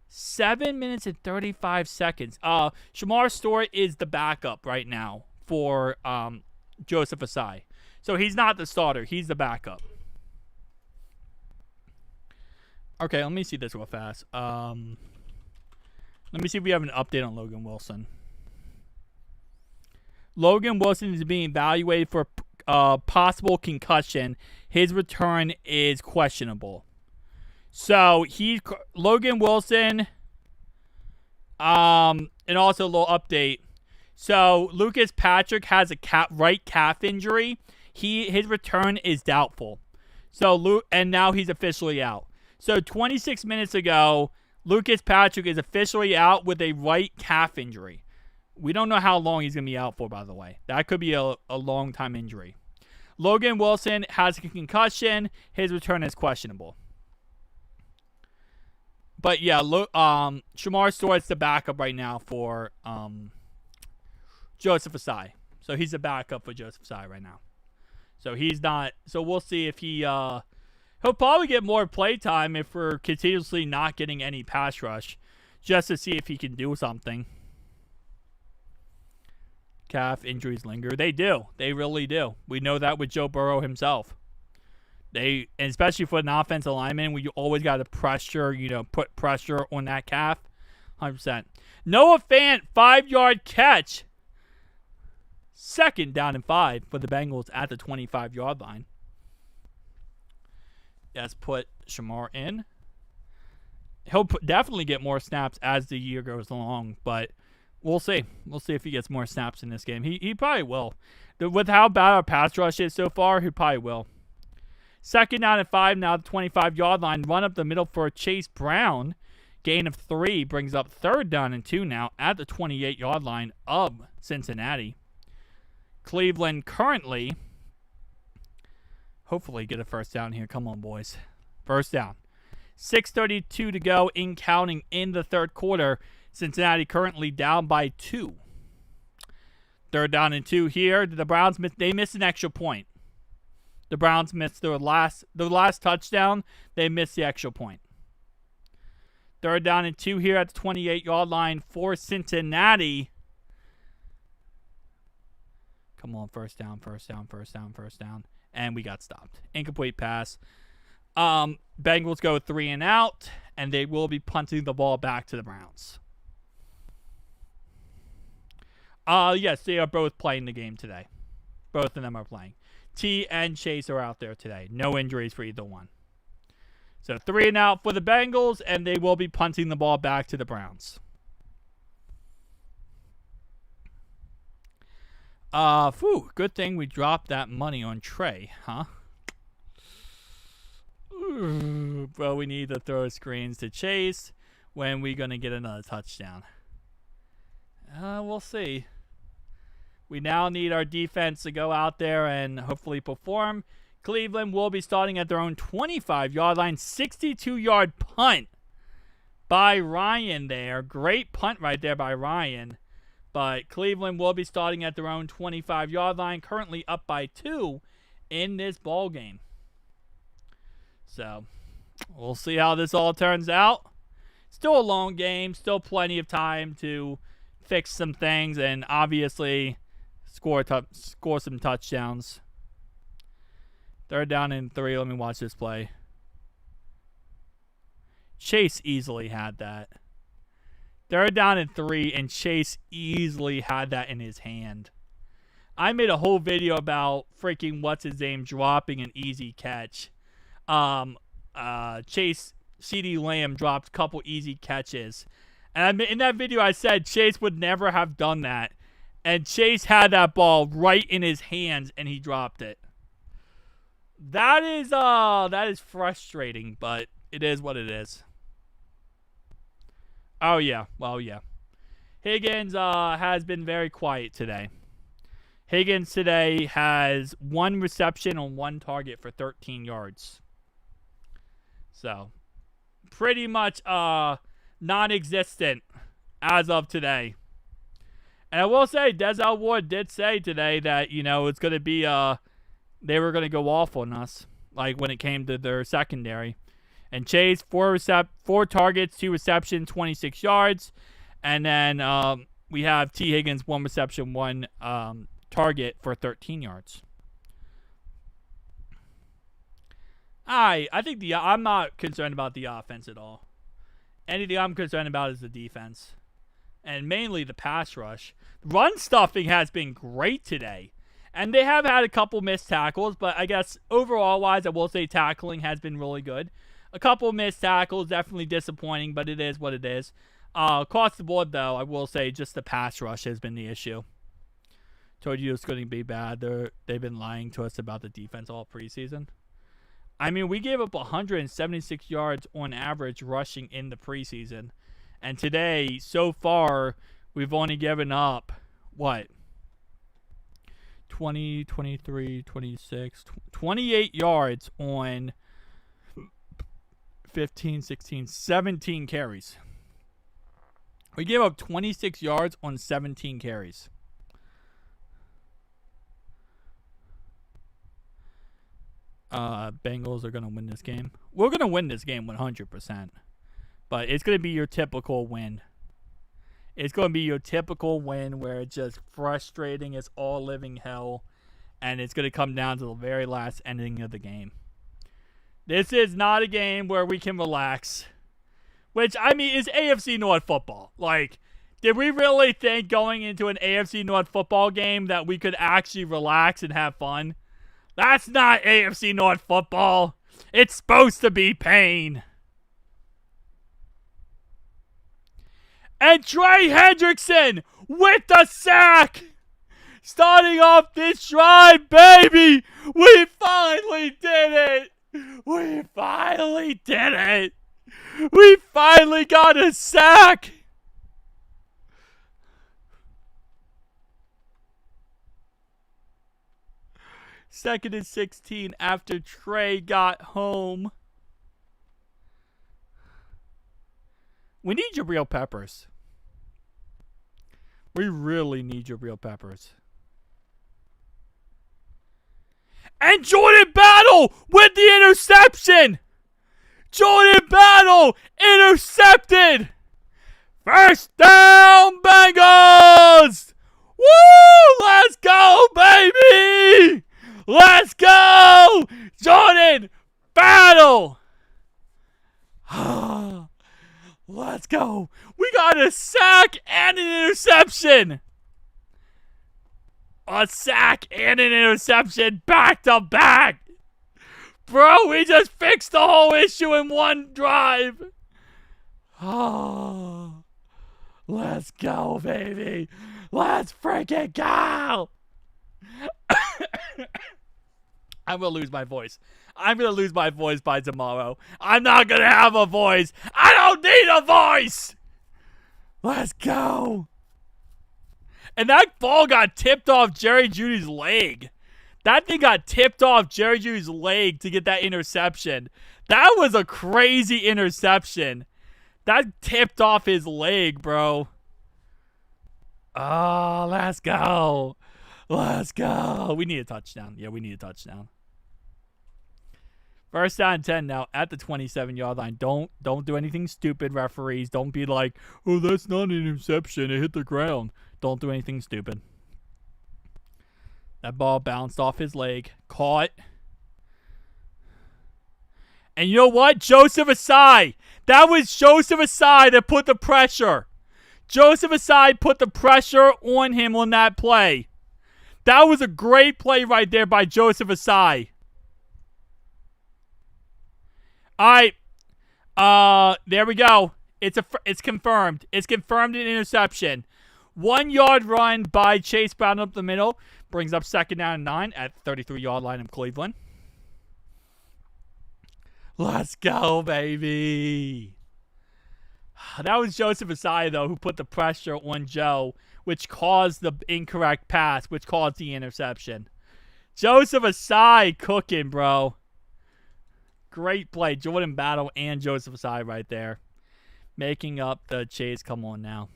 7 minutes and 35 seconds. Shamar Stewart is the backup right now for Joseph Asai. So he's not the starter. He's the backup. Okay, let me see this real fast. Let me see if we have an update on Logan Wilson. Logan Wilson is being evaluated for possible concussion. His return is questionable. So Logan Wilson. And also a little update. So Lucas Patrick has a right calf injury. His return is doubtful. And now he's officially out. So 26 minutes ago, Lucas Patrick is officially out with a right calf injury. We don't know how long he's going to be out for, by the way. That could be a long time injury. Logan Wilson has a concussion. His return is questionable. But yeah, Shamar Stewart's the backup right now for Joseph Asai. So he's the backup for Joseph Asai right now. So he's not. So we'll see if he'll probably get more play time if we're continuously not getting any pass rush, just to see if he can do something. Calf injuries linger. They do. They really do. We know that with Joe Burrow himself. And especially for an offensive lineman, where you always got to pressure, put pressure on that calf. 100%. Noah Fant, 5-yard catch. 2nd down and 5 for the Bengals at the 25-yard line. Let's put Shamar in. He'll definitely get more snaps as the year goes along, but we'll see. We'll see if he gets more snaps in this game. He probably will. With how bad our pass rush is so far, he probably will. 2nd down and 5, now the 25-yard line. Run up the middle for Chase Brown. Gain of 3 brings up 3rd down and 2 now at the 28-yard line of Cincinnati. Cleveland currently, hopefully get a 1st down here. Come on, boys. 1st down. 6:32 to go in counting in the 3rd quarter. Cincinnati currently down by 2. 3rd down and 2 here. The Browns, they missed an extra point. The Browns missed their last touchdown. They missed the extra point. 3rd down and 2 here at the 28-yard line for Cincinnati. Come on, first down. And we got stopped. Incomplete pass. Bengals go 3 and out, and they will be punting the ball back to the Browns. Yes, they are both playing the game today. Both of them are playing. T and Chase are out there today. No injuries for either one. So 3 and out for the Bengals, and they will be punting the ball back to the Browns. Good thing we dropped that money on Trey, huh? Ooh, bro, we need to throw screens to Chase. When we gonna get another touchdown? We'll see. We now need our defense to go out there and hopefully perform. Cleveland will be starting at their own 25-yard line. 62-yard punt by Ryan there. Great punt right there by Ryan. But Cleveland will be starting at their own 25-yard line. Currently up by 2 in this ball game. So, we'll see how this all turns out. Still a long game. Still plenty of time to fix some things. And obviously score some touchdowns. 3rd down and 3. Let me watch this play. Chase easily had that. 3rd down and 3, and Chase easily had that in his hand. I made a whole video about freaking what's-his-name dropping an easy catch. Chase, CeeDee Lamb dropped a couple easy catches. And in that video I said Chase would never have done that. And Chase had that ball right in his hands, and he dropped it. That is frustrating, but it is what it is. Oh, yeah. Well, yeah. Higgins has been very quiet today. Higgins today has 1 reception on 1 target for 13 yards. So, pretty much non-existent as of today. And I will say, Denzel Ward did say today that, it's going to be, they were going to go off on us, like when it came to their secondary. And Chase, 4 targets, 2 receptions, 26 yards. And then we have T. Higgins, 1 reception, 1 target for 13 yards. I think I'm not concerned about the offense at all. Anything I'm concerned about is the defense. And mainly the pass rush. Run stuffing has been great today. And they have had a couple missed tackles, but I guess overall-wise, I will say tackling has been really good. A couple missed tackles, definitely disappointing, but it is what it is. Across the board, though, I will say just the pass rush has been the issue. Told you it's going to be bad. They've been lying to us about the defense all preseason. I mean, we gave up 176 yards on average rushing in the preseason. And today, so far, we've only given up, 20, 23, 26, 28 yards on 15, 16, 17 carries. We gave up 26 yards on 17 carries. Bengals are going to win this game. We're going to win this game 100%. But it's going to be your typical win. It's going to be your typical win where it's just frustrating. It's all living hell. And it's going to come down to the very last ending of the game. This is not a game where we can relax. Which, I mean, is AFC North football. Like, did we really think going into an AFC North football game that we could actually relax and have fun? That's not AFC North football. It's supposed to be pain. And Trey Hendrickson with the sack. Starting off this drive, baby. We finally did it. We finally did it. We finally got a sack. Second and 16 after Trey got home. We need Jabril Peppers. We really need Jabril Peppers. And Jordan Battle with the interception. Jordan Battle intercepted. First down, Bengals. Woo! Let's go, baby. Let's go. Jordan Battle. Let's go. We got a sack and an interception. A sack and an interception back to back. Bro, we just fixed the whole issue in one drive. Oh, let's go, baby. Let's freaking go. I'm going to lose my voice. I'm going to lose my voice by tomorrow. I'm not going to have a voice. I don't need a voice. Let's go. And that ball got tipped off Jerry Jeudy's leg. That thing got tipped off Jerry Jeudy's leg to get that interception. That was a crazy interception. That tipped off his leg, bro. Oh, let's go. Let's go. We need a touchdown. Yeah, we need a touchdown. First down and 10 now at the 27-yard line. Don't do anything stupid, referees. Don't be like, oh, that's not an interception. It hit the ground. Don't do anything stupid. That ball bounced off his leg. Caught. And you know what? Joseph Asai. That was Joseph Asai that put the pressure. Joseph Asai put the pressure on him on that play. That was a great play right there by Joseph Asai. All right. There we go. It's confirmed. It's confirmed an interception. 1 yard run by Chase Brown up the middle. Brings up second down and 9 at 33-yard line of Cleveland. Let's go, baby. That was Joseph Asai, though, who put the pressure on Joe, which caused the incorrect pass, which caused the interception. Joseph Asai cooking, bro. Great play. Jordan Battle and Joseph Asai right there. Making up the chase. Come on now.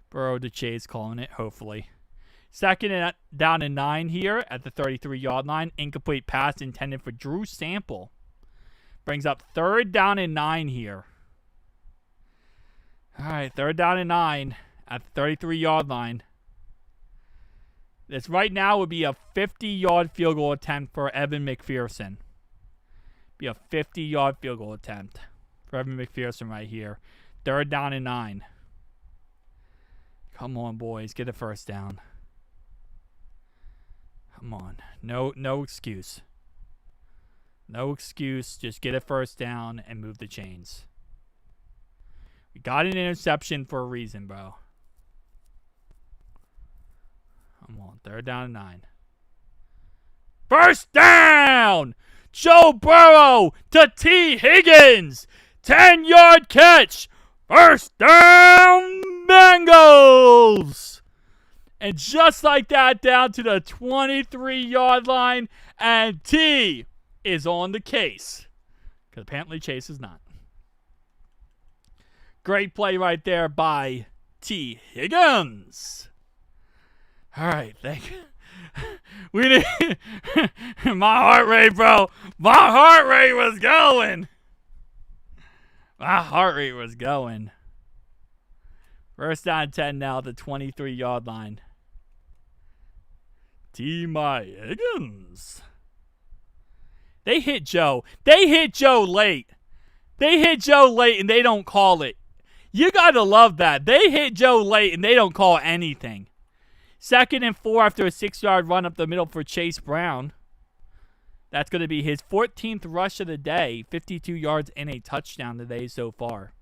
Burrow to chase, calling it, hopefully. Second and down and 9 here at the 33-yard line. Incomplete pass intended for Drew Sample. Brings up third down and 9 here. All right, third down and 9 at the 33-yard line. This right now would be a 50-yard field goal attempt for Evan McPherson. Be a 50-yard field goal attempt for Evan McPherson right here. Third down and 9. Come on, boys. Get a first down. Come on. No excuse. No excuse. Just get a first down and move the chains. We got an interception for a reason, bro. Come on. Third down and 9. First down! Joe Burrow to T. Higgins. 10-yard catch. First down, Bengals. And just like that, down to the 23-yard line. And T is on the case. Because apparently Chase is not. Great play right there by T. Higgins. All right, thank you. We need my heart rate, bro. My heart rate was going. My heart rate was going. First down 10 now at the 23-yard line. T. Higgins. They hit Joe. They hit Joe late. They hit Joe late and they don't call it. You got to love that. They hit Joe late and they don't call anything. Second and 4 after a 6-yard run up the middle for Chase Brown. That's going to be his 14th rush of the day. 52 yards and a touchdown today so far.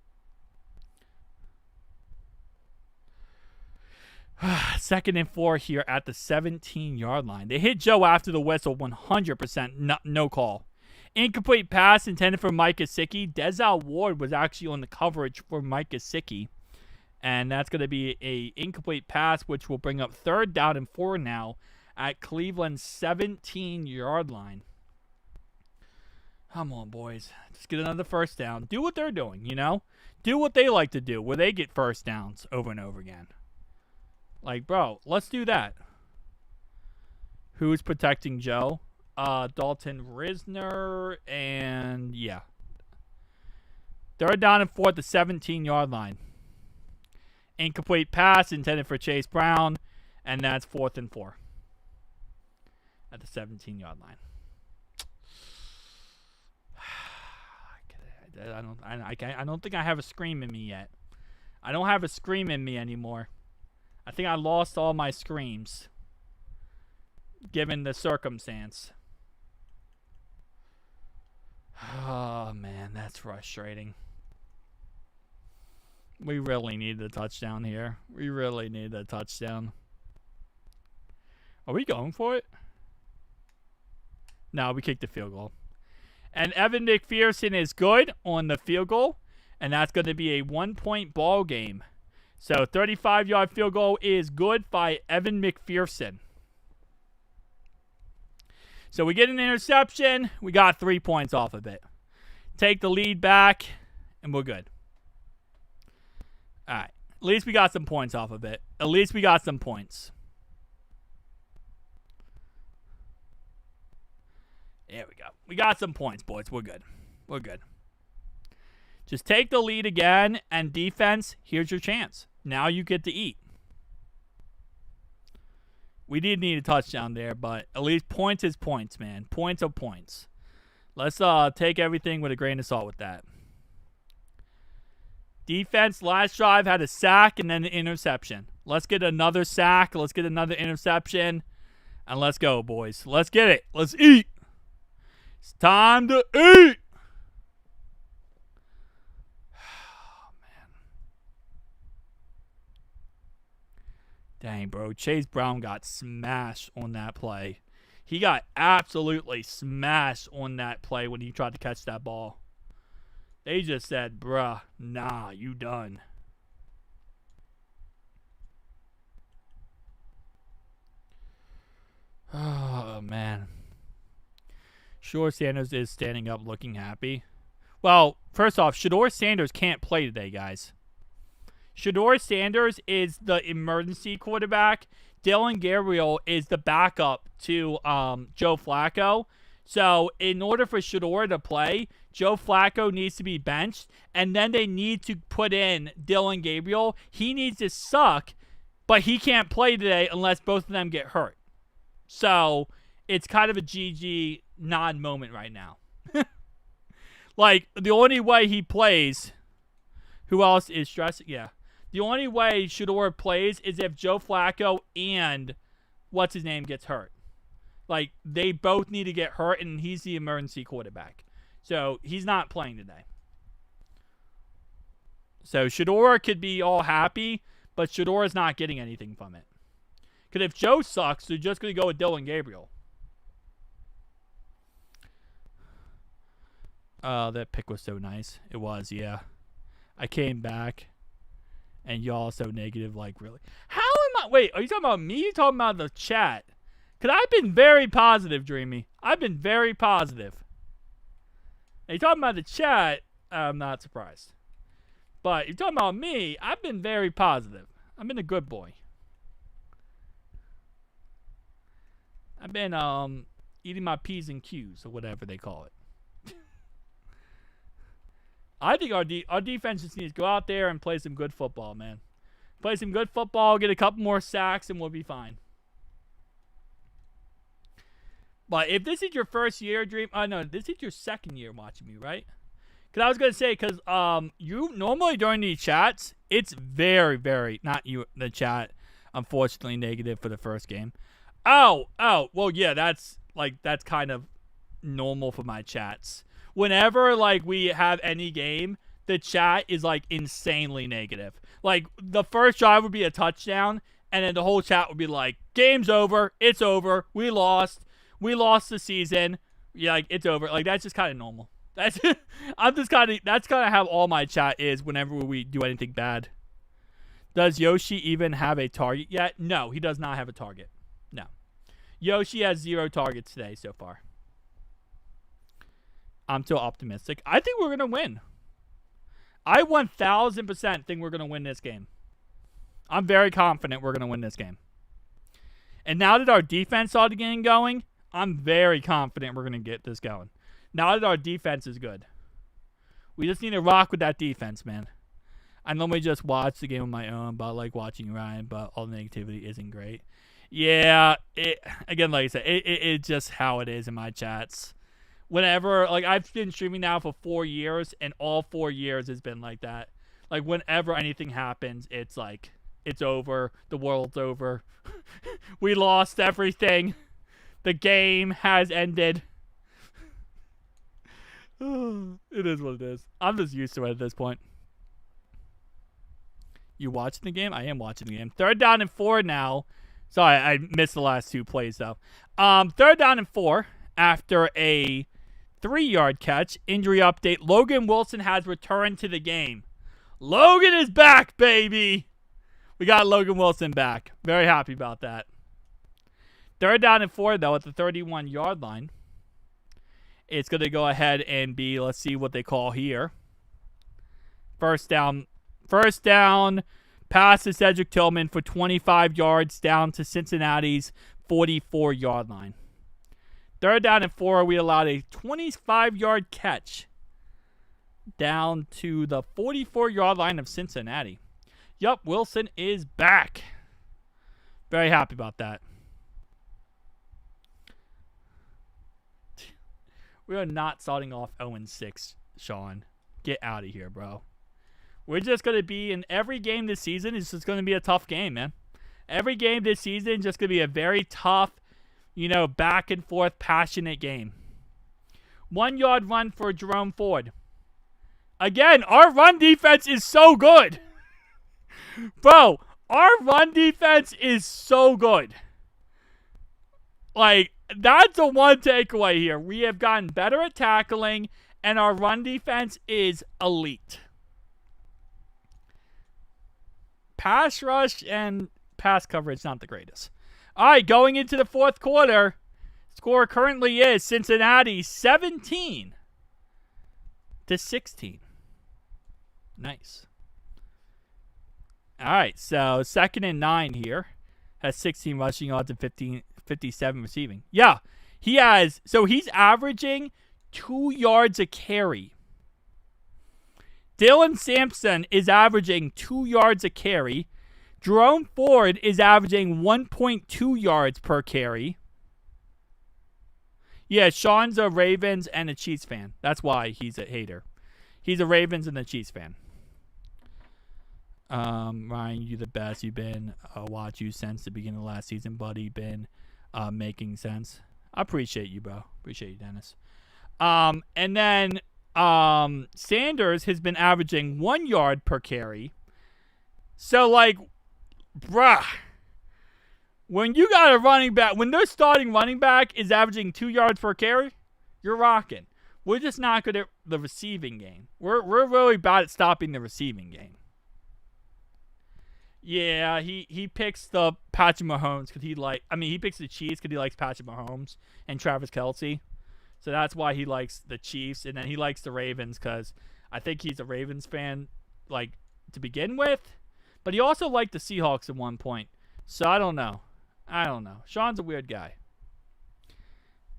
Second and 4 here at the 17-yard line. They hit Joe after the whistle, 100% no call. Incomplete pass intended for Mike Gesicki. Denzel Ward was actually on the coverage for Mike Gesicki. And that's going to be a incomplete pass, which will bring up third down and 4 now at Cleveland's 17-yard line. Come on, boys. Just get another first down. Do what they're doing, you know? Do what they like to do, where they get first downs over and over again. Like, bro, let's do that. Who's protecting Joe? Dalton Risner, and yeah. 3rd down and 4 at the 17-yard line. Incomplete pass intended for Chase Brown, and that's 4th and 4 at the 17-yard line. I don't think I have a scream in me yet. I don't have a scream in me anymore. I think I lost all my screams, given the circumstance. Oh, man, that's frustrating. We really need a touchdown here. We really need a touchdown. Are we going for it? No, we kicked the field goal. And Evan McPherson is good on the field goal, and that's going to be a 1-point ball game. So 35-yard field goal is good by Evan McPherson. So we get an interception. We got 3 points off of it. Take the lead back, and we're good. All right. At least we got some points off of it. At least we got some points. There we go. We got some points, boys. We're good. We're good. Just take the lead again, and defense, here's your chance. Now you get to eat. We did need a touchdown there, but at least points is points, man. Points are points. Let's take everything with a grain of salt with that. Defense last drive had a sack and then an interception. Let's get another sack. Let's get another interception. And let's go, boys. Let's get it. Let's eat. It's time to eat. Oh, man. Dang, bro. Chase Brown got smashed on that play. He got absolutely smashed on that play when he tried to catch that ball. They just said, bruh, nah, you done. Oh, man. Shador Sanders is standing up looking happy. Well, first off, Shador Sanders can't play today, guys. Shador Sanders is the emergency quarterback. Dillon Gabriel is the backup to Joe Flacco. So, in order for Shador to play, Joe Flacco needs to be benched, and then they need to put in Dillon Gabriel. He needs to suck, but he can't play today unless both of them get hurt. So, it's kind of a GG non-moment right now. Like, the only way he plays, who else is stressing? Yeah. The only way Shador plays is if Joe Flacco and what's-his-name gets hurt. Like, they both need to get hurt, and he's the emergency quarterback. So, he's not playing today. So, Shador could be all happy, but Shador is not getting anything from it. Because if Joe sucks, they're just going to go with Dillon Gabriel. That pick was so nice. It was, yeah. I came back, and y'all so negative, like, really. How am I? Wait, are you talking about me? Or are you talking about the chat? Because I've been very positive, Dreamy. I've been very positive. Now, you're talking about the chat, I'm not surprised. But you're talking about me, I've been very positive. I've been a good boy. I've been eating my P's and Q's, or whatever they call it. I think our defense just needs to go out there and play some good football, man. Play some good football, get a couple more sacks, and we'll be fine. But if this is your first year, Dream, no, this is your second year watching me, right? Because I was going to say, because you normally during these chats, it's very, very, not you, the chat, unfortunately negative for the first game. Oh, well, yeah, that's kind of normal for my chats. Whenever, like, we have any game, the chat is, like, insanely negative. Like, the first drive would be a touchdown, and then the whole chat would be like, game's over, it's over, we lost the season, yeah, like, it's over. Like, that's just kind of normal. That's that's kind of how all my chat is whenever we do anything bad. Does Yoshi even have a target yet? No, he does not have a target. No. Yoshi has 0 targets today so far. I'm still optimistic. I think we're going to win. I 1,000% think we're going to win this game. I'm very confident we're going to win this game. And now that our defense started getting going, I'm very confident we're going to get this going. Now that our defense is good. We just need to rock with that defense, man. I normally just watch the game on my own, but I like watching Ryan, but all the negativity isn't great. Yeah, again, like I said, it's just how it is in my chats. Whenever, like, I've been streaming now for 4 years, and all 4 years has been like that. Like, whenever anything happens, it's like, it's over. The world's over. We lost everything. The game has ended. It is what it is. I'm just used to it at this point. You watching the game? I am watching the game. 3rd down and 4 now. Sorry, I missed the last 2 plays, though. 3rd down and 4 after a 3-yard catch. Injury update. Logan Wilson has returned to the game. Logan is back, baby. We got Logan Wilson back. Very happy about that. 3rd down and 4, though, at the 31-yard line. It's going to go ahead and be, let's see what they call here. First down. Pass to Cedric Tillman for 25 yards down to Cincinnati's 44-yard line. 3rd down and 4, we allowed a 25-yard catch down to the 44-yard line of Cincinnati. Yup, Wilson is back. Very happy about that. We are not starting off 0-6, Sean. Get out of here, bro. We're just going to be in every game this season. It's just going to be a tough game, man. Every game this season is just going to be a very tough, back and forth, passionate game. 1-yard run for Jerome Ford. Again, our run defense is so good. Bro, our run defense is so good. Like, that's the one takeaway here. We have gotten better at tackling, and our run defense is elite. Pass rush and pass coverage, not the greatest. All right, going into the 4th quarter, score currently is Cincinnati 17-16. Nice. All right, so 2nd and 9 here. Has 16 rushing yards and 57 receiving. Yeah, he's averaging 2 yards a carry. Dylan Sampson is averaging 2 yards a carry. Jerome Ford is averaging 1.2 yards per carry. Yeah, Sean's a Ravens and a Chiefs fan. That's why he's a hater. He's a Ravens and a Chiefs fan. Ryan, you the best. You've been watch you since the beginning of last season, buddy. Been making sense. I appreciate you, bro. Appreciate you, Dennis. And then Sanders has been averaging 1 yard per carry. So, like, bruh, when you got a running back, when their starting running back is averaging 2 yards per carry, you're rocking. We're just not good at the receiving game. We're really bad at stopping the receiving game. Yeah, he picks the Patrick Mahomes because he picks the Chiefs because he likes Patrick Mahomes and Travis Kelce. So that's why he likes the Chiefs, and then he likes the Ravens because I think he's a Ravens fan, like, to begin with. But he also liked the Seahawks at one point. So I don't know. Sean's a weird guy.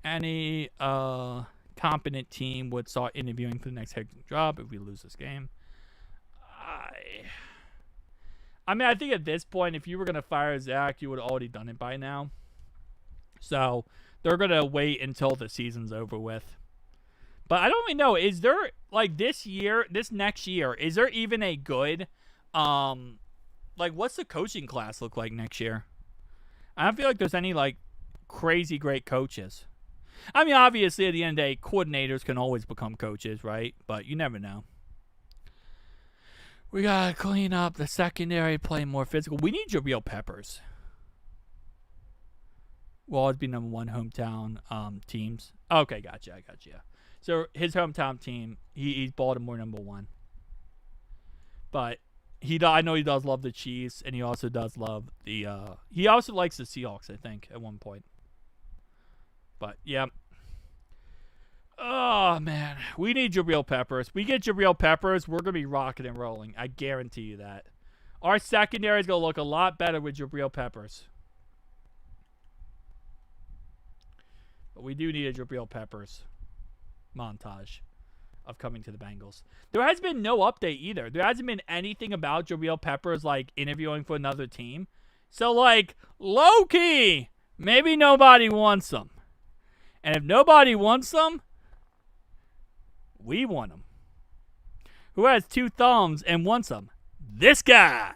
Any competent team would start interviewing for the next head job if we lose this game. I think at this point, if you were going to fire Zach, you would have already done it by now. So they're going to wait until the season's over with. But I don't really know. Is there, like, this next year, is there even a good, what's the coaching class look like next year? I don't feel like there's any, like, crazy great coaches. I mean, obviously, at the end of the day, coordinators can always become coaches, right? But you never know. We got to clean up the secondary, play more physical. We need Jabril Peppers. Will always be number one hometown teams. Okay, gotcha. I got you. So his hometown team, he's Baltimore number one. But I know he does love the Chiefs, and he also does love the. He also likes the Seahawks, I think, at one point. But yeah. Oh man, we need Jabril Peppers. We get Jabril Peppers, we're gonna be rocking and rolling. I guarantee you that. Our secondary is gonna look a lot better with Jabril Peppers. But we do need a Jabril Peppers montage of coming to the Bengals. There has been no update either. There hasn't been anything about Jabril Peppers, like, interviewing for another team. So, like, low-key, maybe nobody wants him. And if nobody wants him, we want him. Who has 2 thumbs and wants him? This guy.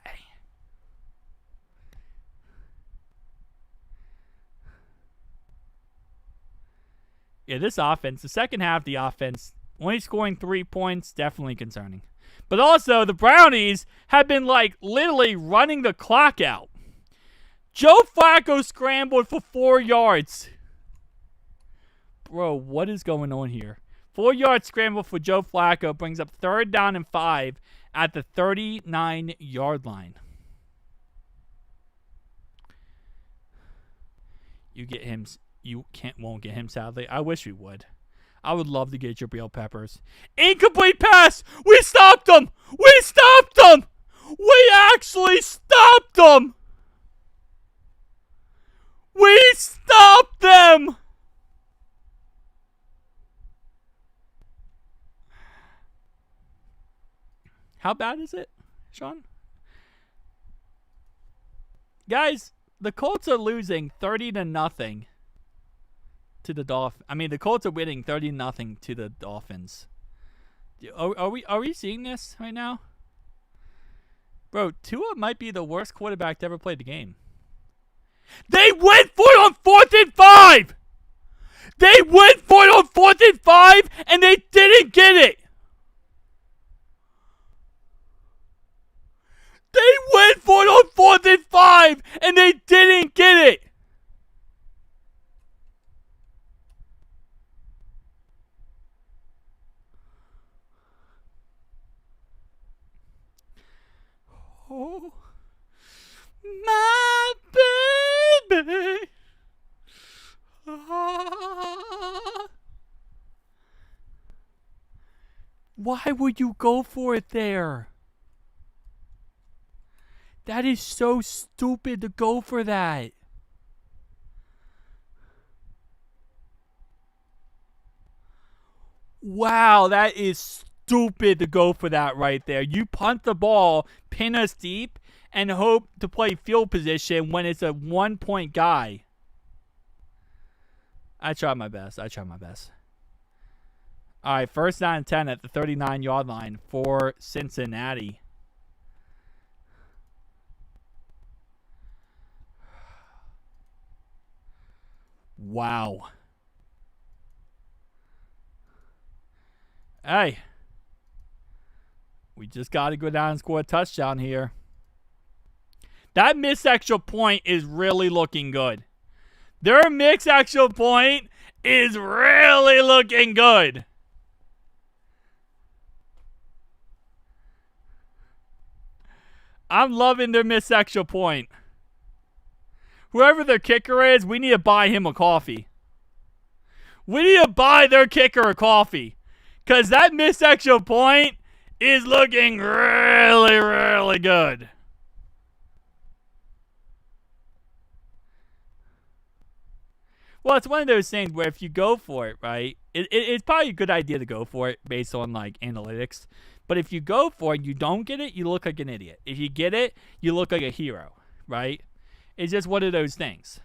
Yeah, this offense, the second half of the offense, only scoring 3 points, definitely concerning. But also, the Brownies have been, like, literally running the clock out. Joe Flacco scrambled for 4 yards. Bro, what is going on here? 4-yard scramble for Joe Flacco brings up 3rd down and 5 at the 39-yard line. You get him. You won't get him, sadly. I wish we would. I would love to get Jabril Peppers. Incomplete pass! We stopped him! We stopped him! We actually stopped him! We stopped them! How bad is it, Sean? Guys, the Colts are losing 30-0 to the Dolphins. I mean, the Colts are winning 30-0 to the Dolphins. Are we seeing this right now? Bro, Tua might be the worst quarterback to ever play the game. They went for it on 4th and 5! They went for it on 4th and 5, and they didn't get it! They went for it on 4th and 5, and they didn't get it! Oh, my baby. Ah. Why would you go for it there? That is so stupid to go for that. Wow, that is stupid to go for that right there. You punt the ball, pin us deep, and hope to play field position when it's a 1-point guy. I tried my best. All right, 1st down and 10 at the 39-yard line for Cincinnati. Wow. Hey. We just got to go down and score a touchdown here. That missed extra point is really looking good. Their mixed extra point is really looking good. I'm loving their missed extra point. Whoever their kicker is, we need to buy him a coffee. We need to buy their kicker a coffee. Because that missed extra point is looking really, really good. Well, it's one of those things where if you go for it, right, it's probably a good idea to go for it based on, like, analytics. But if you go for it, you don't get it, you look like an idiot. If you get it, you look like a hero, right? It's just one of those things.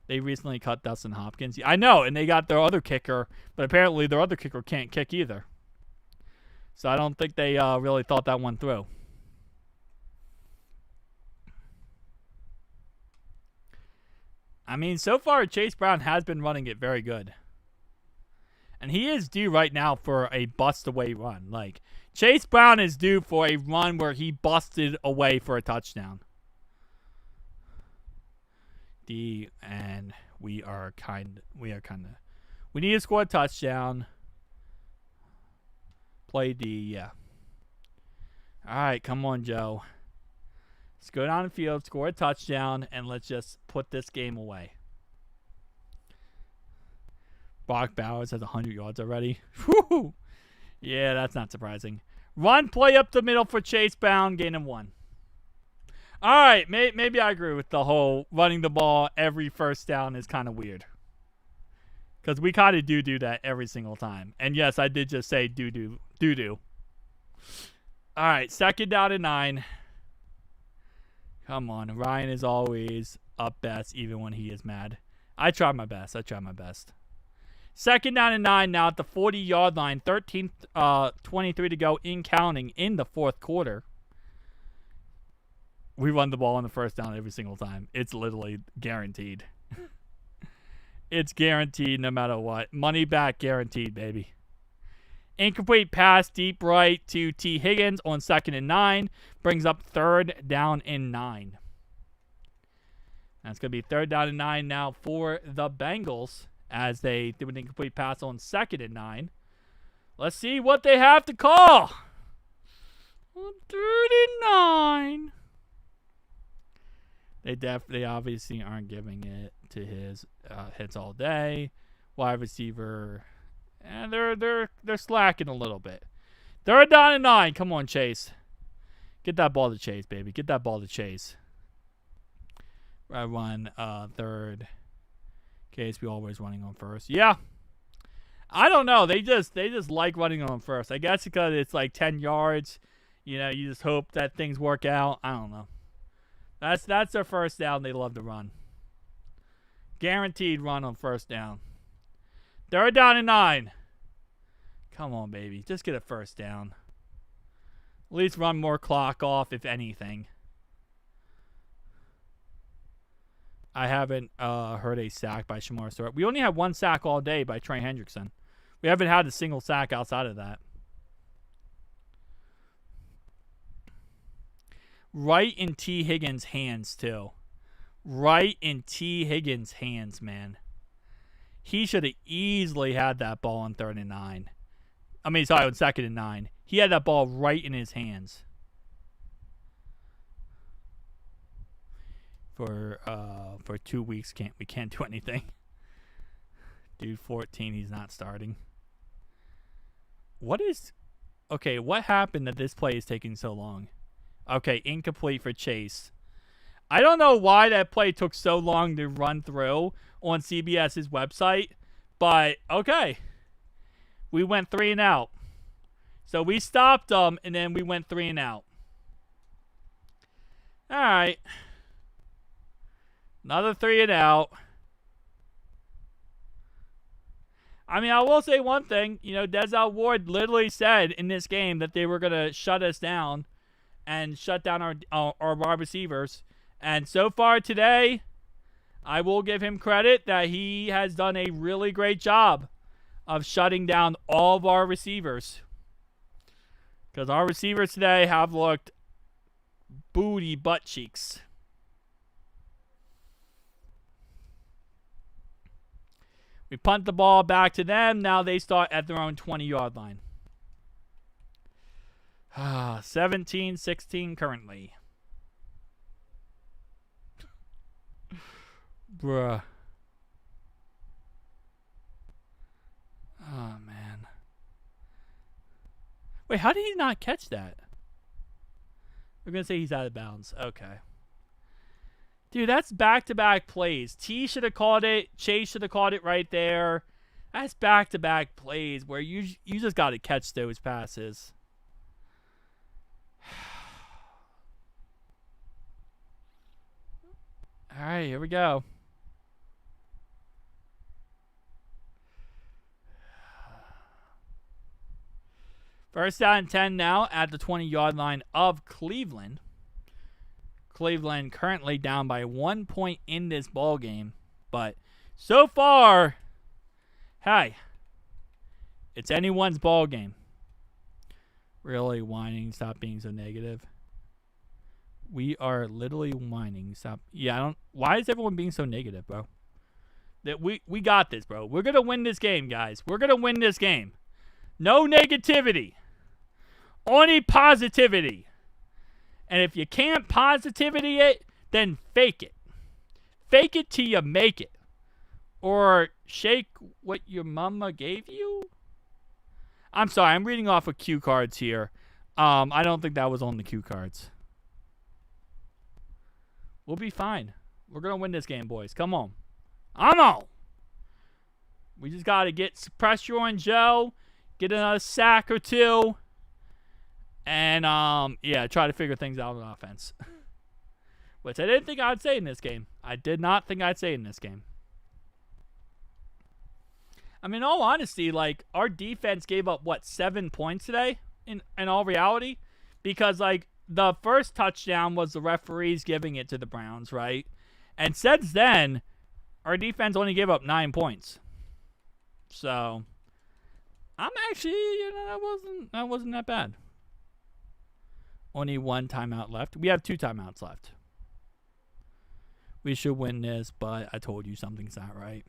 They recently cut Dustin Hopkins. I know, and they got their other kicker, but apparently their other kicker can't kick either. So I don't think they really thought that one through. I mean, so far, Chase Brown has been running it very good. And he is due right now for a bust-away run. Like, Chase Brown is due for a run where he busted away for a touchdown. We need to score a touchdown. Play D, yeah. All right, come on, Joe. Let's go down the field, score a touchdown, and let's just put this game away. Brock Bowers has 100 yards already. Whew. Yeah, that's not surprising. Run play up the middle for Chase Brown, gain him 1. All right, maybe I agree with the whole running the ball every first down is kind of weird. Because we kind of do that every single time. And yes, I did just say do. All right, 2nd down and 9. Come on, Ryan is always up best even when he is mad. I try my best. 2nd down and 9 now at the 40-yard line. 23 to go in counting in the 4th quarter. We run the ball on the first down every single time. It's literally guaranteed. It's guaranteed no matter what. Money back guaranteed, baby. Incomplete pass deep right to T. Higgins on 2nd and 9. Brings up 3rd down and 9. That's going to be 3rd down and 9 now for the Bengals as they do an incomplete pass on 2nd and 9. Let's see what they have to call. On 3rd and 9. They obviously aren't giving it to his hits all day. Wide receiver, and they're slacking a little bit. 3rd down and 9. Come on, Chase. Get that ball to Chase, baby. Get that ball to Chase. I run 3rd. Case we always running on 1st. Yeah. I don't know. They just like running on 1st. I guess because it's like 10 yards. You know, you just hope that things work out. I don't know. That's their 1st down. They love to run. Guaranteed run on 1st down. 3rd down and 9. Come on, baby. Just get a 1st down. At least run more clock off, if anything. I haven't heard a sack by Shamar Stewart. We only had 1 sack all day by Trey Hendrickson. We haven't had a single sack outside of that. Right in T. Higgins' hands, too. Right in T. Higgins' hands, man. He should have easily had that ball on 3rd and 9. I mean, sorry, on 2nd and 9. He had that ball right in his hands. For 2 weeks, we can't do anything. Dude, 14, he's not starting. What happened that this play is taking so long? Okay, incomplete for Chase. I don't know why that play took so long to run through on CBS's website, but okay. We went 3 and out. So we stopped them, and then we went 3 and out. All right. Another 3 and out. I mean, I will say one thing. You know, Denzel Ward literally said in this game that they were going to shut us down and shut down our wide receivers. And so far today, I will give him credit that he has done a really great job of shutting down all of our receivers. Because our receivers today have looked booty butt cheeks. We punt the ball back to them. Now they start at their own 20-yard line. 17-16 currently. Bruh. Oh, man. Wait, how did he not catch that? We're going to say he's out of bounds. Okay. Dude, that's back-to-back plays. T should have caught it. Chase should have caught it right there. That's back-to-back plays where you just got to catch those passes. All right, here we go. First down and 10 now at the 20-yard line of Cleveland. Cleveland currently down by 1 point in this ball game, but so far, hey, it's anyone's ball game. Really whining. Stop being so negative. We are literally whining. Stop. Yeah, why is everyone being so negative, bro? That we got this, bro. We're gonna win this game, guys. We're gonna win this game. No negativity. Only positivity. And if you can't positivity it, then fake it. Fake it till you make it. Or shake what your mama gave you? I'm sorry, I'm reading off of cue cards here. I don't think that was on the cue cards. We'll be fine. We're going to win this game, boys. Come on. I'm on. We just got to get pressure on Joe, get another sack or two, and, try to figure things out on offense. Which I didn't think I'd say in this game. I did not think I'd say in this game. I mean, in all honesty, like, our defense gave up, 7 points today in all reality? Because, like, the first touchdown was the referees giving it to the Browns, right? And since then, our defense only gave up 9 points. So, I'm actually, that wasn't that bad. Only 1 timeout left. We have 2 timeouts left. We should win this, but I told you something's not right.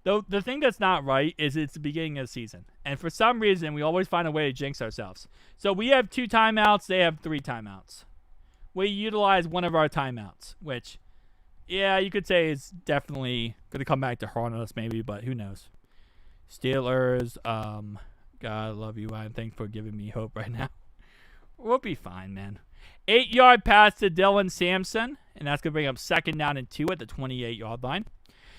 Though the thing that's not right is it's the beginning of the season. And for some reason, we always find a way to jinx ourselves. So we have 2 timeouts. They have 3 timeouts. We utilize one of our timeouts, which, yeah, you could say is definitely going to come back to haunt us maybe, but who knows. Steelers, God, I love you, Ryan. Thanks for giving me hope right now. We'll be fine, man. 8-yard pass to Dylan Sampson, and that's going to bring up 2nd down and 2 at the 28-yard line.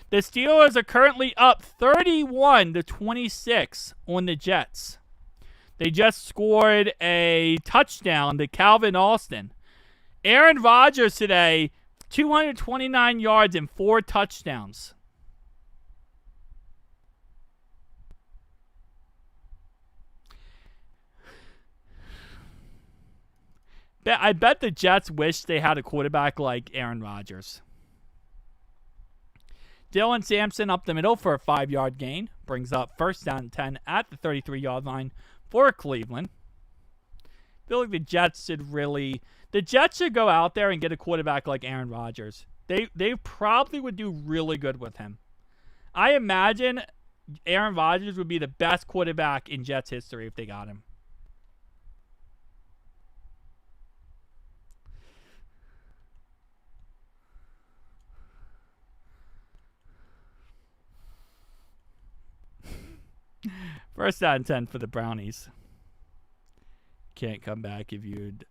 The Steelers are currently up 31-26 on the Jets. They just scored a touchdown to Calvin Austin. Aaron Rodgers today, 229 yards and 4 touchdowns. I bet the Jets wish they had a quarterback like Aaron Rodgers. Dylan Sampson up the middle for a 5-yard gain. Brings up 1st down and 10 at the 33-yard line for Cleveland. I feel like the Jets should go out there and get a quarterback like Aaron Rodgers. They probably would do really good with him. I imagine Aaron Rodgers would be the best quarterback in Jets history if they got him. First down and 10 for the Brownies. Can't come back if you'd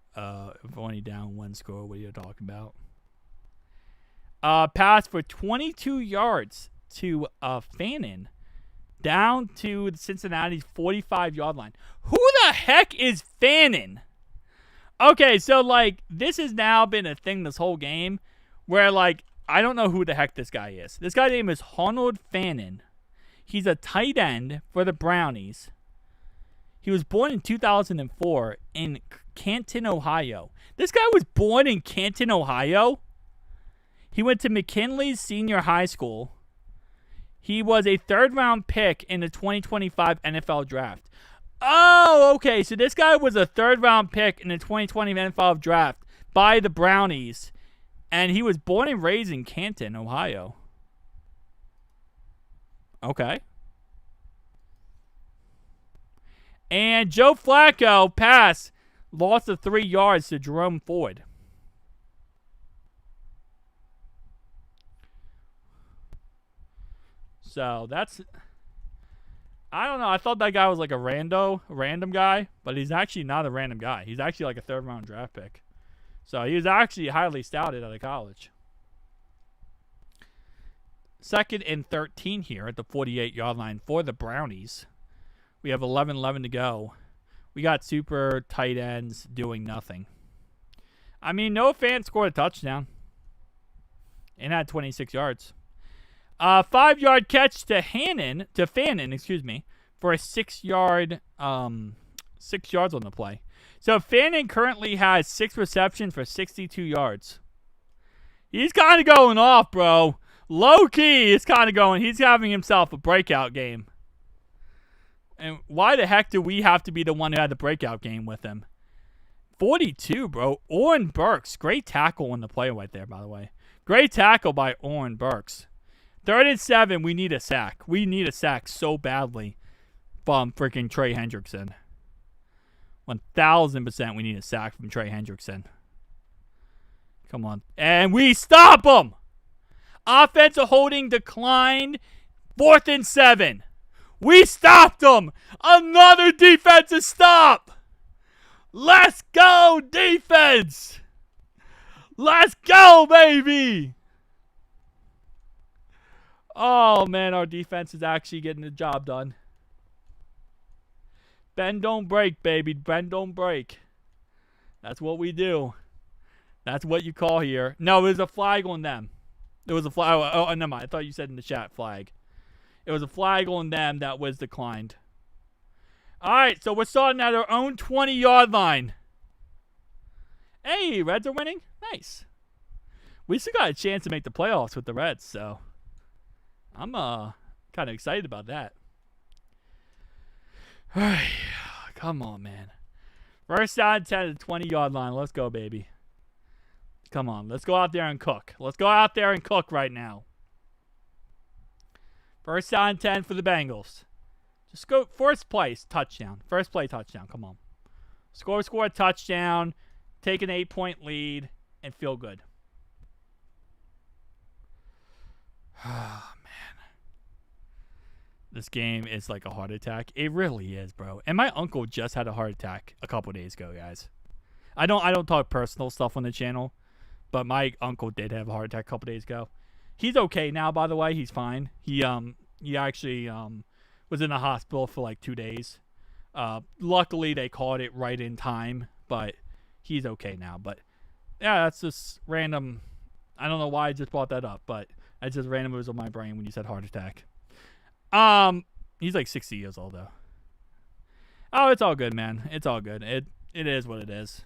only down 1 score. What are you talking about? Pass for 22 yards to Fannin down to Cincinnati's 45-yard line. Who the heck is Fannin? Okay, so, like, this has now been a thing this whole game where, like, I don't know who the heck this guy is. This guy's name is Arnold Fannin. He's a tight end for the Brownies. He was born in 2004 in Canton, Ohio. This guy was born in Canton, Ohio. He went to McKinley Senior High School. He was a 3rd-round pick in the 2025 NFL Draft. Oh, okay. So this guy was a 3rd-round pick in the 2020 NFL Draft by the Brownies. And he was born and raised in Canton, Ohio. Okay. And Joe Flacco, pass, loss of 3 yards to Jerome Ford. So that's, I don't know. I thought that guy was like a random guy, but he's actually not a random guy. He's actually like a 3rd-round draft pick. So he was actually highly scouted out of college. 2nd and 13 here at the 48-yard line for the Brownies. We have 11:11 to go. We got super tight ends doing nothing. I mean, Noah Fant scored a touchdown and had 26 yards. 5-yard catch to Fannin, for a 6 yards on the play. So Fannin currently has 6 receptions for 62 yards. He's kind of going off, bro. Low key, it's kind of going. He's having himself a breakout game. And why the heck do we have to be the one who had the breakout game with him? 42, bro. Oren Burks. Great tackle on the play right there, by the way. Great tackle by Oren Burks. 3rd and 7, we need a sack. We need a sack so badly from freaking Trey Hendrickson. 1,000% we need a sack from Trey Hendrickson. Come on. And we stop him! Offensive holding declined. 4th and 7. We stopped him! Another defensive stop! Let's go, defense! Let's go, baby! Oh, man, our defense is actually getting the job done. Bend don't break, baby. Bend don't break. That's what we do. That's what you call here. No, there's a flag on them. There was a flag. Oh, never mind. I thought you said in the chat flag. It was a flag on them that was declined. All right, so we're starting at our own 20-yard line. Hey, Reds are winning. Nice. We still got a chance to make the playoffs with the Reds, so I'm kind of excited about that. All right, come on, man. First down 10 at the 20-yard line. Let's go, baby. Come on, let's go out there and cook. Let's go out there and cook right now. First down 10 for the Bengals. Just go first place touchdown. First play touchdown. Come on. Score a touchdown. Take an 8-point lead and feel good. Oh, man. This game is like a heart attack. It really is, bro. And my uncle just had a heart attack a couple days ago, guys. I don't talk personal stuff on the channel, but my uncle did have a heart attack a couple days ago. He's okay now, by the way. He's fine. He actually was in the hospital for like 2 days. Luckily, they caught it right in time, but he's okay now. But yeah, that's just random. I don't know why I just brought that up, but it just random was on my brain when you said heart attack. He's like 60 years old though. Oh, it's all good, man. It's all good. It is what it is.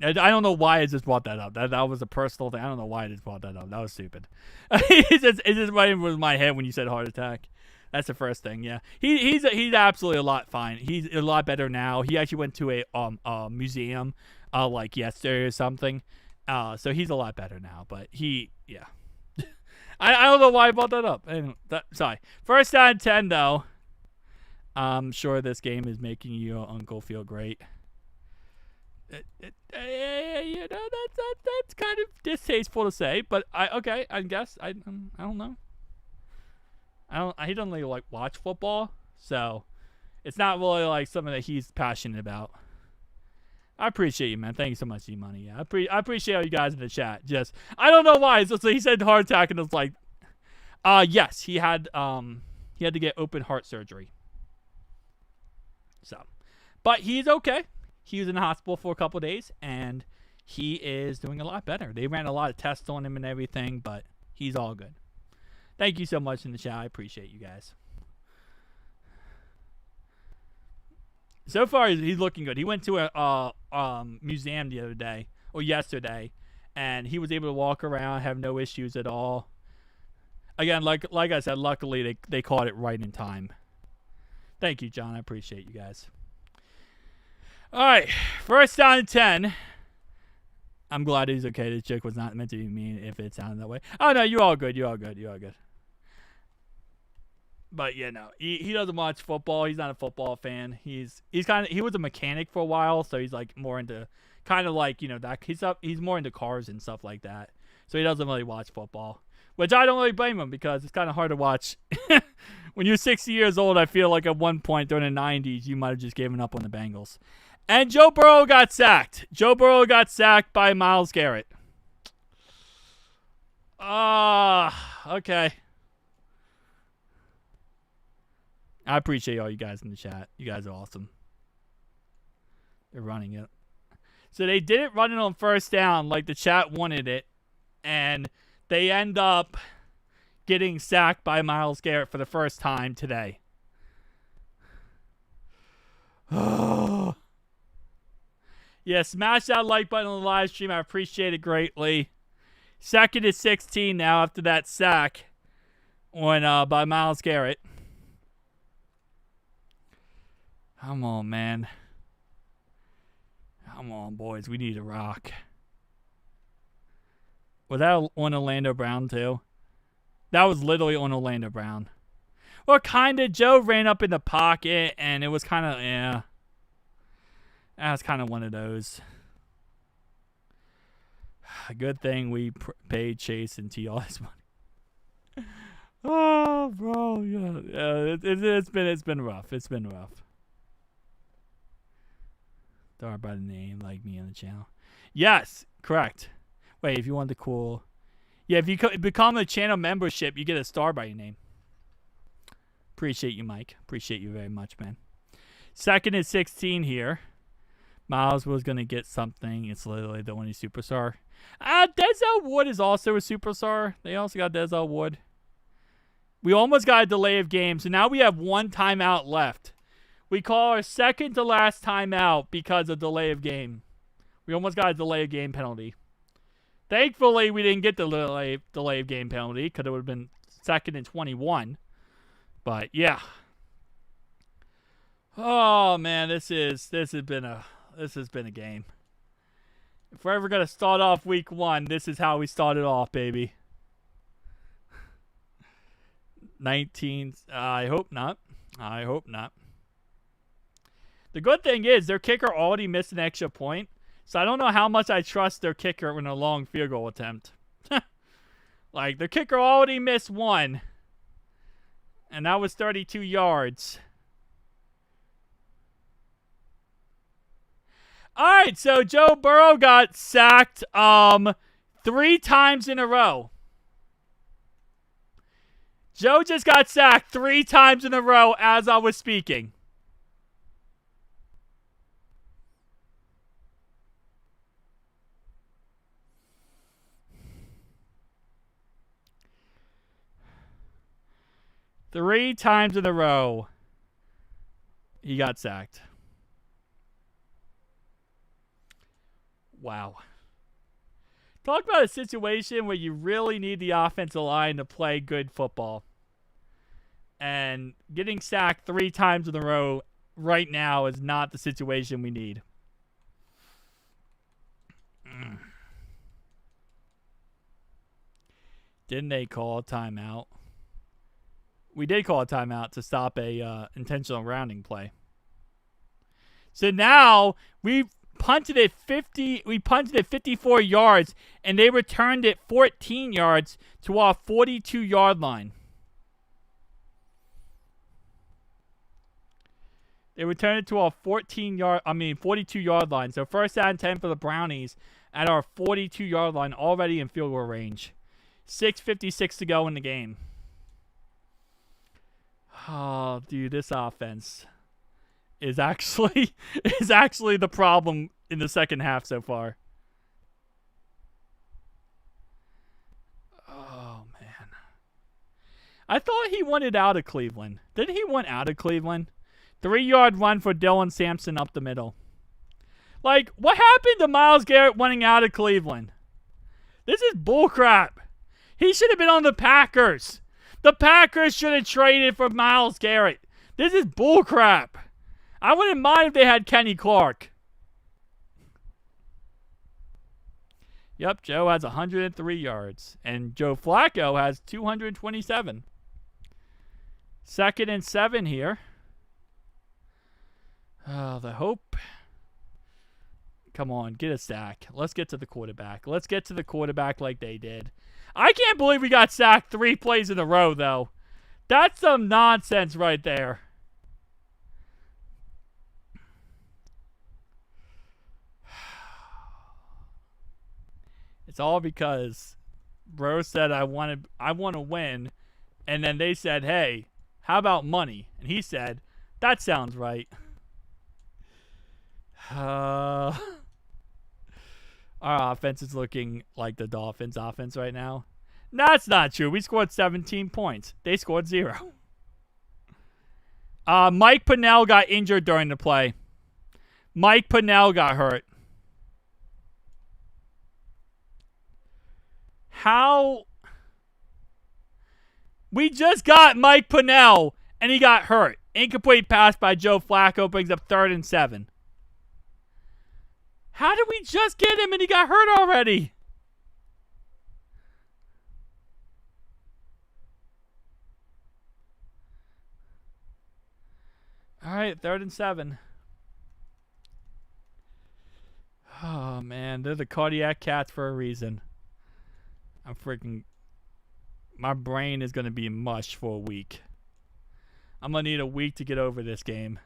I don't know why I just brought that up. That was a personal thing. I don't know why I just brought that up. That was stupid. It just went in my head when you said heart attack. That's the first thing. Yeah, he's absolutely a lot fine. He's a lot better now. He actually went to a museum like yesterday or something. So he's a lot better now. But yeah. I don't know why I brought that up. Sorry. First down 10 though. I'm sure this game is making your uncle feel great. You know, that's kind of distasteful to say, but I guess I don't know. He doesn't really like watch football, so it's not really like something that he's passionate about. I appreciate you, man. Thank you so much, E-Money. Yeah, I appreciate all you guys in the chat. Just I don't know why. So he said heart attack, and it's like, yes, he had to get open heart surgery. So, but he's okay. He was in the hospital for a couple of days, and he is doing a lot better. They ran a lot of tests on him and everything, but he's all good. Thank you so much in the chat. I appreciate you guys. So far, he's looking good. He went to a museum the other day, or yesterday, and he was able to walk around, have no issues at all. Again, like I said, luckily they caught it right in time. Thank you, John. I appreciate you guys. All right, first down and 10. I'm glad he's okay. This chick was not meant to be mean if it sounded that way. Oh, no, you're all good. You're all good. You're all good. But, yeah, no, he doesn't watch football. He's not a football fan. He was a mechanic for a while, so he's, like, more into kind of like, you know, that he's more into cars and stuff like that. So he doesn't really watch football, which I don't really blame him because it's kind of hard to watch. When you're 60 years old, I feel like at one point during the 90s, you might have just given up on the Bengals. And Joe Burrow got sacked. Joe Burrow got sacked by Myles Garrett. Okay. I appreciate all you guys in the chat. You guys are awesome. They're running it. So they didn't run it on first down like the chat wanted it. And they end up getting sacked by Myles Garrett for the first time today. Yeah, smash that like button on the live stream. I appreciate it greatly. 2nd and 16 now after that sack by Myles Garrett. Come on, man. Come on, boys. We need a rock. Was that on Orlando Brown, too? That was literally on Orlando Brown. Well, kind of. Joe ran up in the pocket, and it was kind of, yeah. That's kind of one of those. Good thing we paid Chase and T all his money. Oh, bro, yeah. It's been rough. It's been rough. Star by the name, like me on the channel. Yes, correct. Wait, if you want the cool... Yeah, if you become a channel membership, you get a star by your name. Appreciate you, Mike. Appreciate you very much, man. 2nd and 16 here. Miles was going to get something. It's literally the only superstar. Denzel Wood is also a superstar. They also got Denzel Wood. We almost got a delay of game, so now we have 1 timeout left. We call our second to last timeout because of delay of game. We almost got a delay of game penalty. Thankfully, we didn't get the delay of game penalty because it would have been 2nd and 21. But yeah. Oh man, this has been a game. If we're ever gonna start off week 1, this is how we started off, baby. 19. I hope not. I hope not. The good thing is their kicker already missed an extra point, so I don't know how much I trust their kicker in a long field goal attempt. Like their kicker already missed 1, and that was 32 yards. All right, so Joe Burrow got sacked 3 times in a row. Joe just got sacked 3 times in a row as I was speaking. Three times in a row, he got sacked. Wow. Talk about a situation where you really need the offensive line to play good football. And getting sacked 3 times in a row right now is not the situation we need. Didn't they call a timeout? We did call a timeout to stop a intentional rounding play. So now we punted it 54 yards, and they returned it 14 yards to our 42-yard line. They returned it to our 42-yard line. So 1st down and 10 for the Brownies at our 42-yard line, already in field goal range. 6:56 to go in the game. Oh, dude, this offense is actually the problem in the second half so far. Oh man, I thought he wanted out of Cleveland. Didn't he want out of Cleveland? 3-yard run for Dylan Sampson up the middle. Like, what happened to Myles Garrett wanting out of Cleveland? This is bullcrap. He should have been on the Packers. The Packers should have traded for Myles Garrett. This is bullcrap. I wouldn't mind if they had Kenny Clark. Yep, Joe has 103 yards. And Joe Flacco has 227. 2nd and 7 here. Oh, the hope. Come on, get a sack. Let's get to the quarterback. Let's get to the quarterback like they did. I can't believe we got sacked 3 plays in a row, though. That's some nonsense right there. It's all because Bro said I want to win, and then they said, "Hey, how about money?" And he said, "That sounds right." Our offense is looking like the Dolphins' offense right now. That's not true. We scored 17 points. They scored 0. Mike Pennell got injured during the play. Mike Pennell got hurt. How? We just got Mike Pennell, and he got hurt. Incomplete pass by Joe Flacco brings up 3rd and 7. How did we just get him and he got hurt already? All right, 3rd and 7. Oh, man. They're the cardiac cats for a reason. My brain is going to be mush for a week. I'm going to need a week to get over this game.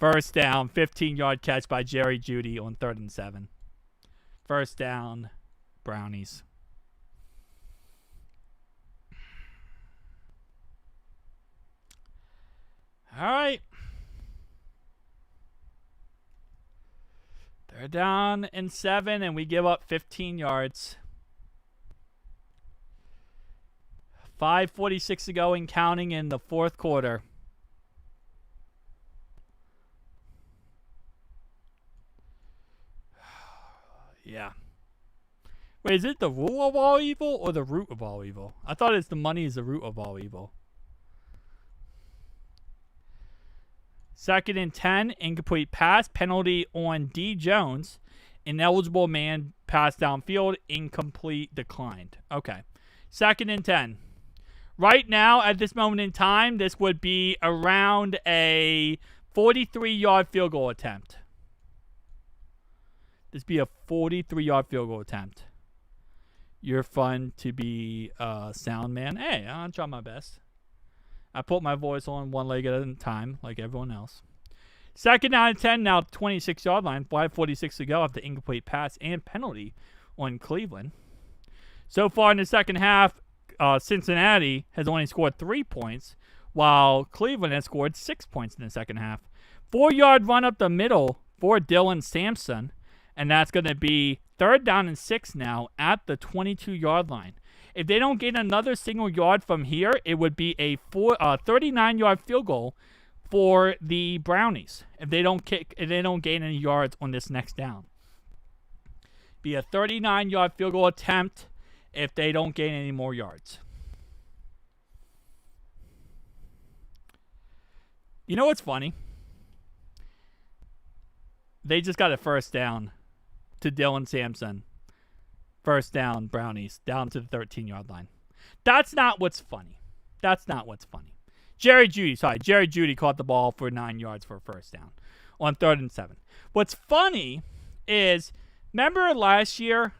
First down, 15-yard catch by Jerry Jeudy on 3rd and 7. First down, Brownies. All right. They're down in 7, and we give up 15 yards. 5:46 to go and counting in the 4th quarter. Yeah. Wait, is it the rule of all evil or the root of all evil? I thought it's the money is the root of all evil. 2nd and 10, incomplete pass, penalty on D. Jones. Ineligible man pass downfield, incomplete, declined. Okay. 2nd and 10. Right now, at this moment in time, this would be around a 43-yard field goal attempt. This be a 43-yard field goal attempt. You're fun to be a sound man. Hey, I'll try my best. I put my voice on one leg at a time, like everyone else. 2nd down and 10, now 26-yard line. 5:46 to go after incomplete pass and penalty on Cleveland. So far in the second half, Cincinnati has only scored 3 points, while Cleveland has scored 6 points in the second half. 4-yard run up the middle for Dylan Sampson, and that's going to be 3rd down and 6 now at the 22-yard line. If they don't gain another single yard from here, it would be a 39-yard field goal for the Brownies. If they don't gain any yards on this next down, be a 39-yard field goal attempt if they don't gain any more yards. You know what's funny? They just got a first down to Dylan Sampson. First down, Brownies, down to the 13-yard line. That's not what's funny. That's not what's funny. Jerry Jeudy caught the ball for 9 yards for a first down on 3rd and 7. What's funny is, remember last year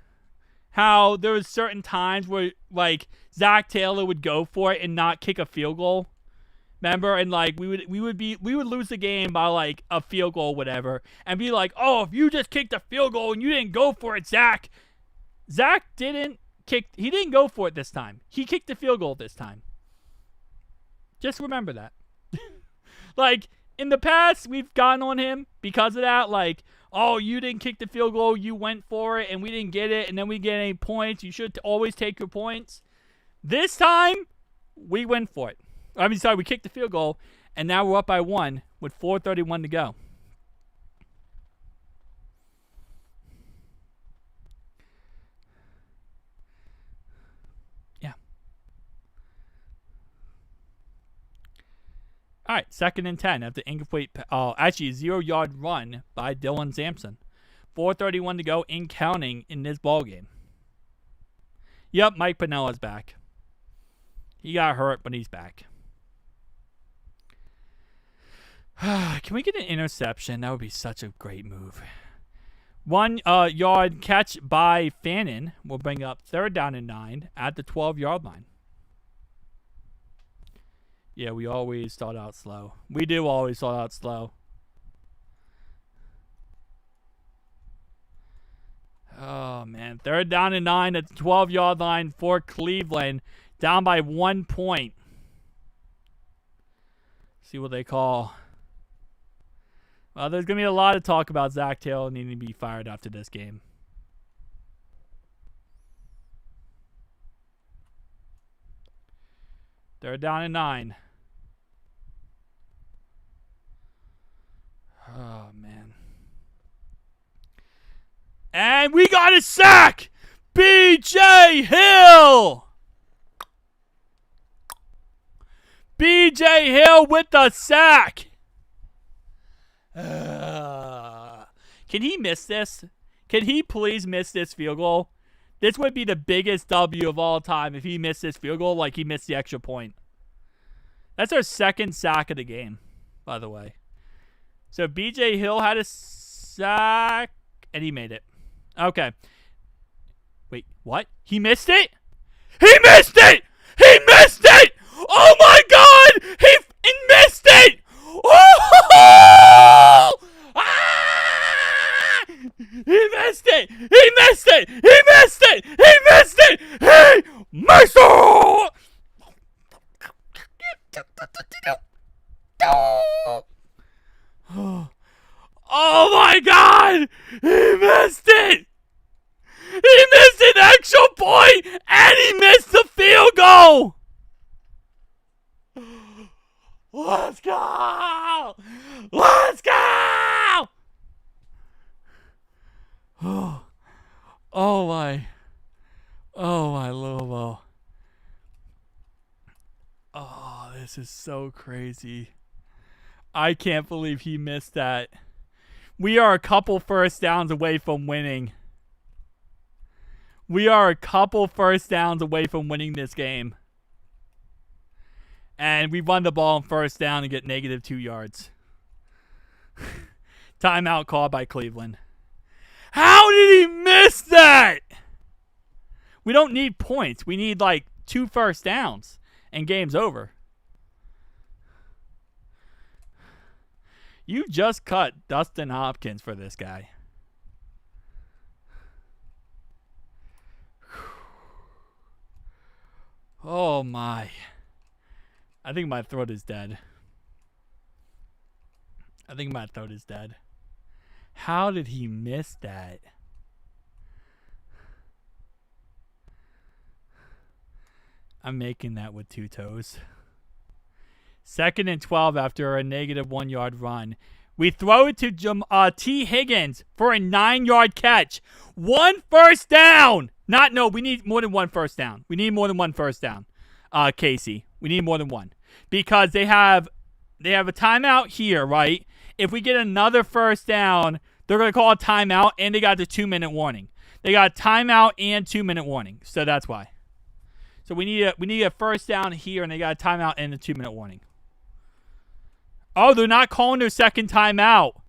how there was certain times where, like, Zach Taylor would go for it and not kick a field goal? Remember? And, like, we would lose the game by, like, a field goal or whatever, and be like, oh, if you just kicked a field goal and you didn't go for it, Zach. Zach didn't go for it this time. He kicked the field goal this time. Just remember that. Like, in the past, we've gotten on him because of that. Like, oh, you didn't kick the field goal, you went for it, and we didn't get it, and then we get any points. You should always take your points. This time, we went for it. We kicked the field goal, and now we're up by 1 with 4:31 to go. All right, 2nd and 10 after incomplete, a 0-yard run by Dylan Sampson. 4:31 to go in counting in this ballgame. Yep, Mike Pinella's back. He got hurt, but he's back. Can we get an interception? That would be such a great move. 1-yard catch by Fannin will bring up 3rd down and 9 at the 12-yard line. Yeah, we always start out slow. We do always start out slow. Oh, man. 3rd down and 9 at the 12-yard line for Cleveland. Down by 1 point. See what they call. Well, there's going to be a lot of talk about Zach Taylor needing to be fired after this game. They're down and 9. Oh, man. And we got a sack! B.J. Hill! B.J. Hill with the sack! Can he miss this? Can he please miss this field goal? This would be the biggest W of all time if he missed this field goal like he missed the extra point. That's our 2nd sack of the game, by the way. So B.J. Hill had a sack, and he made it. Okay. Wait, what? He missed it? He missed it! He missed it! Oh, my God! He missed it! Oh! missed it! He missed it! He missed it! He missed it! He missed it! Oh my God! He missed it! He missed an extra point and he missed the field goal! Let's go! Let's go! Oh my Lobo. Oh, this is so crazy. I can't believe he missed that. We are a couple first downs away from winning. We are a couple first downs away from winning this game. And we run the ball on first down and get -2 yards. Timeout called by Cleveland. How did he miss that? We don't need points. We need like 2 first downs and game's over. You just cut Dustin Hopkins for this guy. Oh my. I think my throat is dead. How did he miss that? I'm making that with 2 toes. 2nd and 12 after a -1 yard run. We throw it to T. Higgins for a 9-yard catch. 1 first down. We need more than 1 first down. We need more than 1 first down. Casey, we need more than 1. Because they have a timeout here, right? If we get another first down, they're going to call a timeout, and they got the 2-minute warning. They got a timeout and 2-minute warning. So that's why. So we need a first down here, and they got a timeout and a 2-minute warning. Oh, they're not calling their second timeout.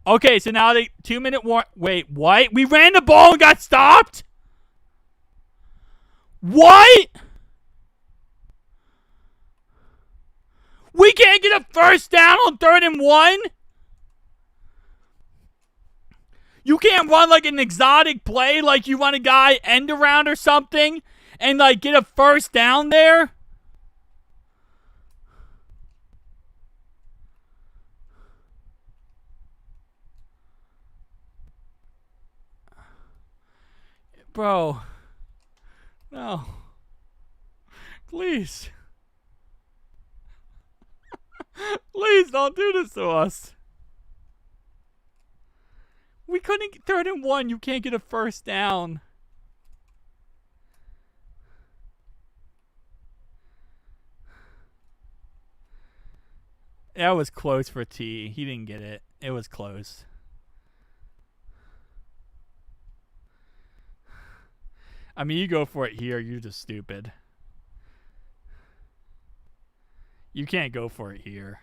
Okay, so now they 2-minute warning. Wait, what? We ran the ball and got stopped? What? We can't get a first down on 3rd and 1? You can't run like an exotic play, like you run a guy end around or something, and like get a first down there? Bro. No. Please. Please don't do this to us. We couldn't get 3rd and 1. You can't get a first down. That was close for T. He didn't get it. It was close. I mean, you go for it here. You're just stupid. You can't go for it here.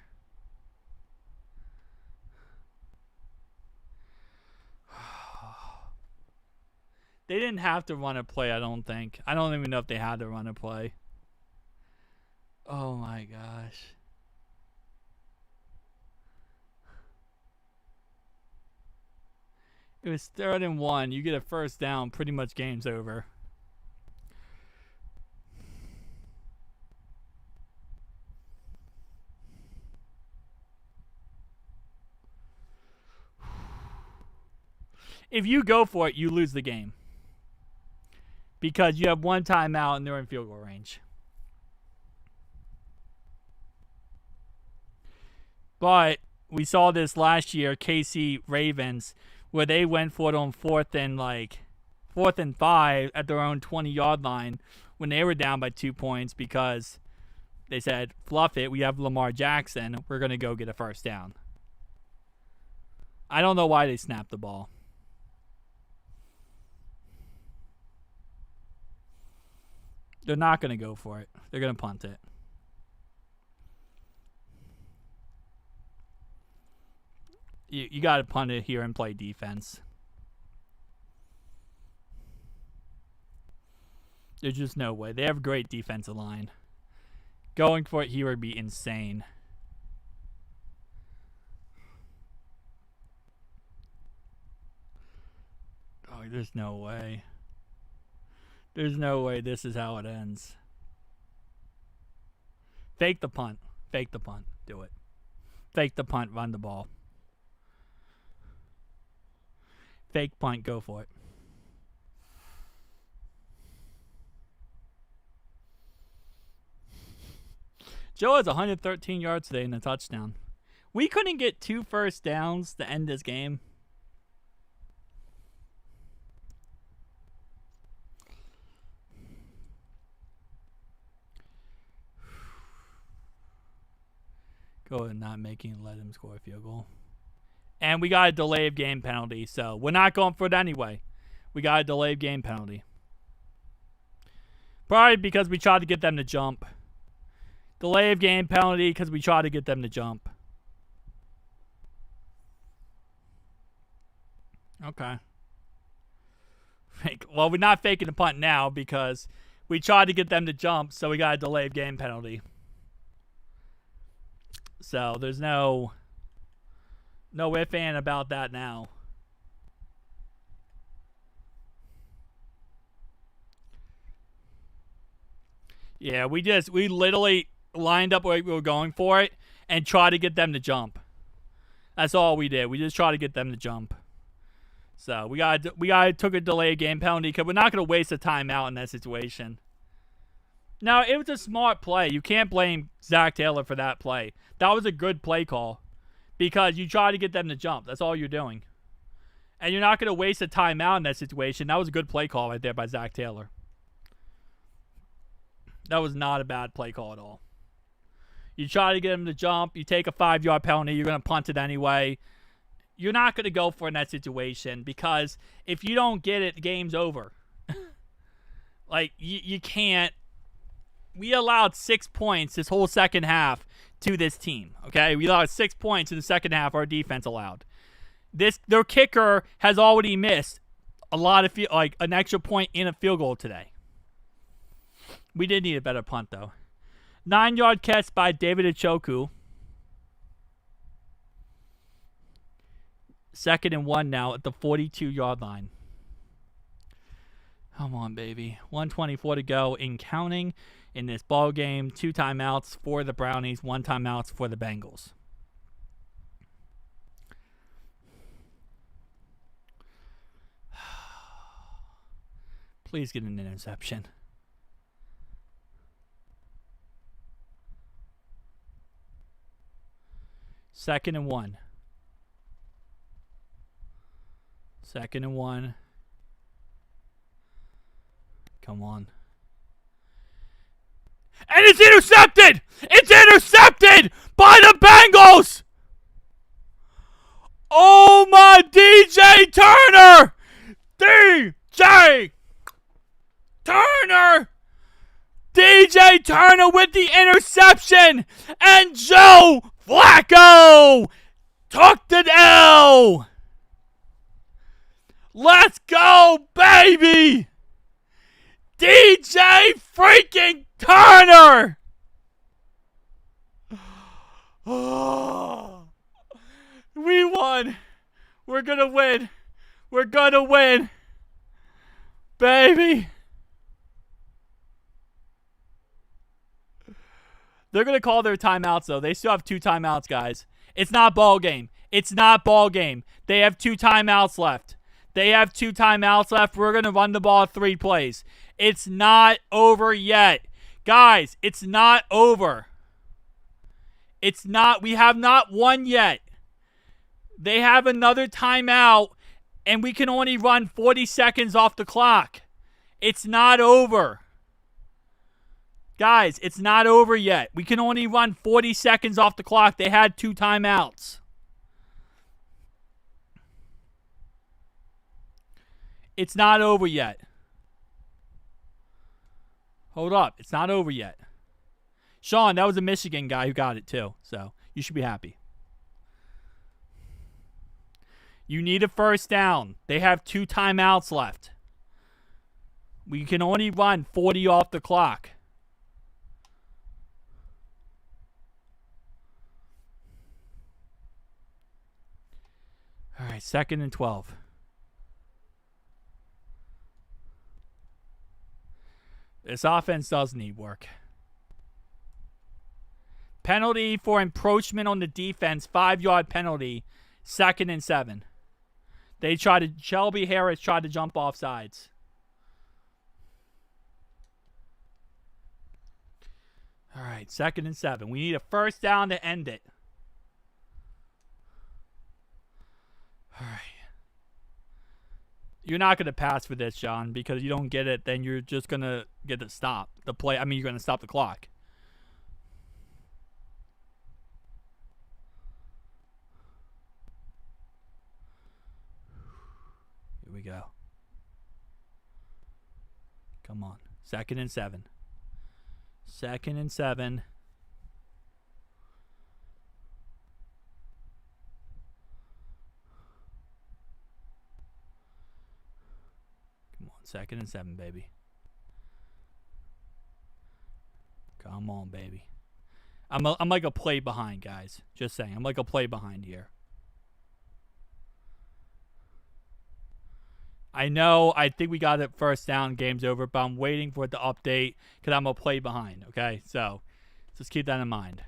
They didn't have to run a play, I don't think. I don't even know if they had to run a play. Oh my gosh. It was 3rd and 1. You get a first down, pretty much game's over. If you go for it, you lose the game. Because you have 1 timeout and they're in field goal range. But we saw this last year, KC Ravens, where they went for it on 4th and 5 at their own 20-yard line when they were down by 2 points because they said, fluff it, we have Lamar Jackson, we're going to go get a first down. I don't know why they snapped the ball. They're not going to go for it. They're going to punt it. You got to punt it here and play defense. There's just no way. They have a great defensive line. Going for it here would be insane. Oh There's no way. There's no way this is how it ends. Fake the punt. Fake the punt. Do it. Fake the punt. Run the ball. Fake punt. Go for it. Joe has 113 yards today and a touchdown. We couldn't get 2 first downs to end this game. Go ahead and not making let him score a field goal. And we got a delay of game penalty, so we're not going for it anyway. We got a delay of game penalty. Probably because we tried to get them to jump. Delay of game penalty because we tried to get them to jump. Okay. Well, we're not faking the punt now because we tried to get them to jump, so we got a delay of game penalty. So there's no if and about that now. Yeah, we literally lined up where we were going for it and tried to get them to jump. That's all we did. We just tried to get them to jump. So we took a delay game penalty because we're not going to waste a timeout in that situation. Now, it was a smart play. You can't blame Zach Taylor for that play. That was a good play call because you try to get them to jump. That's all you're doing. And you're not going to waste a timeout in that situation. That was a good play call right there by Zach Taylor. That was not a bad play call at all. You try to get them to jump. You take a 5-yard penalty. You're going to punt it anyway. You're not going to go for it in that situation because if you don't get it, the game's over. Like, you can't. We allowed 6 points this whole second half to this team, okay? We allowed 6 points in the second half our defense allowed. Their kicker has already missed a lot of an extra point in a field goal today. We did need a better punt, though. 9-yard catch by David Ochoku. 2nd and 1 now at the 42-yard line. Come on, baby. 1:24 to go in counting in this ball game. 2 timeouts for the Brownies, 1 timeout for the Bengals. Please get an interception. Second and 1. 2nd and 1. Come on. And it's intercepted! It's intercepted by the Bengals! Oh my DJ Turner! DJ Turner! DJ Turner with the interception! And Joe Flacco took the L! Let's go, baby! DJ freaking Turner! Oh, we won. We're gonna win. We're gonna win. Baby. They're gonna call their timeouts, though. They still have 2 timeouts, guys. It's not ball game. It's not ball game. They have 2 timeouts left. They have 2 timeouts left. We're going to run the ball 3 plays. It's not over yet. Guys, it's not over. It's not. We have not won yet. They have another timeout, and we can only run 40 seconds off the clock. It's not over. Guys, it's not over yet. We can only run 40 seconds off the clock. They had 2 timeouts. It's not over yet. Hold up. It's not over yet. Sean, that was a Michigan guy who got it too. So you should be happy. You need a first down. They have 2 timeouts left. We can only run 40 off the clock. All right, 2nd and 12. This offense does need work. Penalty for encroachment on the defense. 5-yard penalty. 2nd and 7. Shelby Harris tried to jump off sides. All right, 2nd and 7. We need a first down to end it. All right. You're not going to pass for this, John, because you don't get it, then you're just going to get it stopped. You're going to stop the clock. Here we go. Come on. 2nd and 7. 2nd and 7. Come on, 2nd and 7, baby. Come on, baby. I'm like a play behind, guys. Just saying. I'm like a play behind here. I know, I think we got it first down, game's over, but I'm waiting for it to update because I'm a play behind, okay? So, just keep that in mind.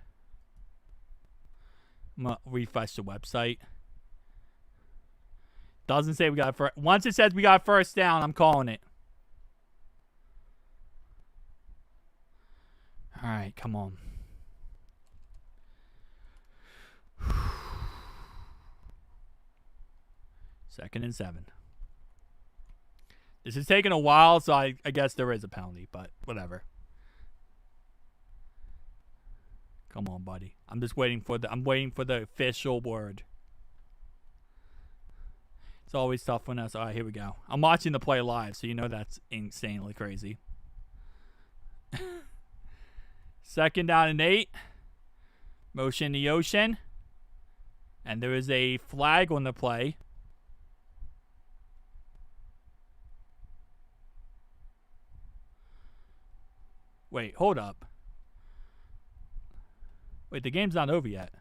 I'm going to refresh the website. Doesn't say we got first. Once it says we got first down, I'm calling it. All right, come on. Second and 7. This is taking a while, so I guess there is a penalty, but whatever. Come on, buddy. I'm waiting for the official word. It's always tough when us. All right, here we go. I'm watching the play live, so you know that's insanely crazy. 2nd down and 8. Motion the ocean. And there is a flag on the play. Wait, hold up. Wait, the game's not over yet.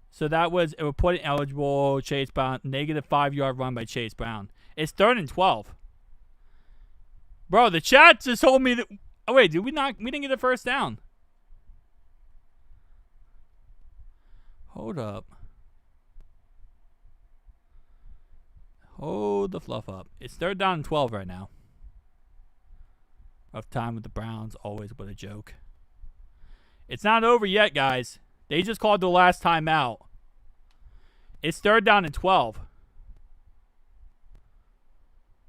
So that was a reported eligible Chase Brown, negative 5-yard run by Chase Brown. It's 3rd and 12. Bro, the chat just told me that. Oh wait, we didn't get the first down. Hold up. Hold the fluff up. It's 3rd down and 12 right now. Rough time with the Browns. Always what a joke. It's not over yet, guys. They just called the last time out. It's 3rd down and 12.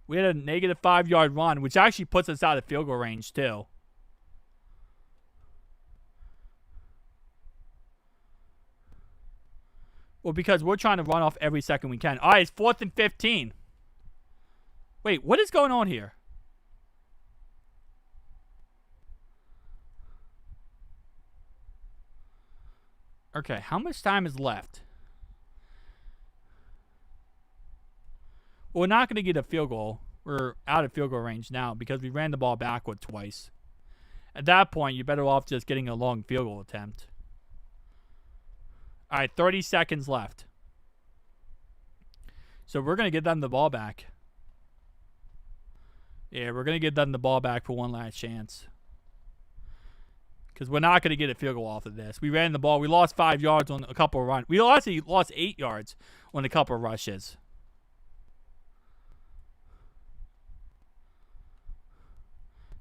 We had a negative 5-yard run, which actually puts us out of field goal range, too. Well, because we're trying to run off every second we can. All right, it's 4th and 15. Wait, what is going on here? Okay, how much time is left? Well, we're not going to get a field goal. We're out of field goal range now because we ran the ball backward twice. At that point, you're better off just getting a long field goal attempt. All right, 30 seconds left. So we're going to get them the ball back. Yeah, we're going to get them the ball back for one last chance. Because we're not going to get a field goal off of this. We ran the ball. We lost 5 yards on a couple of runs. We actually lost 8 yards on a couple of rushes.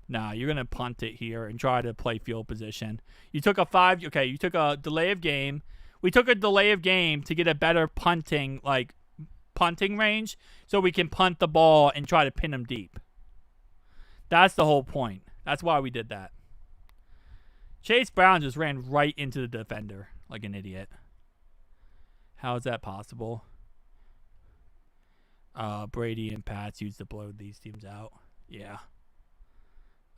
Nah, you're going to punt it here and try to play field position. You took a delay of game. We took a delay of game to get a better punting range so we can punt the ball and try to pin them deep. That's the whole point. That's why we did that. Chase Brown just ran right into the defender like an idiot. How is that possible? Brady and Pats used to blow these teams out. Yeah.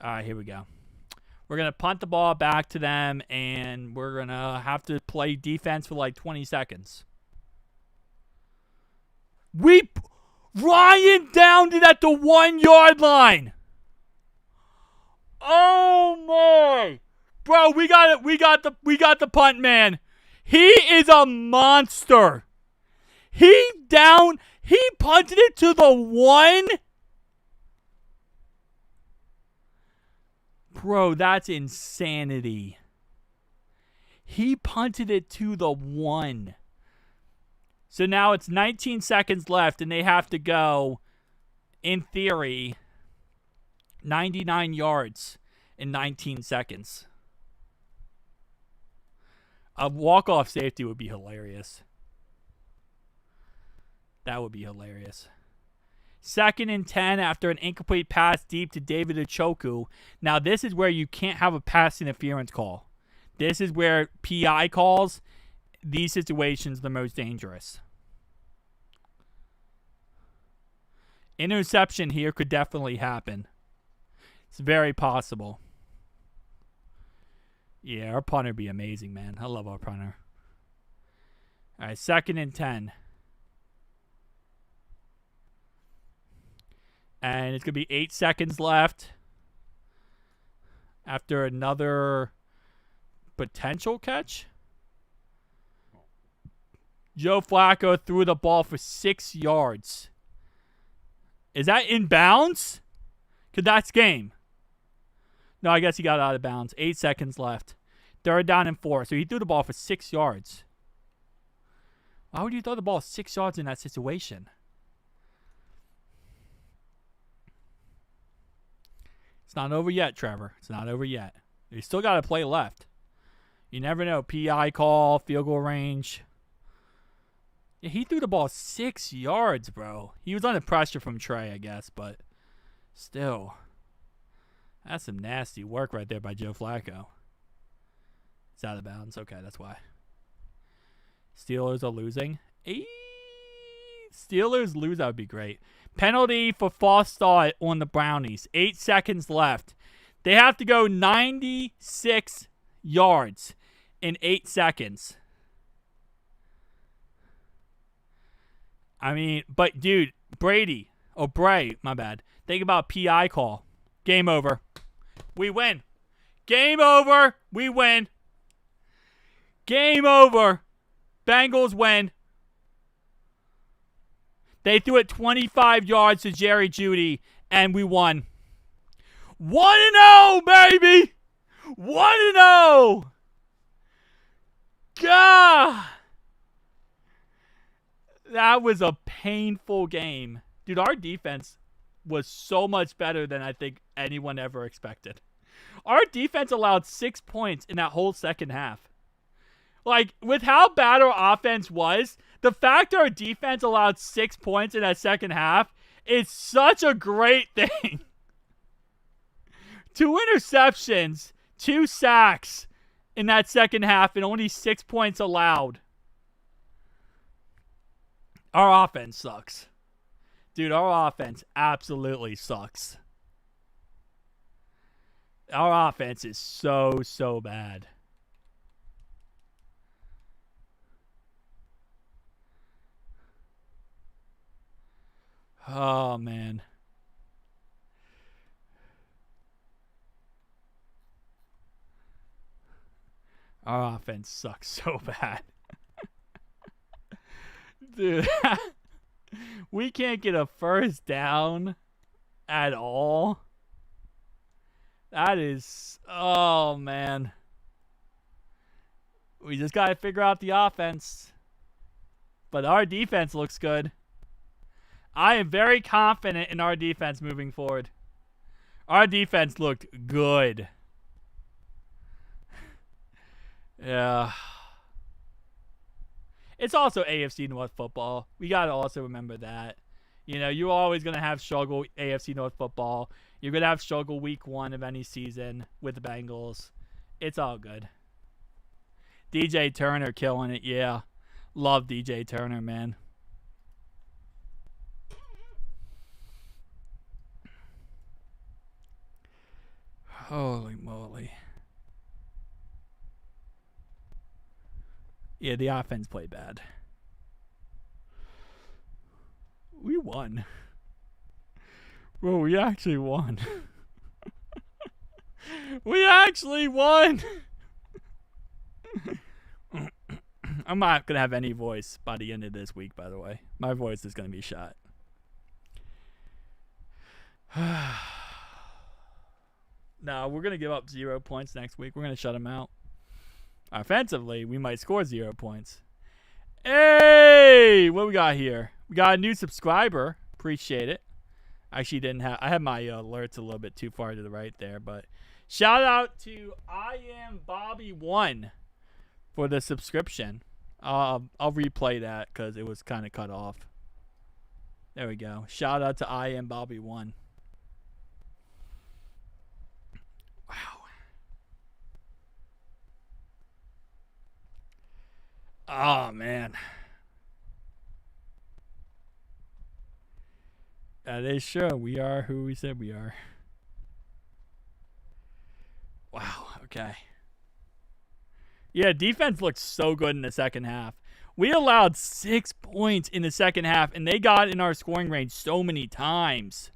All right, here we go. We're going to punt the ball back to them, and we're going to have to play defense for like 20 seconds. Ryan downed it at the 1-yard line. Oh, my. Bro, we got it. We got the punt man. He is a monster. He punted it to the 1. Bro, that's insanity. He punted it to the 1. So now it's 19 seconds left, and they have to go, in theory, 99 yards in 19 seconds. A walk-off safety would be hilarious. That would be hilarious. 2nd and 10 after an incomplete pass deep to David Ochoku. Now, this is where you can't have a pass interference call. This is where PI calls, these situations, the most dangerous. Interception here could definitely happen. It's very possible. Yeah, our punter would be amazing, man. I love our punter. All right, 2nd and 10. And it's going to be 8 seconds left after another potential catch. Joe Flacco threw the ball for 6 yards. Is that in bounds? Because that's game. No, I guess he got out of bounds. 8 seconds left. 3rd down and 4. So he threw the ball for 6 yards. Why would you throw the ball 6 yards in that situation? It's not over yet, Trevor. It's not over yet. You still got a play left. You never know. PI call, field goal range. Yeah, he threw the ball 6 yards, bro. He was under pressure from Trey, I guess, but still. That's some nasty work right there by Joe Flacco. It's out of bounds. Okay, that's why. Steelers are losing. Steelers lose, that would be great. Penalty for false start on the Brownies. 8 seconds left. They have to go 96 yards in 8 seconds. I mean, but dude, Bray, my bad. Think about PI call. Game over. We win. Game over. We win. Game over. Bengals win. They threw it 25 yards to Jerry Jeudy, and we won. 1-0, baby! 1-0! God! That was a painful game. Dude, our defense was so much better than I think anyone ever expected. Our defense allowed 6 points in that whole second half. Like, with how bad our offense was, the fact our defense allowed 6 points in that second half is such a great thing. 2 interceptions, 2 sacks in that second half, and only 6 points allowed. Our offense sucks. Dude, our offense absolutely sucks. Our offense is so bad. Oh, man. Our offense sucks so bad. Dude, we can't get a first down at all. That is, oh, man. We just got to figure out the offense. But our defense looks good. I am very confident in our defense moving forward. Our defense looked good. Yeah. It's also AFC North football. We got to also remember that. You know, you're always going to have struggle AFC North football. You're going to have struggle week 1 of any season with the Bengals. It's all good. DJ Turner killing it, yeah. Love DJ Turner, man. Holy moly. Yeah, the offense played bad. We won. Bro, we actually won. We actually won! I'm not going to have any voice by the end of this week, by the way. My voice is going to be shot. No, we're going to give up 0 points next week. We're going to shut them out. Offensively, we might score 0 points. Hey, what we got here? We got a new subscriber. Appreciate it. Actually, didn't have. I had my alerts a little bit too far to the right there, but shout out to I am Bobby 1 for the subscription. I'll replay that because it was kind of cut off. There we go. Shout out to I am Bobby 1. Wow. Oh man. That is true. We are who we said we are. Wow. Okay. Yeah, defense looked so good in the second half. We allowed 6 points in the second half, and they got in our scoring range so many times.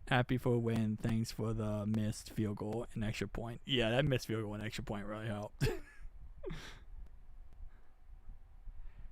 Happy for a win. Thanks for the missed field goal and extra point. Yeah, that missed field goal and extra point really helped.